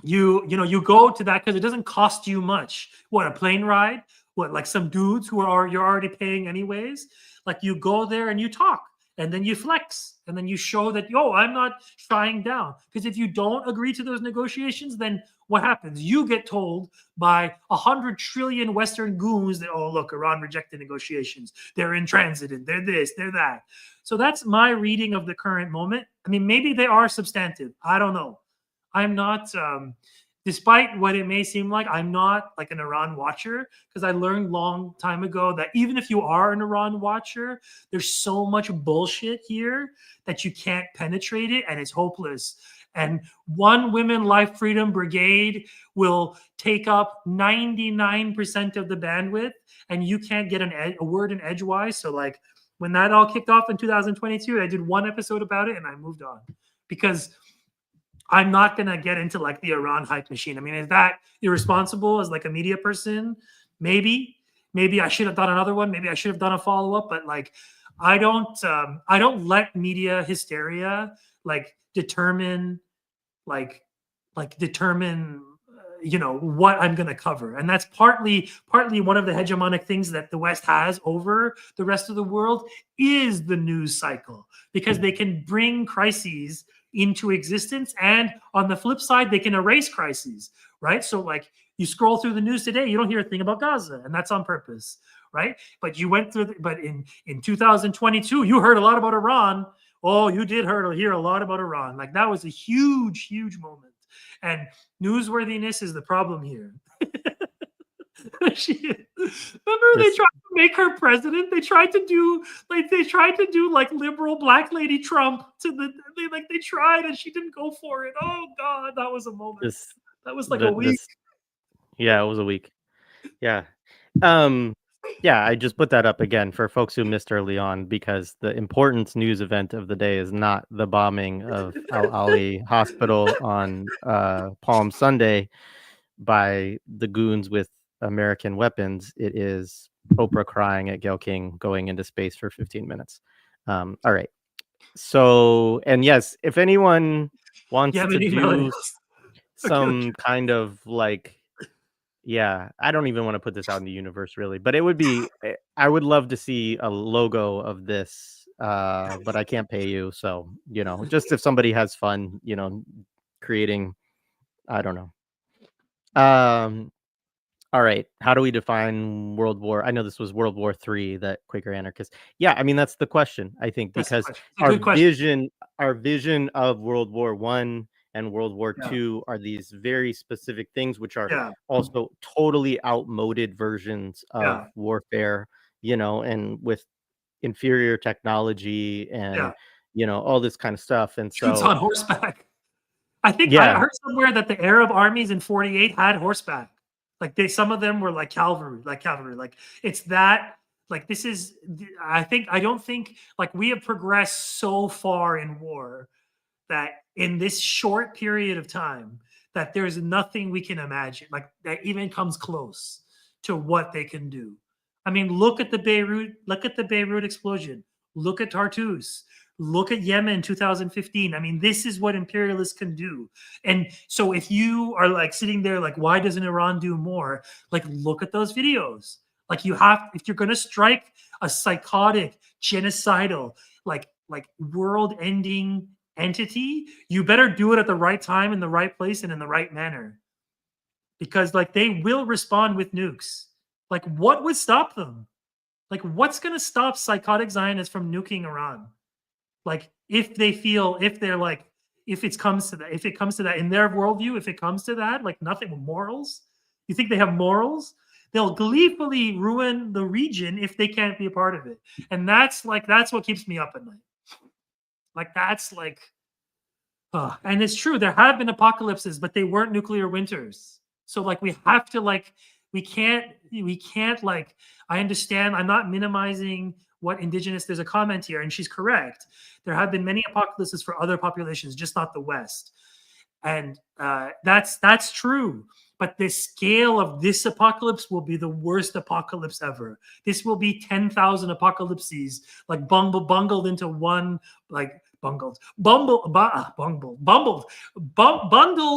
you go to that because it doesn't cost you much. What, a plane ride? What, like some dudes who you're already paying anyways? Like, you go there and you talk, and then you flex, and then you show that, I'm not shying down. Because if you don't agree to those negotiations, then what happens? You get told by 100 trillion Western goons that, oh, look, Iran rejected negotiations. They're intransigent. They're this, they're that. So that's my reading of the current moment. I mean, maybe they are substantive. I don't know. I'm not, despite what it may seem like, I'm not like an Iran watcher, because I learned long time ago that even if you are an Iran watcher, there's so much bullshit here that you can't penetrate it, and it's hopeless. And one Women Life Freedom Brigade will take up 99% of the bandwidth, and you can't get a word in edgewise. So, like, when that all kicked off in 2022, I did one episode about it and I moved on, because I'm not going to get into like the Iran hype machine. I mean, is that irresponsible as like a media person? Maybe I should have done another one. Maybe I should have done a follow-up, but like, I don't let media hysteria like determine what I'm going to cover. And that's partly one of the hegemonic things that the West has over the rest of the world is the news cycle, because they can bring crises into existence, and on the flip side, they can erase crises, right? So like you scroll through the news today, you don't hear a thing about Gaza, and that's on purpose, right? But you went through, but in 2022, you heard a lot about Iran. Oh, you did hear a lot about Iran. Like that was a huge, huge moment. And newsworthiness is the problem here. Remember they tried to make her president? They tried to do like liberal black lady Trump they tried and she didn't go for it. Oh God, that was a moment. That was like a week. Yeah, it was a week. Yeah. Yeah, I just put that up again for folks who missed early on because the important news event of the day is not the bombing of Al Ali Hospital on Palm Sunday by the goons with American weapons. It is Oprah crying at Gayle King going into space for 15 minutes. All right. So, and yes, if anyone wants to do some kind of like, yeah, I don't even want to put this out in the universe really, but it would be, I would love to see a logo of this, but I can't pay you. So, you know, just if somebody has fun, you know, creating, I don't know. All right. How do we define World War? I know this was World War III, that Quaker anarchist. Yeah, I mean that's the question. I think because our vision of World War I and World War II are these very specific things, which are also totally outmoded versions of warfare. You know, and with inferior technology and you know all this kind of stuff. And so shoots on horseback. I think I heard somewhere that the Arab armies in 48 had horseback. Like some of them were like cavalry. Like it's that, like this is, I don't think like we have progressed so far in war that in this short period of time that there's nothing we can imagine like that even comes close to what they can do. I mean, look at the Beirut explosion. Look at Tartus. Look at Yemen 2015. I mean, this is what imperialists can do. And so if you are like sitting there like, why doesn't Iran do more? Like, look at those videos. Like you have, if you're going to strike a psychotic, genocidal, like world-ending entity, you better do it at the right time, in the right place, and in the right manner. Because like they will respond with nukes. Like what would stop them? Like what's going to stop psychotic Zionists from nuking Iran? Like if it comes to that in their worldview, if it comes to that, like nothing with morals, you think they have morals? They'll gleefully ruin the region if they can't be a part of it. And that's what keeps me up at night. Like that's like, and it's true, there have been apocalypses, but they weren't nuclear winters. So like we have to like, we can't like, I understand, I'm not minimizing what indigenous, there's a comment here, and she's correct. There have been many apocalypses for other populations, just not the West. And that's true. But the scale of this apocalypse will be the worst apocalypse ever. This will be 10,000 apocalypses, like bundled into one, like bundled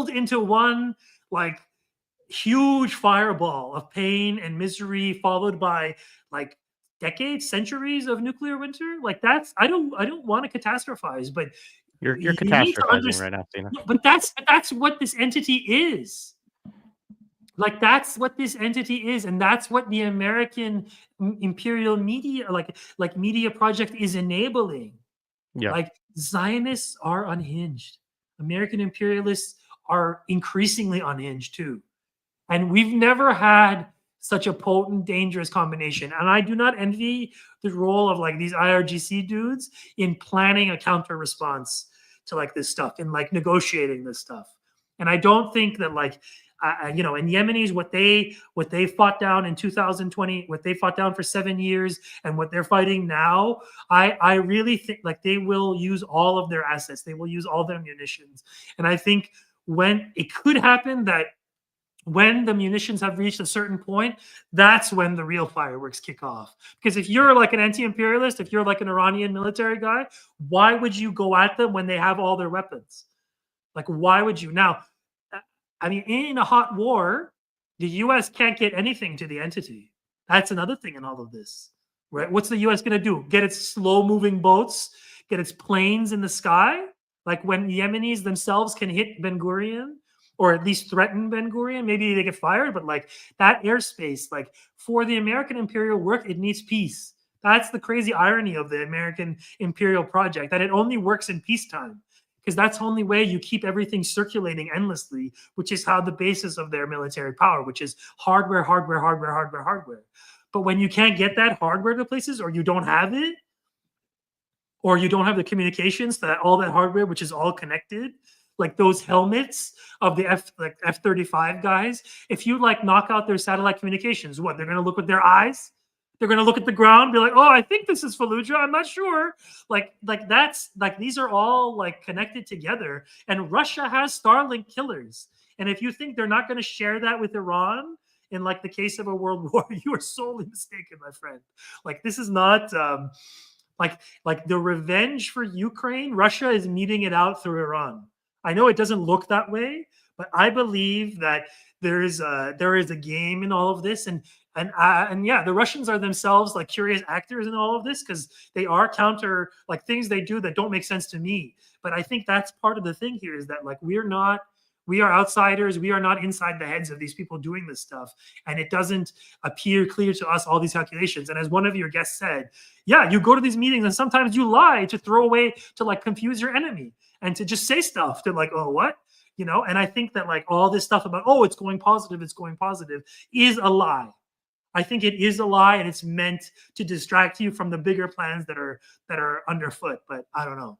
into one, like huge fireball of pain and misery, followed by like decades, centuries of nuclear winter. Like that's, I don't want to catastrophize, but you're catastrophizing right now, Sina. But that's what this entity is. Like that's what this entity is, and that's what the American imperial media, like media project, is enabling. Yeah. Like Zionists are unhinged. American imperialists are increasingly unhinged too. And we've never had such a potent, dangerous combination. And I do not envy the role of like these IRGC dudes in planning a counter response to like this stuff and like negotiating this stuff. And I don't think that like, you know, and Yemenis, what they fought down in 2020, what they fought down for 7 years, and what they're fighting now, I really think like they will use all of their assets, they will use all their munitions. And I think when it could happen that when the munitions have reached a certain point, that's when the real fireworks kick off. Because if you're like an anti-imperialist, if you're like an Iranian military guy, why would you go at them when they have all their weapons? Like, why would you? Now, I mean, in a hot war, the U.S. can't get anything to the entity. That's another thing in all of this, right? What's the U.S. going to do? Get its slow-moving boats, get its planes in the sky? Like when Yemenis themselves can hit Ben Gurion, or at least threaten Ben Gurion, maybe they get fired, but like that airspace, like for the American imperial work, it needs peace. That's the crazy irony of the American imperial project, that it only works in peacetime, because that's the only way you keep everything circulating endlessly, which is how the basis of their military power, which is hardware, hardware, hardware, hardware, hardware. But when you can't get that hardware to places, or you don't have it, or you don't have the communications, that all that hardware, which is all connected, like those helmets of the F-35 guys, if you like knock out their satellite communications, what, they're going to look with their eyes? They're going to look at the ground, be like, oh, I think this is Fallujah, I'm not sure. Like that's like, these are all like connected together, and Russia has Starlink killers. And if you think they're not going to share that with Iran in like the case of a world war, you are sorely mistaken, my friend. Like this is not like the revenge for Ukraine, Russia is meeting it out through Iran. I know it doesn't look that way, but I believe that there is a game in all of this, and yeah, the Russians are themselves like curious actors in all of this, because they are counter, like things they do that don't make sense to me. But I think that's part of the thing here, is that like we are outsiders. We are not inside the heads of these people doing this stuff. And it doesn't appear clear to us, all these calculations. And as one of your guests said, yeah, you go to these meetings and sometimes you lie to throw away, to like confuse your enemy, and to just say stuff to like, oh, what? You know, and I think that like all this stuff about, oh, it's going positive is a lie. I think it is a lie, and it's meant to distract you from the bigger plans that are underfoot. But I don't know.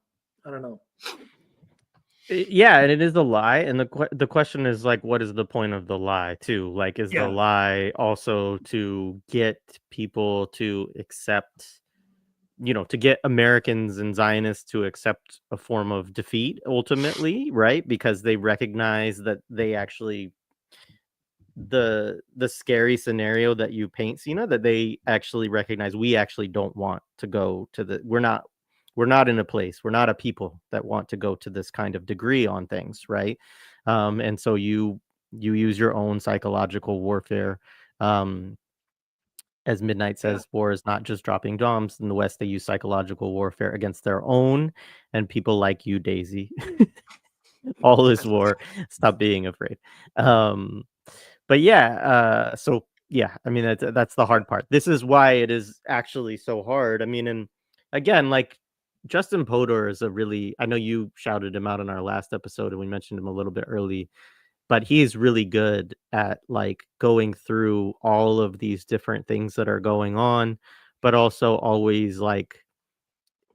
Yeah, and it is a lie, and the question is like, what is the point of the lie too? Like, is the lie also to get people to accept, to get Americans and Zionists to accept a form of defeat ultimately, right? Because they recognize that they actually, the scary scenario that you paint, Sina, that they actually recognize, we actually don't want to go to we're not in a place, we're not a people that want to go to this kind of degree on things, right? And so you use your own psychological warfare. As Midnight says, war is not just dropping bombs. In the West, they use psychological warfare against their own and people like you, Daisy. All is war. Stop being afraid. But yeah, so yeah, I mean, that's the hard part. This is why it is actually so hard. I mean, and again, like Justin Podor is I know you shouted him out in our last episode and we mentioned him a little bit early, but he's really good at like going through all of these different things that are going on, but also always like,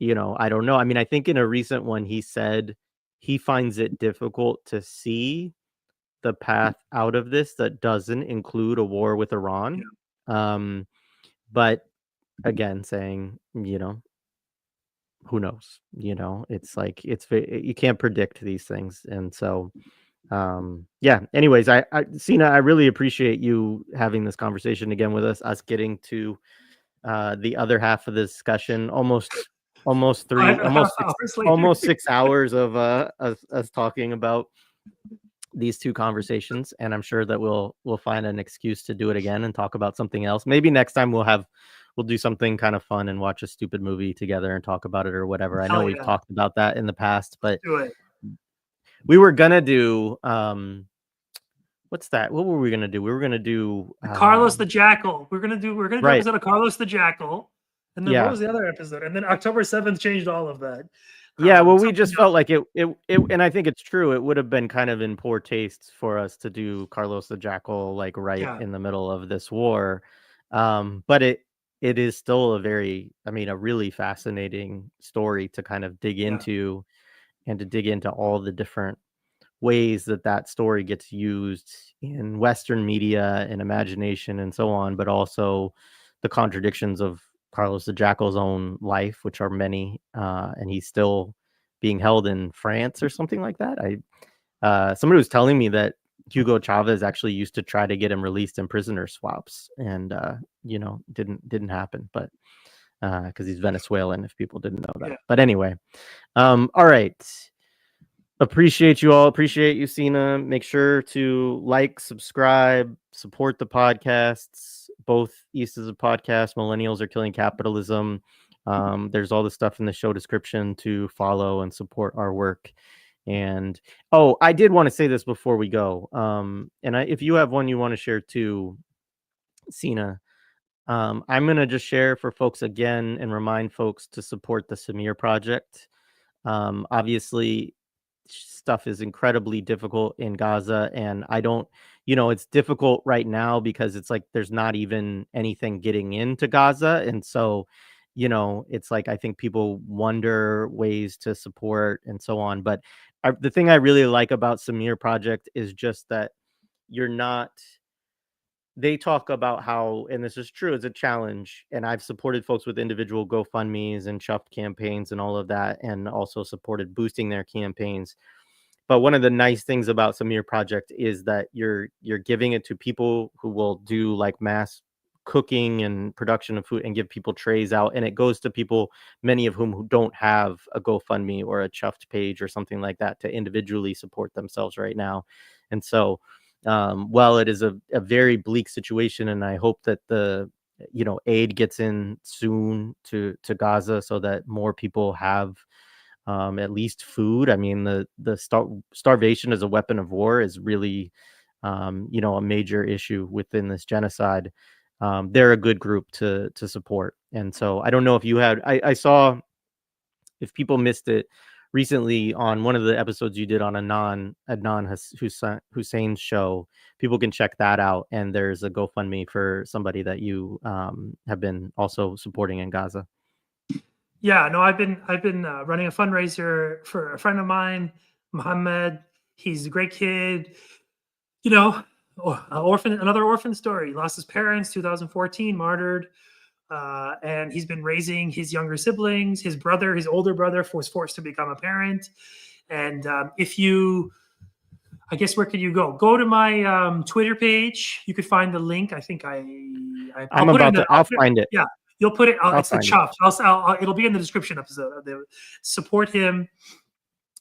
I don't know. I mean, I think in a recent one, he said he finds it difficult to see the path out of this that doesn't include a war with Iran. But again, saying, who knows, it's like, you can't predict these things. And so, yeah, anyways, Sina, I really appreciate you having this conversation again with us getting to the other half of the discussion, almost 6 hours of us talking about these two conversations, and I'm sure that we'll find an excuse to do it again and talk about something else. Maybe next time we'll do something kind of fun and watch a stupid movie together and talk about it or whatever. I know we've talked about that in the past, but we were gonna do what's that? What were we gonna do? We were gonna do Carlos the Jackal. We're gonna do an episode of Carlos the Jackal. And then what was the other episode? And then October 7th changed all of that. Yeah, well, we just felt like it, and I think it's true. It would have been kind of in poor taste for us to do Carlos the Jackal like in the middle of this war. But it is still a really fascinating story to kind of dig into, and to dig into all the different ways that story gets used in Western media and imagination and so on, but also the contradictions of Carlos the Jackal's own life, which are many, and he's still being held in France or something like that. Somebody was telling me that Hugo Chavez actually used to try to get him released in prisoner swaps, and didn't happen, but because he's Venezuelan, if people didn't know that. But anyway, all right. Appreciate you all. Appreciate you, Sina. Make sure to like, subscribe, support the podcasts. Both East is a Podcast, Millennials Are Killing Capitalism, There's all the stuff in the show description to follow and support our work. And oh, I did want to say this before we go. If you have one you want to share too, Sina, I'm gonna just share for folks again and remind folks to support the Samir Project. Obviously, stuff is incredibly difficult in Gaza, and I don't, it's difficult right now because it's like there's not even anything getting into Gaza, and so, it's like I think people wonder ways to support and so on. But the thing I really like about Samir Project is just that you're not they talk about how, and this is true, it's a challenge. And I've supported folks with individual GoFundMe's and Chuffed campaigns and all of that, and also supported boosting their campaigns. But one of the nice things about Samir Project is that you're giving it to people who will do like mass cooking and production of food and give people trays out, and it goes to people, many of whom who don't have a GoFundMe or a Chuffed page or something like that to individually support themselves right now. And so while it is a very bleak situation, and I hope that the aid gets in soon to Gaza so that more people have at least food. I mean, the starvation as a weapon of war is really a major issue within this genocide. They're a good group to support. And so I don't know if you had, I saw, if people missed it recently on one of the episodes you did on Adnan Hussein's show, people can check that out. And there's a GoFundMe for somebody that you have been also supporting in Gaza. Yeah, no, I've been running a fundraiser for a friend of mine, Mohammed. He's a great kid. Another orphan story. He lost his parents, 2014, martyred. And he's been raising his younger siblings. His older brother was forced to become a parent. And I guess where could you go? Go to my Twitter page. You could find the link. I think I'll find it. Yeah, you'll put it. It's the Chuff. It'll be in the description episode. Support him.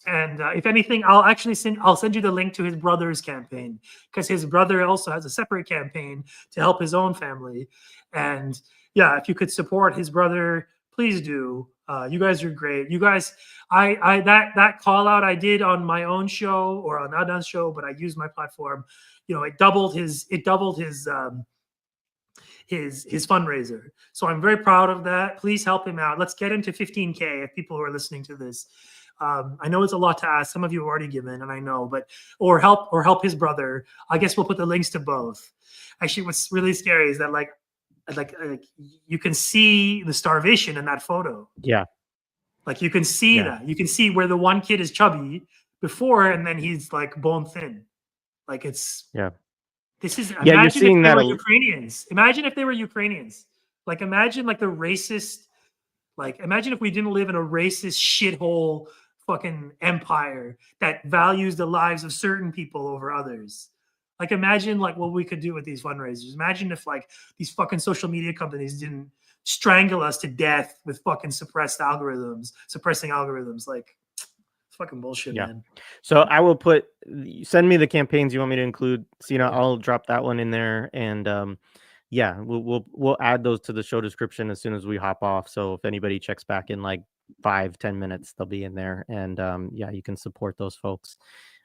And if anything, I'll send you the link to his brother's campaign, because his brother also has a separate campaign to help his own family. And yeah, if you could support his brother, please do. You guys are great. You guys, that call out I did on my own show or on Adnan's show, but I used my platform. It doubled his fundraiser. So I'm very proud of that. Please help him out. Let's get him to 15K if people who are listening to this. I know it's a lot to ask. Some of you have already given, and I know, or help his brother. I guess we'll put the links to both. Actually, what's really scary is that like you can see the starvation in that photo. Yeah. Like you can see that. You can see where the one kid is chubby before, and then he's like bone thin. Like it's This is you're seeing that Ukrainians. Imagine if they were Ukrainians. Like imagine like the racist. Like imagine if we didn't live in a racist shithole fucking empire that values the lives of certain people over others. Like imagine like what we could do with these fundraisers. Imagine if like these fucking social media companies didn't strangle us to death with fucking suppressing algorithms. Like it's fucking bullshit, man. So I will send me the campaigns you want me to include. Sina, I'll drop that one in there, and we'll add those to the show description as soon as we hop off. So if anybody checks back in like 5-10 minutes, they'll be in there, and you can support those folks.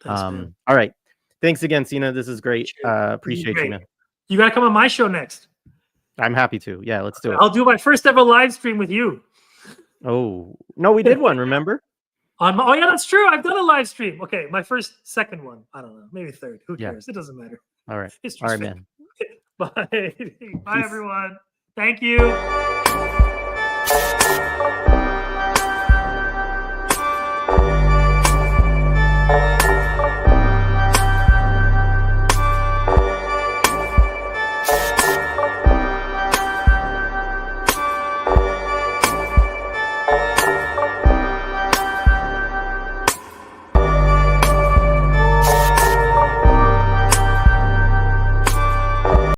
Thanks, all right, thanks again, Sina. This is great. Appreciate you, man. You gotta come on my show next. I'm happy to. Yeah, let's do it. I'll do my first ever live stream with you. Oh no, we did one. Remember? Oh yeah, that's true. I've done a live stream. Okay, my second one. I don't know, maybe third. Who cares? It doesn't matter. All right. All right, man. Bye. Bye, everyone. Thank you.